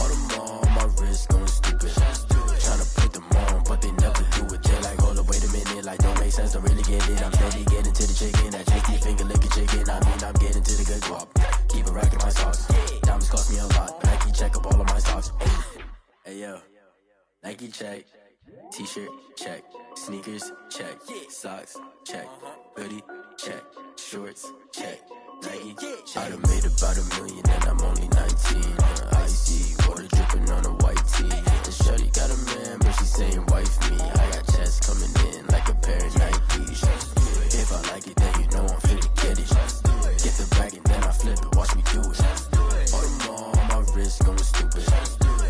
All them on my wrist going stupid. Tryna put them on, but they never do it. They like, hold up, wait a minute, like don't make sense, don't really get it. I'm steady getting to the chicken, that tasty finger licking chicken. I mean, I'm getting to the good guap. Keep it racking my socks. Diamonds cost me a lot. Nike check up all of my socks. Hey yo, Nike check. T-shirt check. Sneakers check. Socks check. Hoodie check. Shorts check. Nike. I done made about $1 million and I'm only 19. Icy water dripping on a white tee. And shorty got a man, but she saying wife me. I got checks coming in like a pair of Nikes. If I like it, then you know I'm finna get it. Get the bag and then I flip it, watch me do it. All them on my wrist going stupid.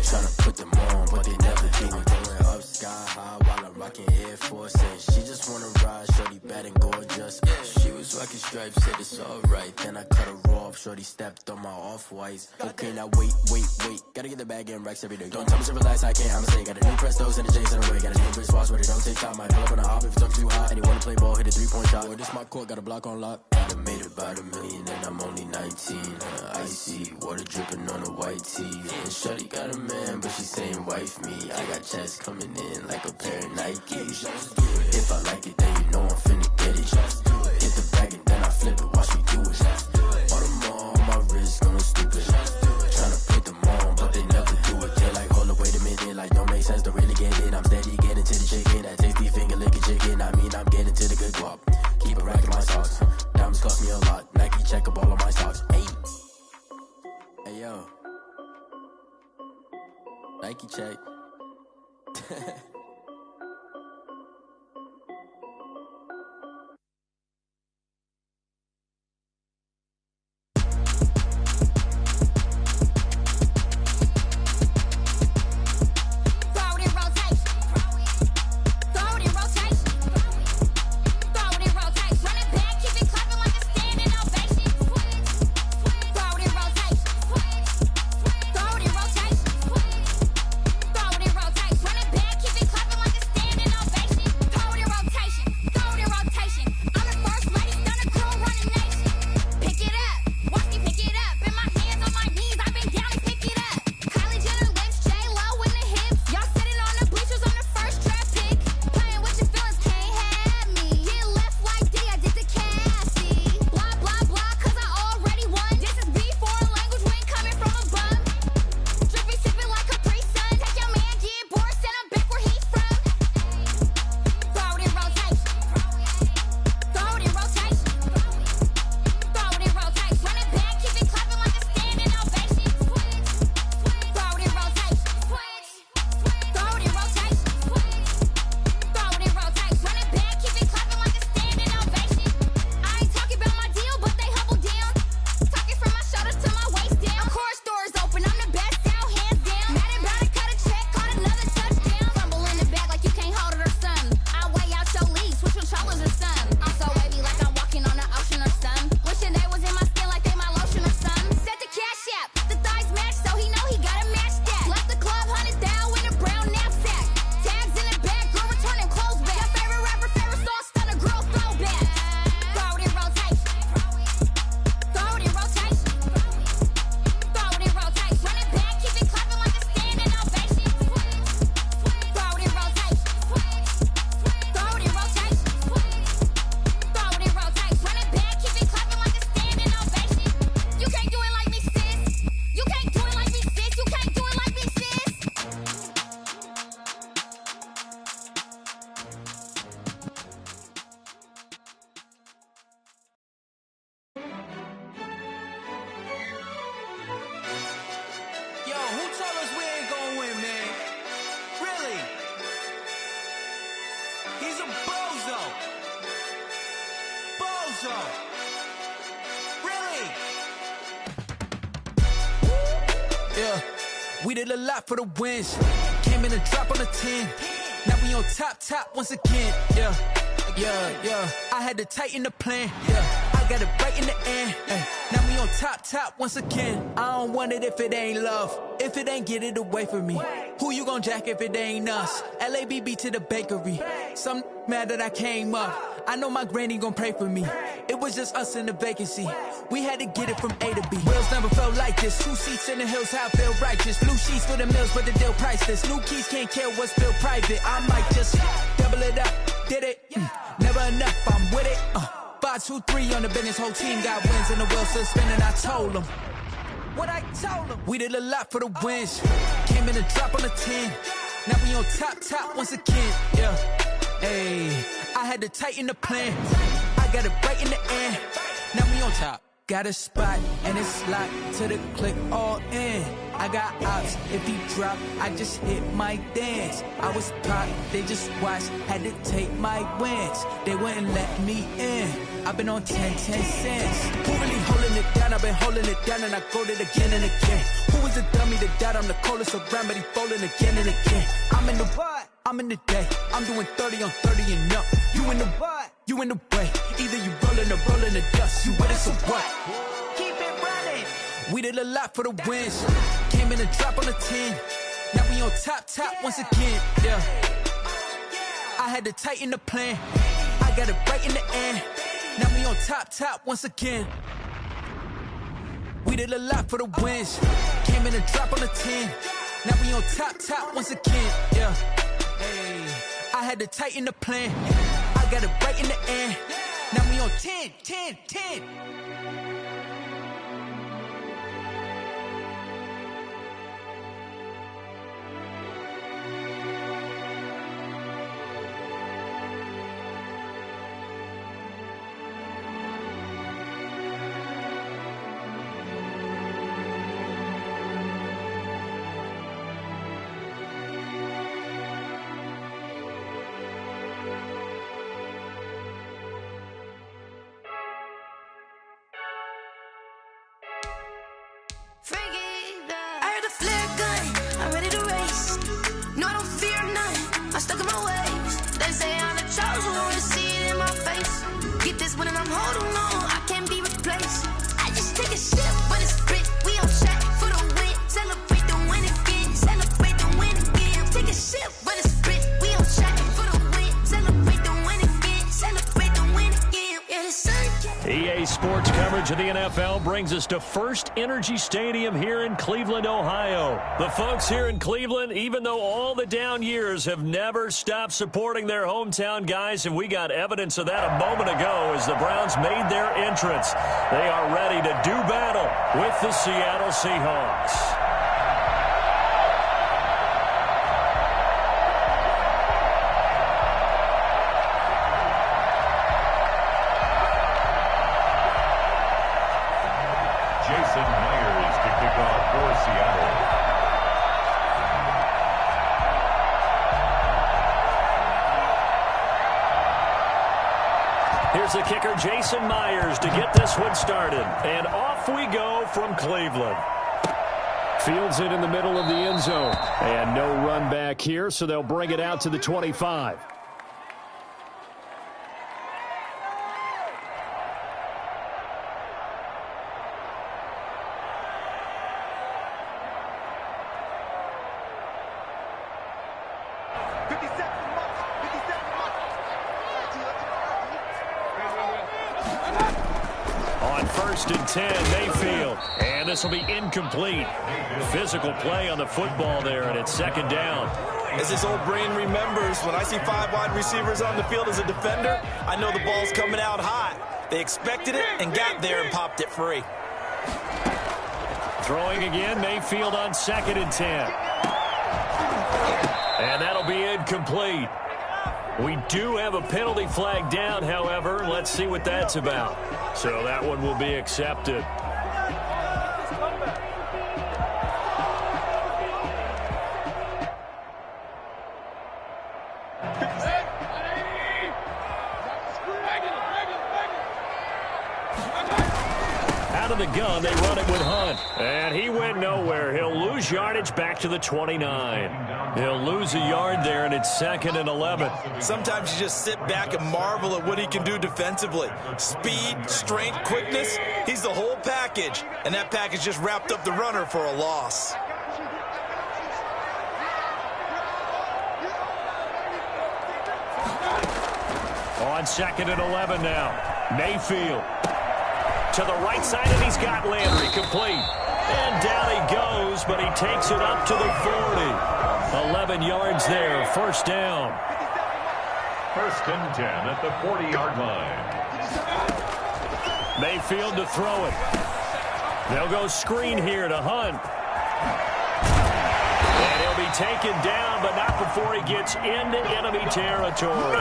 Tryna put them on, but they never do it. Going up sky high while I'm rocking Air Force. And she just wanna ride, shorty bad and gorgeous. She was rocking stripes, said it's alright. Then I cut her off, shorty stepped on my off-whites. Okay, now wait. Gotta get the bag and racks every day. Don't tell me to relax, I can't, I'ma say. Got a new Prestos and a J's in a way. Got a new wristwatch, but it don't take time. I pull up on a hop if it's too hot. And you wanna play ball, hit a 3-point shot. Boy, this my court, got a block on lock. I done made about $1 million and I'm only 19. Icy water dripping on a white tee. And shorty got a man, but she saying wife me. I got checks coming in like a pair of Nikes. If I like it, then you know I'm finna get it. Hit the bag and then I flip it, watch me do it. All them on my wrist going stupid. Tryna put them on, but they never do it. They like, hold up, wait a minute, like don't make sense, don't really get it. I'm steady getting to the chicken, that tasty finger licking chicken. I mean, I'm getting to the good guap. Keep it racking my socks. Diamonds cost me a lot. Nike check up all of my socks. Hey yo. Nike check. Keep it so. Really? Yeah, we did a lot for the wins. Came in a drop on a 10. Now we on top once again. Yeah. I had to tighten the plan. Yeah, I got it right in the end. Now we on top once again. I don't want it if it ain't love. If it ain't, get it away from me. Who you gon' jack if it ain't us? LABB to the bakery. Some mad that I came up. I know my granny gon' pray for me. It was just us in the vacancy. We had to get it from A to B. Wheels never felt like this. 2 seats in the hills, how I feel righteous. Blue sheets for the mills, but the deal priceless. New keys can't care what's still private. I might just double it up. Did it? Never enough, I'm with it. 5, 2, 3 on the business. Whole team got wins and the wheels still spinning. I told them what I told them. We did a lot for the wins. Came in a drop on a 10. Now we on top once again. Yeah. Hey, I had to tighten the plan. I got it right in the end. Now we on top. Got a spot and it's locked to the click all in. I got ops, if he drop, I just hit my dance. I was popped, they just watched, had to take my wins. They wouldn't let me in. I've been on 10 cents. Who really holding it down? I've been holding it down and I go it again and again. Who is the dummy that doubt? I'm the coldest around, but he folding again and again. I'm in the what? I'm in the day. I'm doing 30 on 30 and up. You in the what? You in the way. Either you rolling or rolling the dust. You with it, so what? Keep it running. We did a lot for the wins. Came in a drop on a 10. Now we on top once again. Yeah. I had to tighten the plan. I got it right in the end. Now we on top once again. We did a lot for the wins. Came in a drop on a 10. Now we on top once again. Yeah. Hey, I had to tighten the plan. I got it right in the end. Now we on 10. I heard a flare gun, I'm ready to race. No, I don't fear none, I'm stuck in my ways. They say I'm the chosen one, see it in my face. Get this one and I'm holding on, I can't be replaced. I just take a sip, but it's grit. We on shot for the win. Celebrate the win again, celebrate the win again. Take a sip, but it's grit. We on shot for the win. Celebrate the win again, celebrate the win again. Yeah, the sun. EA Sports coverage of the NFL brings us to First Energy Stadium here in Cleveland, Ohio. The folks here in Cleveland, even though all the down years, have never stopped supporting their hometown guys, and we got evidence of that a moment ago as the Browns made their entrance. They are ready to do battle with the Seattle Seahawks. Jason Myers to kick off for Seattle. Here's the kicker, Jason Myers, to get this one started. And off we go from Cleveland. Fields it in the middle of the end zone. And no run back here, so they'll bring it out to the 25. On 1st and 10, Mayfield. And this will be incomplete. Physical play on the football there, and it's 2nd down. As his old brain remembers, when I see 5 wide receivers on the field as a defender, I know the ball's coming out hot. They expected it and got there and popped it free. Throwing again, Mayfield on 2nd and 10. And that'll be incomplete. We do have a penalty flag down, however. Let's see what that's about. So that one will be accepted. the gun. They run it with Hunt. And he went nowhere. He'll lose yardage back to the 29. He'll lose a yard there, and it's 2nd and 11. Sometimes you just sit back and marvel at what he can do defensively. Speed, strength, quickness. He's the whole package. And that package just wrapped up the runner for a loss. On 2nd and 11 now. Mayfield to the right side, and he's got Landry complete. And down he goes, but he takes it up to the 40. 11 yards there, 1st down. 1st and 10 at the 40-yard line. Mayfield to throw it. They'll go screen here to Hunt. And he'll be taken down, but not before he gets into enemy territory.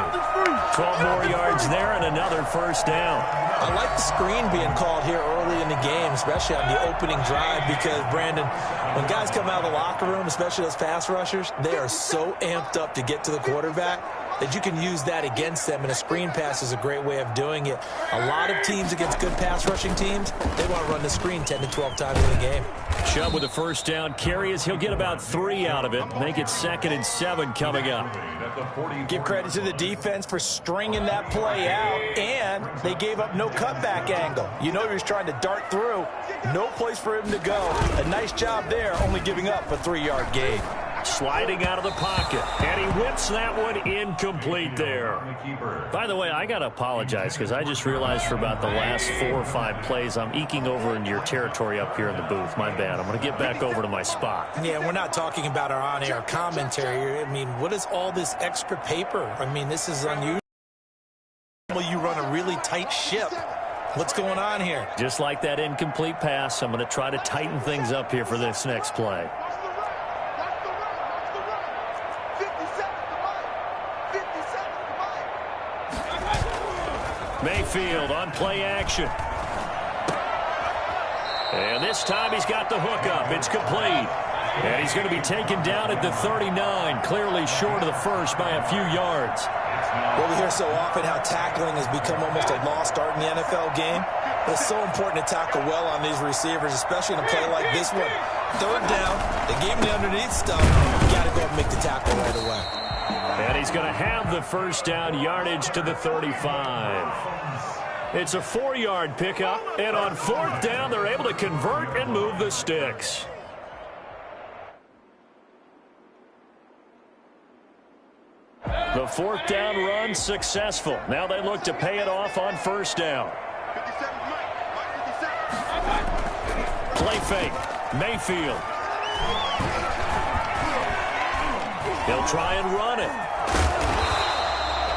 12 more yards there and another 1st down. I like the screen being called here early in the game, especially on the opening drive, because, Brandon, when guys come out of the locker room, especially those pass rushers, they are so amped up to get to the quarterback that you can use that against them, and a screen pass is a great way of doing it. A lot of teams against good pass rushing teams, they want to run the screen 10 to 12 times in the game. Chubb with a 1st down carry as he'll get about 3 out of it. Make it 2nd and 7 coming up. Give credit to the defense for stringing that play out, and they gave up no cutback angle. You know he was trying to dart through. No place for him to go. A nice job there, only giving up a 3-yard gain. Sliding out of the pocket, and he whips that one incomplete there. By the way, I got to apologize because I just realized for about the last 4 or 5 plays I'm eking over into your territory up here in the booth. My bad. I'm going to get back over to my spot. Yeah, we're not talking about our on-air commentary. I mean, what is all this extra paper? I mean, this is unusual. You run a really tight ship. What's going on here? Just like that incomplete pass, I'm going to try to tighten things up here for this next play. Mayfield on play action. And this time he's got the hook up. It's complete. And he's going to be taken down at the 39, clearly short of the 1st by a few yards. Well, we hear so often how tackling has become almost a lost art in the NFL game. But it's so important to tackle well on these receivers, especially in a play like this one. 3rd down, they gave him the underneath stuff. You got to go and make the tackle right away. And he's going to have the 1st down, yardage to the 35. It's a 4-yard pickup, and on 4th down, they're able to convert and move the sticks. The 4th down run successful. Now they look to pay it off on 1st down. Play fake. Mayfield. He'll try and run it.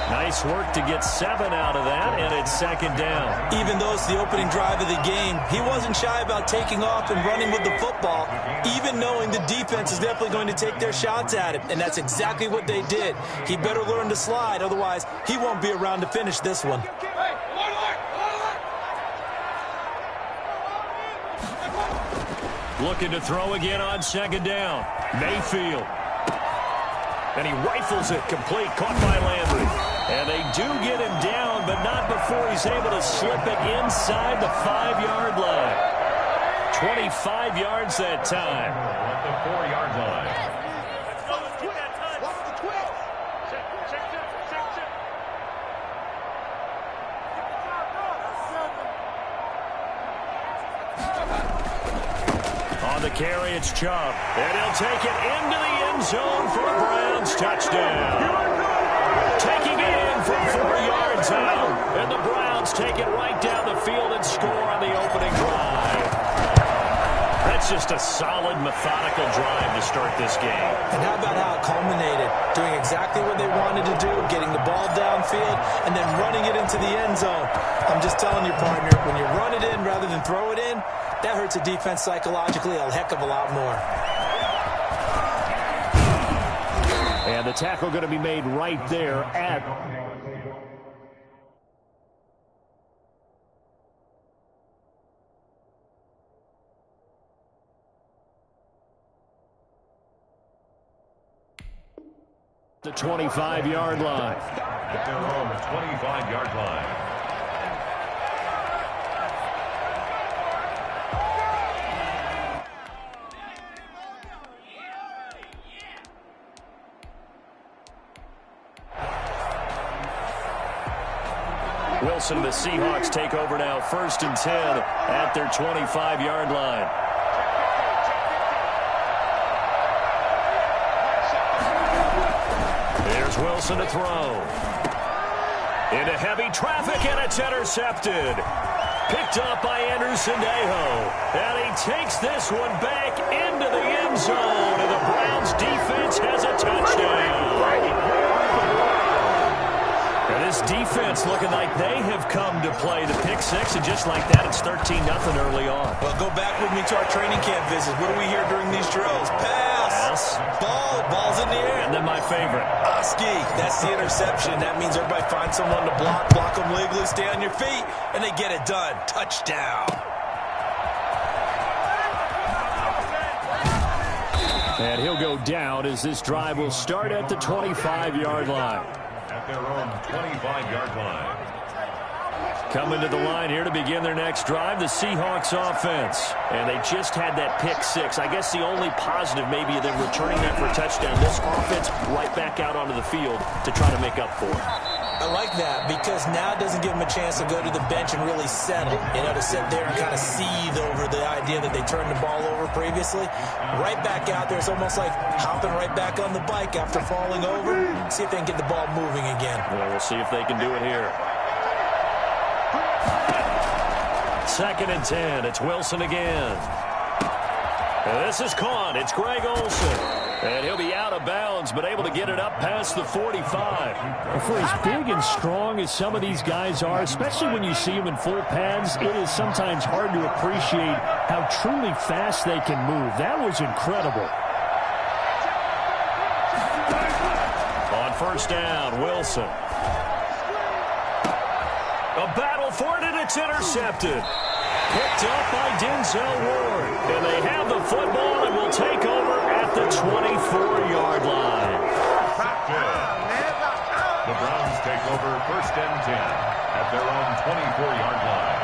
Nice work to get 7 out of that, and it's 2nd down. Even though it's the opening drive of the game, he wasn't shy about taking off and running with the football, even knowing the defense is definitely going to take their shots at him, and that's exactly what they did. He better learn to slide, otherwise he won't be around to finish this one. Looking to throw again on 2nd down. Mayfield. And he rifles it complete, caught by Landry. And they do get him down, but not before he's able to slip it inside the 5-yard line. 25 yards that time. At the 4-yard line. On the carry, it's Chubb. And he'll take it into the end zone for a Browns touchdown. Taking it in from 4 yards out. And the Browns take it right down the field and score on the opening drive. That's just a solid, methodical drive to start this game. And how about how it culminated? Doing exactly what they wanted to do, getting the ball downfield, and then running it into the end zone. I'm just telling you, partner, when you run it in rather than throw it in, that hurts a defense psychologically a heck of a lot more. And the tackle going to be made right there at the 25-yard line. They're on the 25-yard line. Wilson and the Seahawks take over now, 1st and 10 at their 25-yard line. There's Wilson to throw. Into heavy traffic, and it's intercepted. Picked up by Anderson Aho. And he takes this one back into the end zone. And the Browns defense has a touchdown. And this defense looking like they have come to play the pick six. And just like that, it's 13-0 early on. Well, go back with me to our training camp visits. What do we hear during these drills? Pass. Ball's in the air. And then my favorite. Oski. That's the interception. That means everybody finds someone to block them legally, stay on your feet, and they get it done. Touchdown. And he'll go down as this drive will start at the 25-yard line. At their own 25-yard line. Coming to the line here to begin their next drive, the Seahawks offense. And they just had that pick six. I guess the only positive maybe of them returning that for a touchdown. This offense right back out onto the field to try to make up for it. I like that because now it doesn't give them a chance to go to the bench and really settle. To sit there and kind of seethe over the idea that they turned the ball over previously. Right back out there. It's almost like hopping right back on the bike after falling over. See if they can get the ball moving again. Well, we'll see if they can do it here. 2nd and 10. It's Wilson again. And this is caught. It's Greg Olsen. And he'll be out of bounds, but able to get it up past the 45. For as big and strong as some of these guys are, especially when you see them in full pads, it is sometimes hard to appreciate how truly fast they can move. That was incredible. On 1st down, Wilson. A battle for it, and it's intercepted. Picked up by Denzel Ward. And they have the football and will take over at the 24-yard line. The Browns take over 1st and 10 at their own 24-yard line.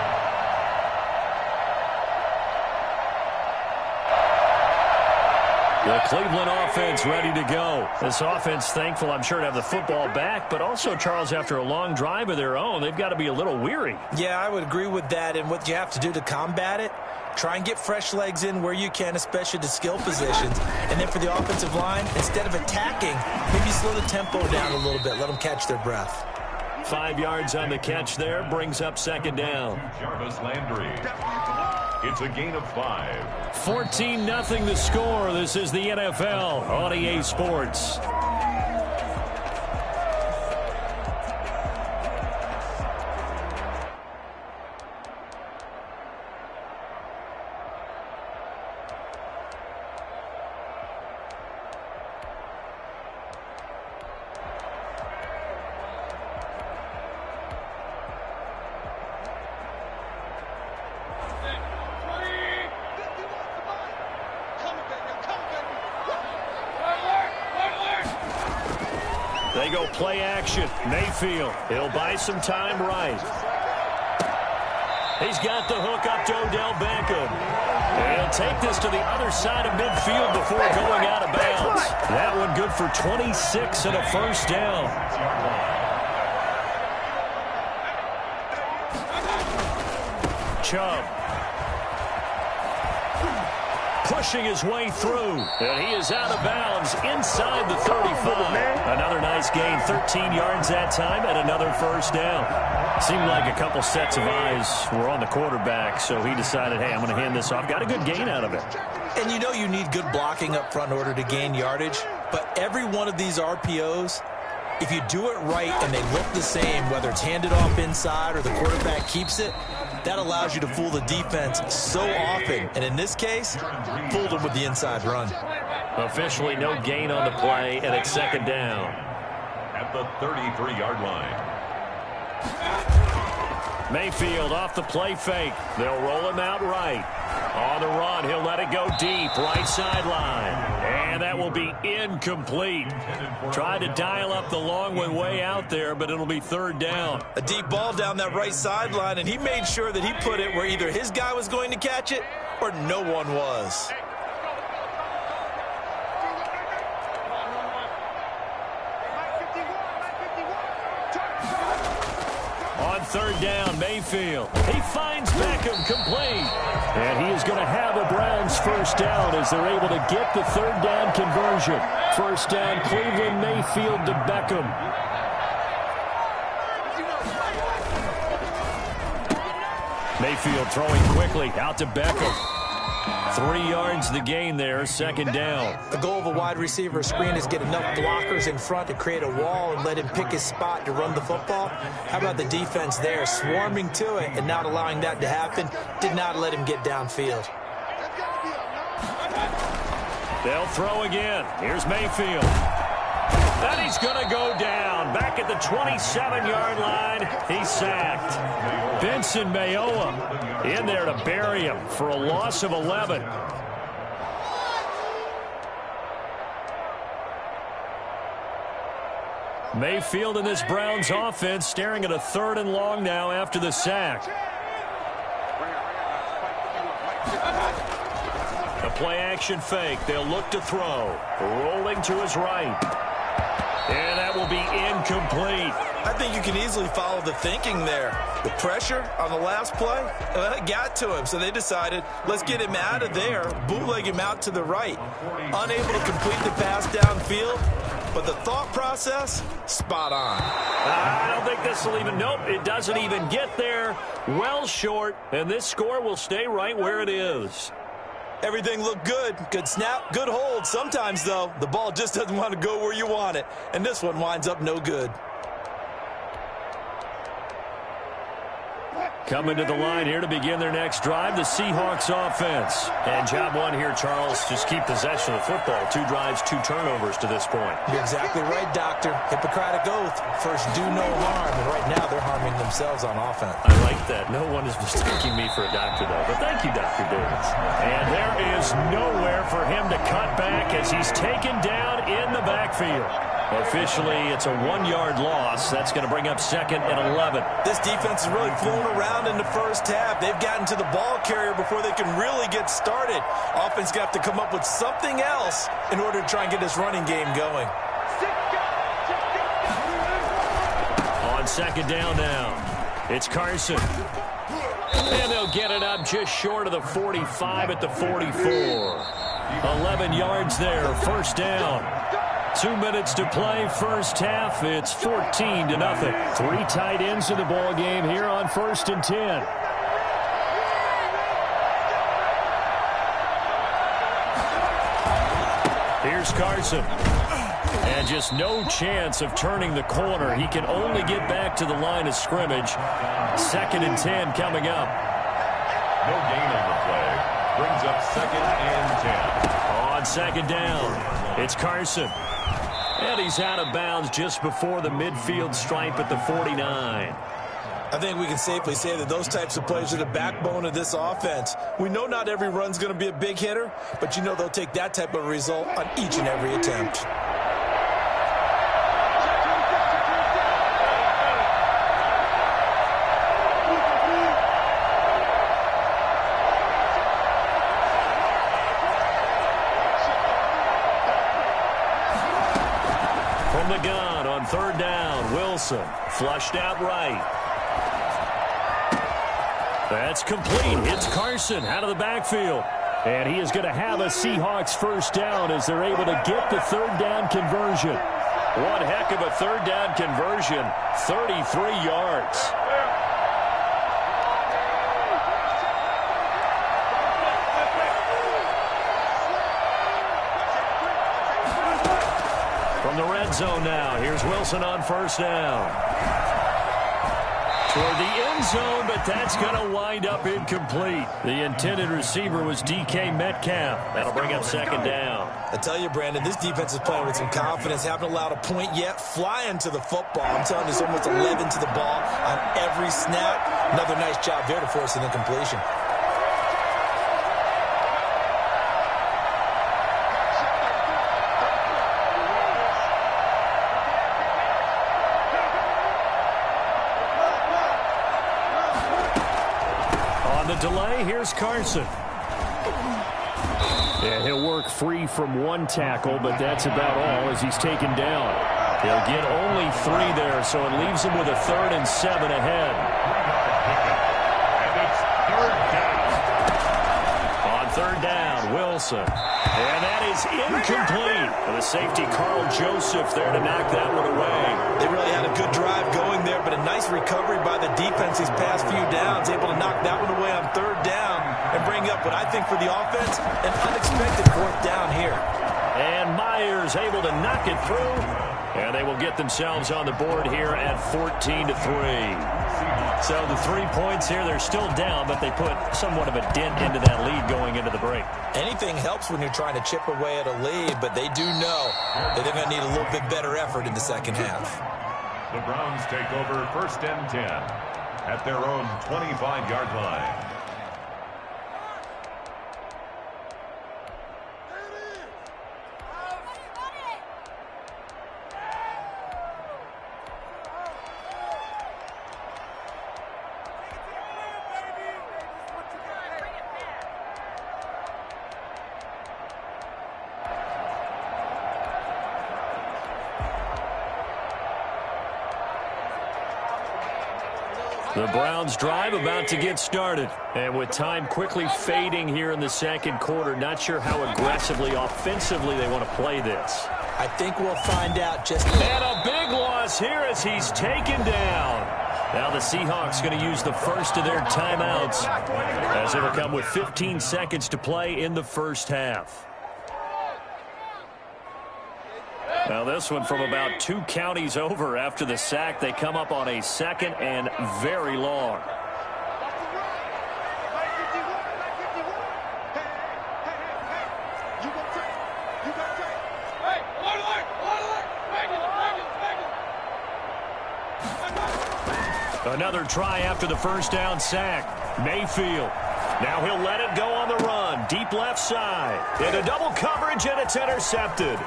The Cleveland offense ready to go. This offense thankful, I'm sure, to have the football back, but also, Charles, after a long drive of their own, they've got to be a little weary. Yeah, I would agree with that, and what you have to do to combat it, try and get fresh legs in where you can, especially to skill positions. And then for the offensive line, instead of attacking, maybe slow the tempo down a little bit, let them catch their breath. 5 yards on the catch there, brings up 2nd down. Jarvis Landry. It's a gain of 5. 14-0 the score. This is the NFL on EA Sports. They go play action. Mayfield. He'll buy some time right. He's got the hook up to Odell Beckham. He'll take this to the other side of midfield before going out of bounds. That one good for 26 and a 1st down. Chubb. Pushing his way through, and he is out of bounds inside the 35. Another nice gain, 13 yards that time, and another 1st down. Seemed like a couple sets of eyes were on the quarterback, so he decided, hey, I'm going to hand this off. Got a good gain out of it. And you need good blocking up front in order to gain yardage, but every one of these RPOs, if you do it right and they look the same, whether it's handed off inside or the quarterback keeps it, that allows you to fool the defense so often. And in this case, fooled them with the inside run. Officially no gain on the play, and it's 2nd down. At the 33-yard line. Mayfield off the play fake. They'll roll him out right. On the run, he'll let it go deep, right sideline. And that will be incomplete. Tried to dial up the long one way out there, but it'll be 3rd down. A deep ball down that right sideline, and he made sure that he put it where either his guy was going to catch it or no one was. third down. Mayfield. He finds Beckham complete. And he is going to have a Browns first down as they're able to get the third down conversion. First down, Cleveland. Mayfield to Beckham. Mayfield throwing quickly out to Beckham. 3 yards the gain there, second down. The goal of a wide receiver screen is get enough blockers in front to create a wall and let him pick his spot to run the football. How about the defense there, swarming to it and not allowing that to happen? Did not let him get downfield. They'll throw again. Here's Mayfield. And he's going to go down. Back at the 27-yard line, he's sacked. Benson Mayowa in there to bury him for a loss of 11. Mayfield in this Browns offense staring at a 3rd and long now after the sack. A play-action fake. They'll look to throw. Rolling to his right. And that will be incomplete. I think you can easily follow the thinking there. The pressure on the last play, it got to him, so they decided, let's get him out of there, bootleg him out to the right. Unable to complete the pass downfield, but the thought process, spot on. I don't think this will even, nope, it doesn't even get there. Well short, and this score will stay right where it is. Everything looked good. Good snap, good hold. Sometimes, though, the ball just doesn't want to go where you want it. And this one winds up no good. Coming to the line here to begin their next drive, the Seahawks offense. And job one here, Charles, just keep possession of the football. 2 drives, 2 turnovers to this point. You're exactly right, Doctor. Hippocratic oath. First, do no harm. And right now, they're harming themselves on offense. I like that. No one is mistaking me for a doctor, though. But thank you, Dr. Davis. And there is nowhere for him to cut back as he's taken down in the backfield. Officially, it's a 1-yard loss. That's going to bring up 2nd and 11. This defense has really flown around in the first half. They've gotten to the ball carrier before they can really get started. Offense got to come up with something else in order to try and get this running game going. On 2nd down now, it's Carson. And they'll get it up just short of the 45 at the 44. 11 yards there, first down. 2 minutes to play, first half. It's 14-0. 3 tight ends in the ball game here on 1st and 10. Here's Carson. And just no chance of turning the corner. He can only get back to the line of scrimmage. 2nd and 10 coming up. No gain on the play. Brings up 2nd and 10. On 2nd down, it's Carson. And he's out of bounds just before the midfield stripe at the 49. I think we can safely say that those types of plays are the backbone of this offense. We know not every run's going to be a big hitter, but you know they'll take that type of result on each and every attempt. From the gun on 3rd down, Wilson flushed out right. That's complete. It's Carson out of the backfield. And he is going to have a Seahawks first down as they're able to get the 3rd down conversion. One heck of a 3rd down conversion, 33 yards. From the red zone now, here's Wilson on 1st down. Toward the end zone, but that's going to wind up incomplete. The intended receiver was DK Metcalf. That'll bring up 2nd down. I tell you, Brandon, this defense is playing with some confidence. Haven't allowed a point yet. Flying to the football. I'm telling you, it's almost 11 to the ball on every snap. Another nice job there to force an incompletion. Delay, here's Carson. And he'll work free from 1 tackle, but that's about all as he's taken down. He'll get only 3 there, so it leaves him with a 3rd and 7 ahead. And it's 3rd down. On 3rd down, Wilson. And that is incomplete. And the safety, Carl Joseph, there to knock that one away. They really had a good drive going there, but a nice recovery by the defense these past few downs, able to knock that one away on 3rd down and bring up what I think for the offense, an unexpected 4th down here. And Myers able to knock it through. And they will get themselves on the board here at 14-3. So the 3 points here, they're still down, but they put somewhat of a dent into that lead going into the break. Anything helps when you're trying to chip away at a lead, but they do know that they're going to need a little bit better effort in the second half. The Browns take over 1st and 10 at their own 25-yard line. The Browns drive about to get started. And with time quickly fading here in the second quarter, not sure how aggressively, offensively they want to play this. I think we'll find out just... And a big loss here as he's taken down. Now the Seahawks going to use the first of their timeouts as they will come with 15 seconds to play in the first half. Now this one from about 2 counties over after the sack. They come up on a 2nd and very long. Another try after the first down sack. Mayfield. Now he'll let it go on the run. Deep left side. Into double coverage, and it's intercepted.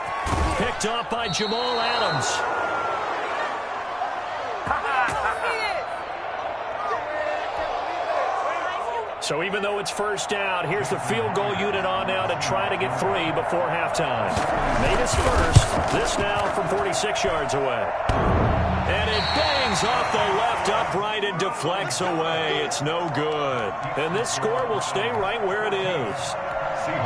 Picked off by Jamal Adams. So even though it's first down, here's the field goal unit on now to try to get 3 before halftime. Made his first. This now from 46 yards away. And it bangs off the left upright and deflects away. It's no good. And this score will stay right where it is.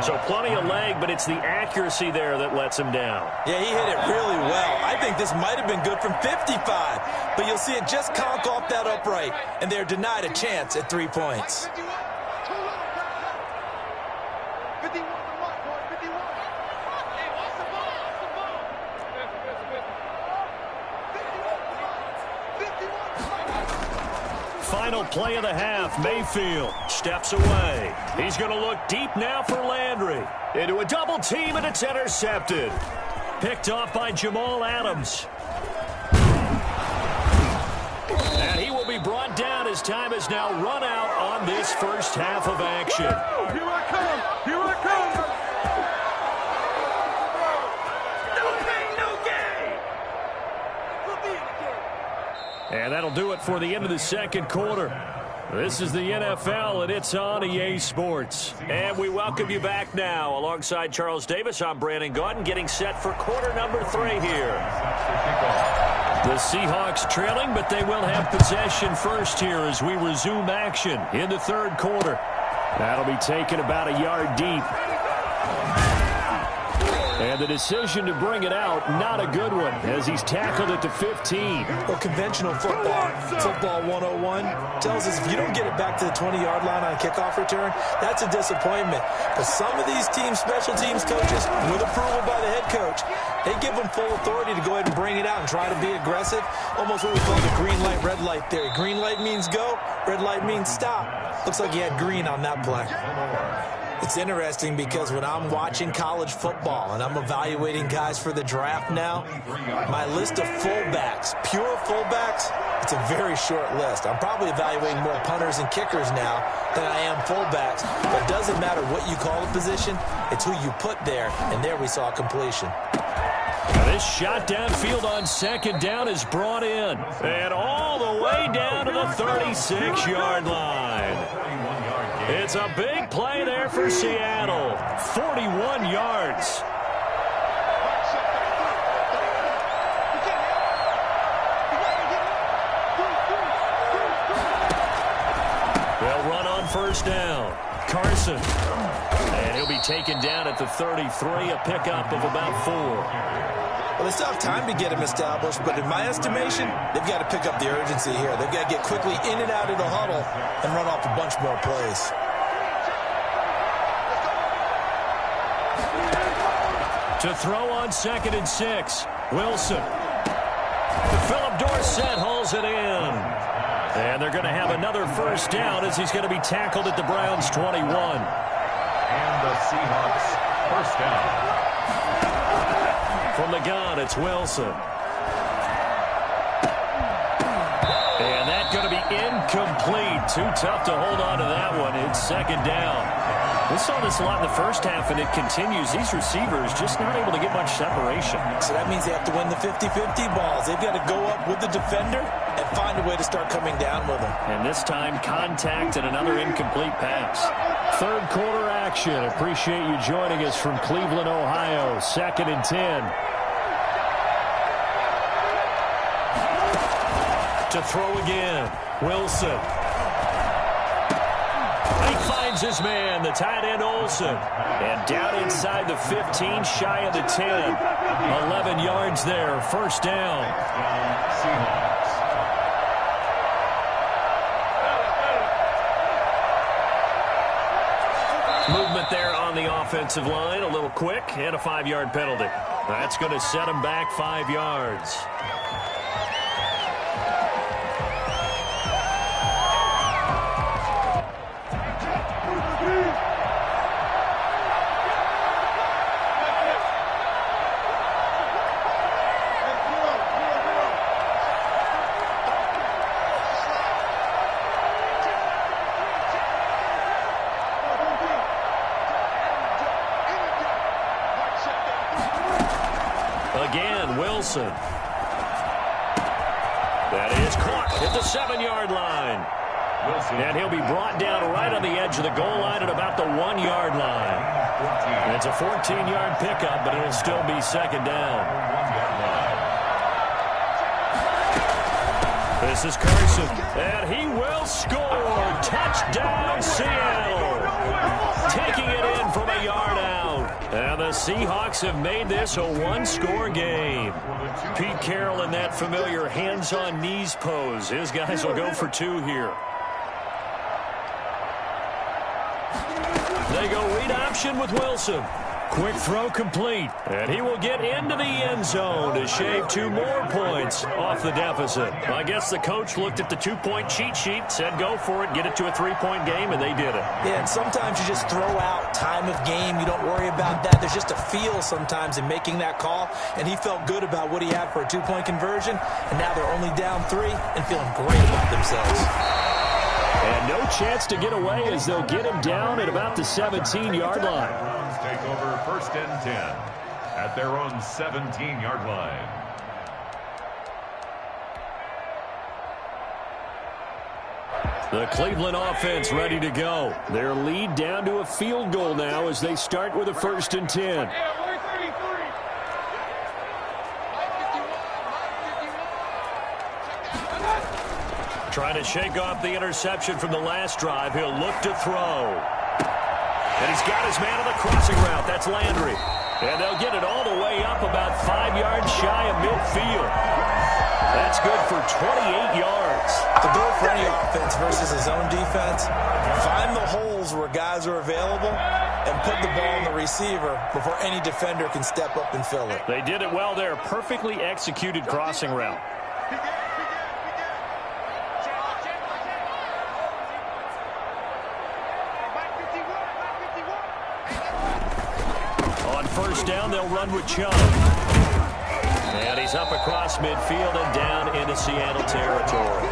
So plenty of leg, but it's the accuracy there that lets him down. Yeah, he hit it really well. I think this might have been good from 55. But you'll see it just conk off that upright. And they're denied a chance at 3 points. Final play of the half. Mayfield steps away. He's going to look deep now for Landry. Into a double team, and it's intercepted. Picked off by Jamal Adams. And he will be brought down as time has now run out on this first half of action. Here I come! Here I come! And that'll do it for the end of the second quarter. This is the NFL, and it's on EA Sports. And we welcome you back now. Alongside Charles Davis, I'm Brandon Gaudin, getting set for quarter number 3 here. The Seahawks trailing, but they will have possession first here as we resume action in the third quarter. That'll be taken about a yard deep. And the decision to bring it out, not a good one, as he's tackled it to 15. Well, conventional football 101, tells us if you don't get it back to the 20-yard line on a kickoff return, that's a disappointment. But some of these special teams coaches, with approval by the head coach, they give them full authority to go ahead and bring it out and try to be aggressive. Almost what we call the green light, red light theory. Green light means go, red light means stop. Looks like he had green on that play. It's interesting because when I'm watching college football and I'm evaluating guys for the draft now, my list of fullbacks, pure fullbacks, it's a very short list. I'm probably evaluating more punters and kickers now than I am fullbacks, but it doesn't matter what you call the position, it's who you put there, and there we saw completion. This shot downfield on second down is brought in, and all the way down to the 36-yard line. It's a big play there for Seattle. 41 yards. first down. Carson. And he'll be taken down at the 33, a pickup of about 4. Well, they still have time to get him established, but in my estimation, they've got to pick up the urgency here. They've got to get quickly in and out of the huddle and run off a bunch more plays. To throw on 2nd and 6. Wilson. Philip Dorsett hauls it in. And they're going to have another first down as he's going to be tackled at the Browns' 21. And the Seahawks first down. From the gun, it's Wilson. And that's going to be incomplete. Too tough to hold on to that one. It's 2nd down. We saw this a lot in the first half, and it continues. These receivers just not able to get much separation. So that means they have to win the 50-50 balls. They've got to go up with the defender and find a way to start coming down with them. And this time, contact and another incomplete pass. Third quarter action. Appreciate you joining us from Cleveland, Ohio. 2nd and 10. To throw again. Wilson. He finds his man, the tight end Olsen. And down inside the 15, shy of the 10. 11 yards there, first down. Seahawks. Movement there on the offensive line, a little quick, and a 5-yard penalty. That's going to set him back 5 yards. Again, Wilson. That is caught at the 7-yard line. And he'll be brought down right on the edge of the goal line at about the 1-yard line. And it's a 14-yard pickup, but it'll still be 2nd down. This is Carson, and he will score. Touchdown, Seattle. Taking it in from a yard out. And the Seahawks have made this a one-score game. Pete Carroll in that familiar hands-on knees pose. His guys will go for 2 here. They go read option with Wilson. Quick throw complete. And he will get into the end zone to shave 2 more points off the deficit. I guess the coach looked at the 2-point cheat sheet, said go for it, get it to a 3-point game, and they did it. Yeah, and sometimes you just throw out time of game. You don't worry about that. There's just a feel sometimes in making that call, and he felt good about what he had for a 2-point conversion, and now they're only down 3 and feeling great about themselves. And no chance to get away as they'll get him down at about the 17-yard line. Take over 1st and 10 at their own 17-yard line. The Cleveland offense ready to go. Their lead down to a field goal now as they start with a 1st and 10. Trying to shake off the interception from the last drive. He'll look to throw. And he's got his man on the crossing route. That's Landry. And they'll get it all the way up about 5 yards shy of midfield. That's good for 28 yards. The goal for any offense versus his own defense, find the holes where guys are available and put the ball on the receiver before any defender can step up and fill it. They did it well there. Perfectly executed crossing route. On 1st down, they'll run with Chubb. And he's up across midfield and down into Seattle territory.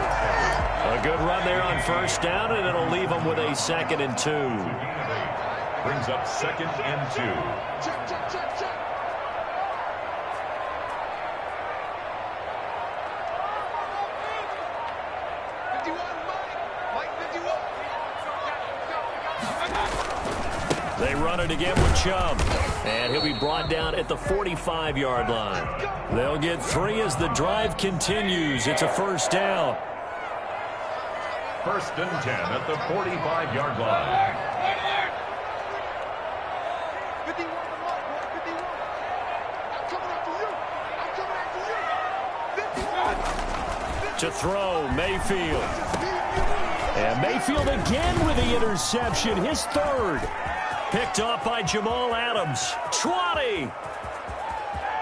A good run there on 1st down, and it'll leave them with a 2nd and 2. Brings up 2nd and 2. They run it again with Chubb. And he'll be brought down at the 45-yard line. They'll get 3 as the drive continues. It's a 1st down. First and 10 at the 45-yard line. To throw, Mayfield. And Mayfield again with the interception, his third. Picked off by Jamal Adams. 20.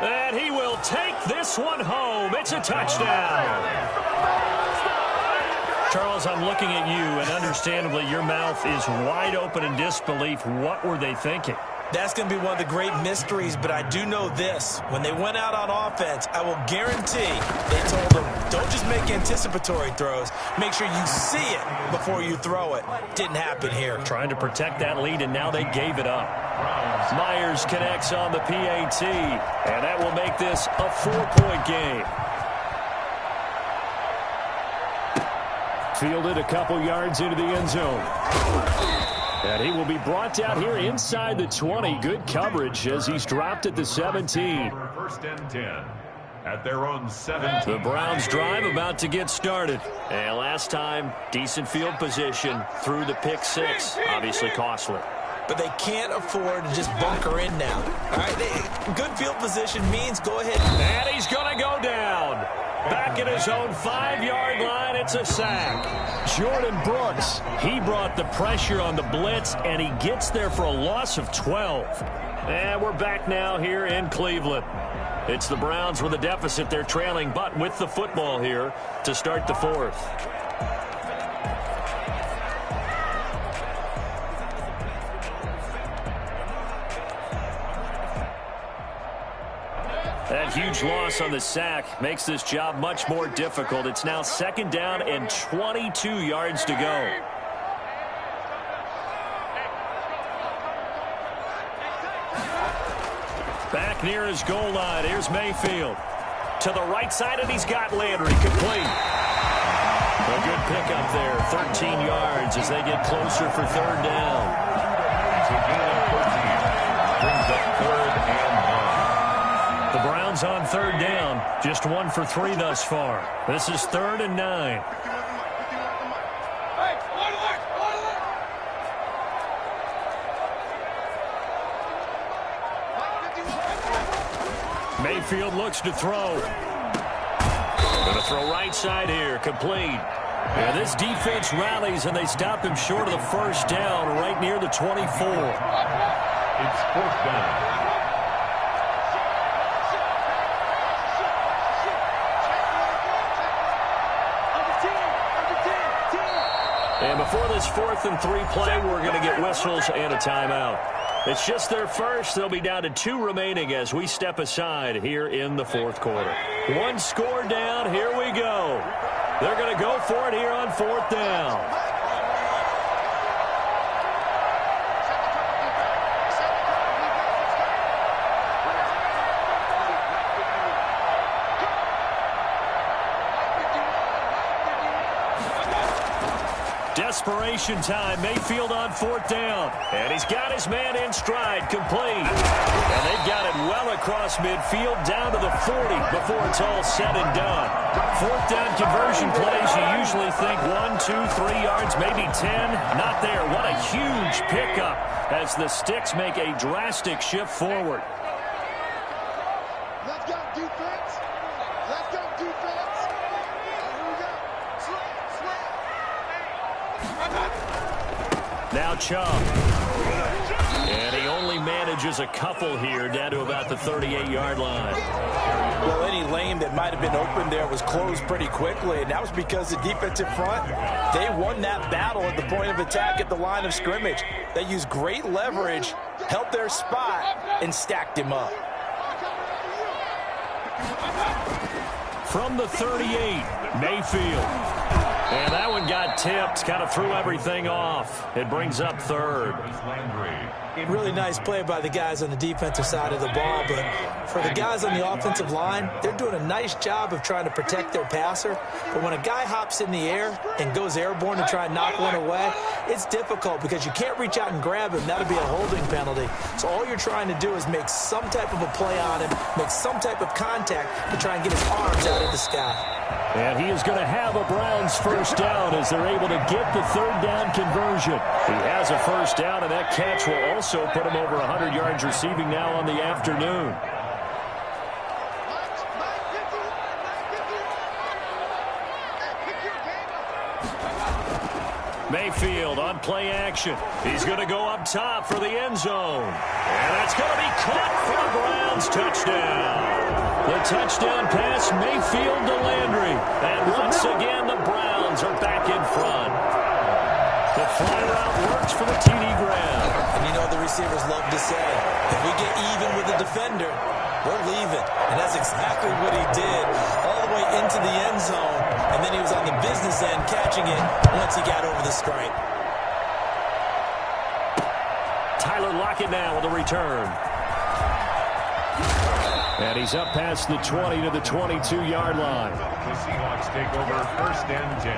And he will take this one home. It's a touchdown. Charles, I'm looking at you, and understandably your mouth is wide open in disbelief. What were they thinking? That's going to be one of the great mysteries, but I do know this. When they went out on offense, I will guarantee they told them, don't just make anticipatory throws. Make sure you see it before you throw it. Didn't happen here. Trying to protect that lead, and now they gave it up. Myers connects on the PAT, and that will make this a 4-point game. Fielded a couple yards into the end zone. And he will be brought down here inside the 20. Good coverage as he's dropped at the 17. First and 10 at their own 17. The Browns drive about to get started. And last time, decent field position through the pick six. Obviously costly. But they can't afford to just bunker in now. All right, good field position means go ahead. And he's going to go down. Back at his own 5-yard line, it's a sack. Jordan Brooks, he brought the pressure on the blitz, and he gets there for a loss of 12. And we're back now here in Cleveland. It's the Browns with a deficit. They're trailing, but with the football here to start the fourth. That huge loss on the sack makes this job much more difficult. It's now 2nd down and 22 yards to go. Back near his goal line. Here's Mayfield. To the right side, and he's got Landry complete. A good pickup there. 13 yards as they get closer for 3rd down. Brings up 3rd and 9. The Browns on 3rd down. Just 1 for 3 thus far. This is 3rd and 9. Mayfield looks to throw. Going to throw right side here. Complete. And this defense rallies, and they stop him short of the 1st down right near the 24. It's 4th down. And before this 4th and 3 play, we're going to get whistles and a timeout. It's just their first. They'll be down to 2 remaining as we step aside here in the 4th quarter. 1 score down. Here we go. They're going to go for it here on 4th down. Desperation time. Mayfield on 4th down. And he's got his man in stride. Complete. And they've got it well across midfield down to the 40 before it's all said and done. 4th down conversion plays, you usually think 1, 2, 3 yards, maybe 10. Not there. What a huge pickup as the Sticks make a drastic shift forward. Let's go, defense. Let's go, defense. Here we go. Now Chubb. And he only manages a couple here down to about the 38-yard line. Well, any lane that might have been open there was closed pretty quickly, and that was because the defensive front, they won that battle at the point of attack at the line of scrimmage. They used great leverage, held their spot, and stacked him up. From the 38, Mayfield. And that one got tipped, kind of threw everything off. It brings up 3rd. Really nice play by the guys on the defensive side of the ball, but for the guys on the offensive line, they're doing a nice job of trying to protect their passer. But when a guy hops in the air and goes airborne to try and knock one away, it's difficult because you can't reach out and grab him. That'll be a holding penalty. So all you're trying to do is make some type of a play on him, make some type of contact to try and get his arms out of the sky. And he is going to have a Browns first down as they're able to get the third down conversion. He has a first down, and that catch will also put him over 100 yards receiving now on the afternoon. Mayfield on play action. He's going to go up top for the end zone. And that's going to be caught for the Browns. Touchdown. The touchdown pass, Mayfield to Landry. And once again, the Browns are back in front. The fly route works for the TD Graham. And you know the receivers love to say, if we get even with the defender, we're leaving. And that's exactly what he did all the way into the end zone. And then he was on the business end catching it once he got over the stripe. Tyler Lockett now with a return. And he's up past the 20 to the 22-yard line. The Seahawks take over first and 10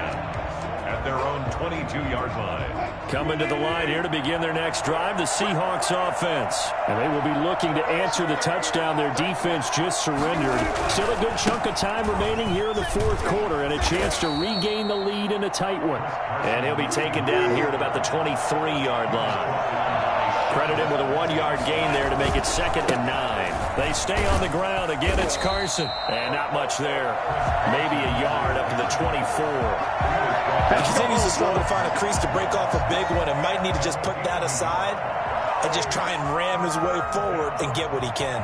at their own 22-yard line. Coming to the line here to begin their next drive, the Seahawks offense. And they will be looking to answer the touchdown their defense just surrendered. Still a good chunk of time remaining here in the fourth quarter and a chance to regain the lead in a tight one. And he'll be taken down here at about the 23-yard line. Credit him with a 1-yard gain there to make it 2nd and 9. They stay on the ground. Again, it's Carson. And not much there. Maybe a yard up to the 24. He continues to struggle to find a crease to break off a big one and might need to just put that aside and just try and ram his way forward and get what he can.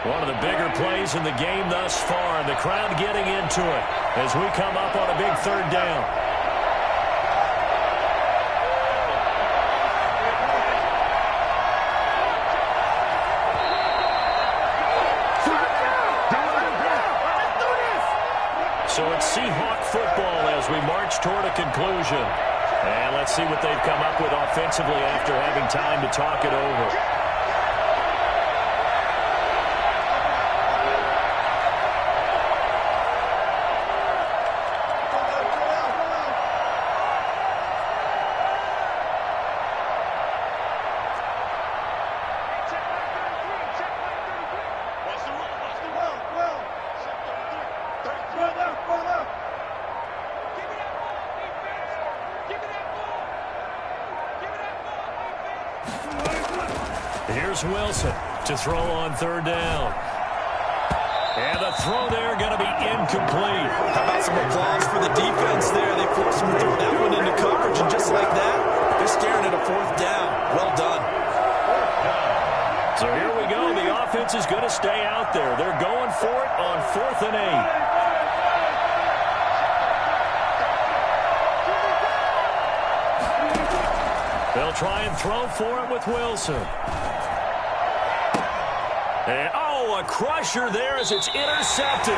One of the bigger plays in the game thus far, and the crowd getting into it as we come up on a big third down. So it's Seahawk football as we march toward a conclusion. And let's see what they've come up with offensively after having time to talk it over. Here's Wilson to throw on third down. And the throw there going to be incomplete. How about some applause for the defense there? They forced him to throw that one into coverage, and just like that, they're staring at a fourth down. Well done. So here we go. The offense is going to stay out there. They're going for it on 4th and 8. They'll try and throw for it with Wilson. And, a crusher there as it's intercepted.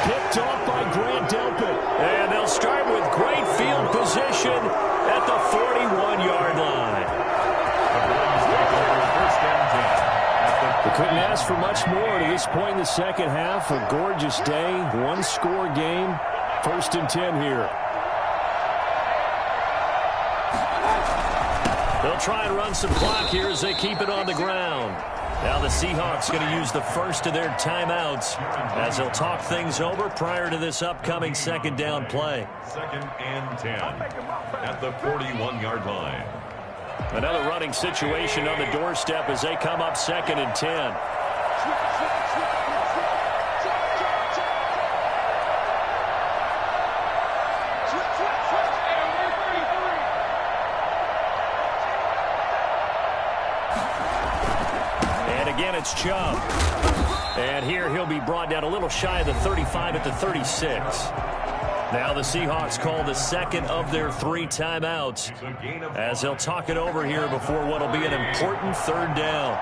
Picked off by Grant Delpit. And they'll start with great field position at the 41-yard line. We couldn't ask for much more to this point in the second half. A gorgeous day, one-score game. 1st and 10 here. They'll try and run some clock here as they keep it on the ground. Now the Seahawks going to use the first of their timeouts as they'll talk things over prior to this upcoming second down play. 2nd and 10 at the 41-yard line. Another running situation on the doorstep as they come up 2nd and 10. Again, it's Chubb. And here he'll be brought down a little shy of the 35 at the 36. Now the Seahawks call the 2nd of their 3 timeouts as they'll talk it over here before what will be an important 3rd down.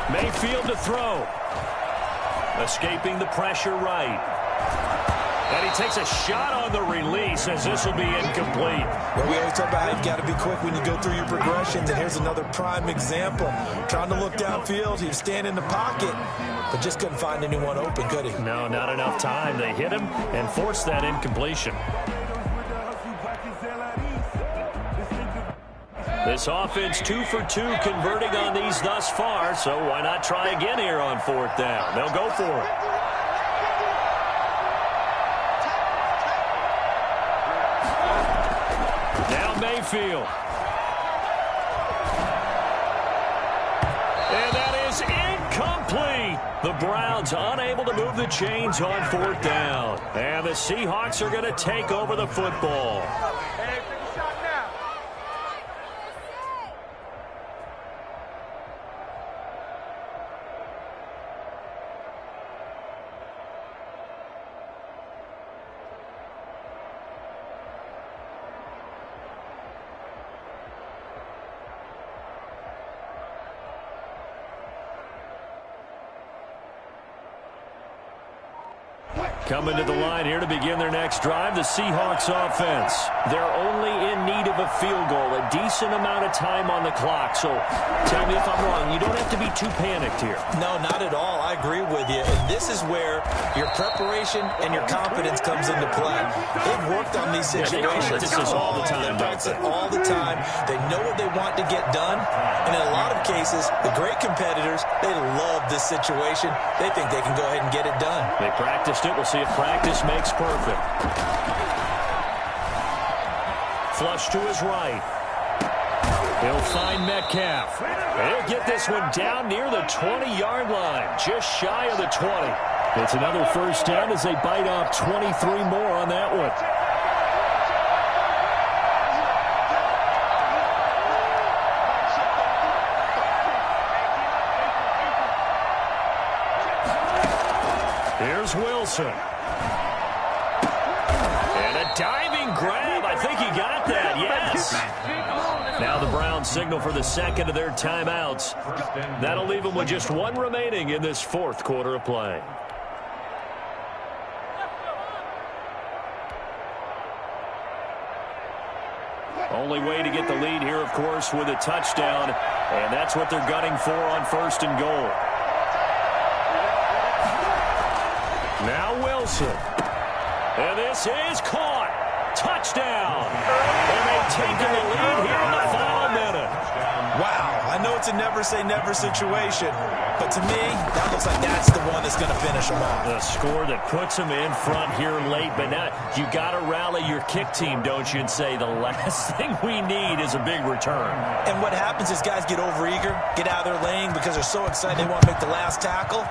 Mayfield to throw. Escaping the pressure right. And he takes a shot on the release as this will be incomplete. Well, we always talk about how you've got to be quick when you go through your progressions, and here's another prime example. Trying to look downfield, he was standing in the pocket, but just couldn't find anyone open, could he? No, not enough time. They hit him and forced that incompletion. This offense 2 for 2 converting on these thus far, so why not try again here on 4th down? They'll go for it. Now Mayfield. And that is incomplete. The Browns unable to move the chains on 4th down. And the Seahawks are going to take over the football. Coming to the line here to begin their next drive, the Seahawks offense. They're only in need of a field goal, a decent amount of time on the clock. So tell me if I'm wrong. You don't have to be too panicked here. No, not at all. I agree with you. And this is where your preparation and your confidence comes into play. They've worked on these situations. Yeah, they practice all the time. They practice it all the time. They know what they want to get done. And in a lot of cases, the great competitors, they love this situation. They think they can go ahead and get it done. They practiced it. We'll see if practice makes perfect. Flush to his right. He'll find Metcalf. He'll get this one down near the 20-yard line, just shy of the 20. It's another first down as they bite off 23 more on that one. Here's Wilson. And a diving grab. I think he got that, yes. Now the Browns signal for the second of their timeouts. That'll leave them with just one remaining in this 4th quarter of play. Only way to get the lead here, of course, with a touchdown. And that's what they're gunning for on 1st and goal. Now Wilson. And this is caught. Touchdown. And they've taken the lead here in the final minute. Wow. I know it's a never-say-never situation, but to me, that looks like that's the one that's going to finish them off. The score that puts them in front here late, but now you got to rally your kick team, don't you, and say the last thing we need is a big return. And what happens is guys get overeager, get out of their lane because they're so excited they want to make the last tackle.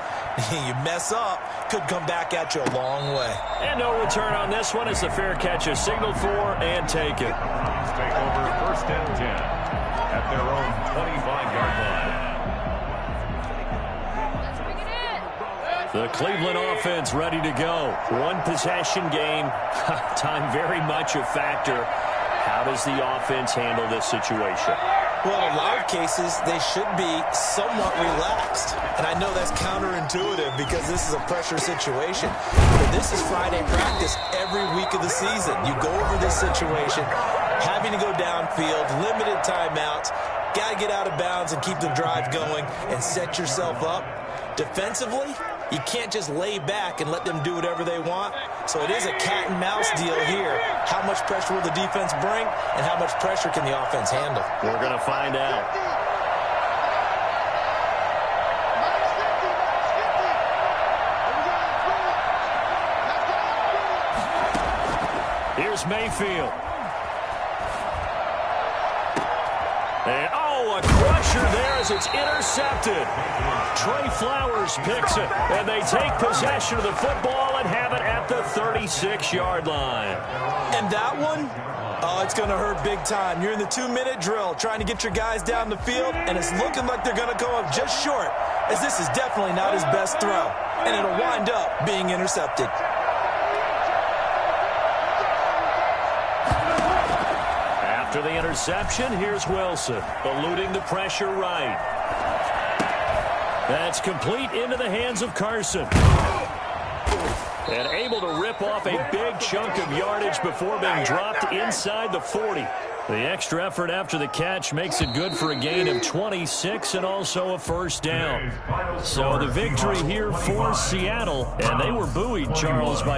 You mess up, could come back at you a long way. And no return on this one as the fair catch is signaled for and taken. Take over 1st and 10 at their own 25-yard line. The Cleveland offense ready to go. One possession game. Time very much a factor. How does the offense handle this situation? Well, in a lot of cases, they should be somewhat relaxed. And I know that's counterintuitive because this is a pressure situation. But this is Friday practice every week of the season. You go over this situation, having to go downfield, limited timeouts, got to get out of bounds and keep the drive going and set yourself up. Defensively, you can't just lay back and let them do whatever they want. So it is a cat and mouse deal here. How much pressure will the defense bring, and how much pressure can the offense handle? We're going to find out. Here's Mayfield. And, a crusher there as it's intercepted. Trey Flowers picks it, and they take possession of the football and have it at the 36-yard line. And that one, it's going to hurt big time. You're in the 2-minute drill trying to get your guys down the field, and it's looking like they're going to go up just short, as this is definitely not his best throw, and it'll wind up being intercepted. After the interception, here's Wilson, eluding the pressure right. That's complete into the hands of Carson. And able to rip off a big chunk of yardage before being dropped inside the 40. The extra effort after the catch makes it good for a gain of 26 and also a first down. So the victory here for Seattle, and they were buoyed, Charles, by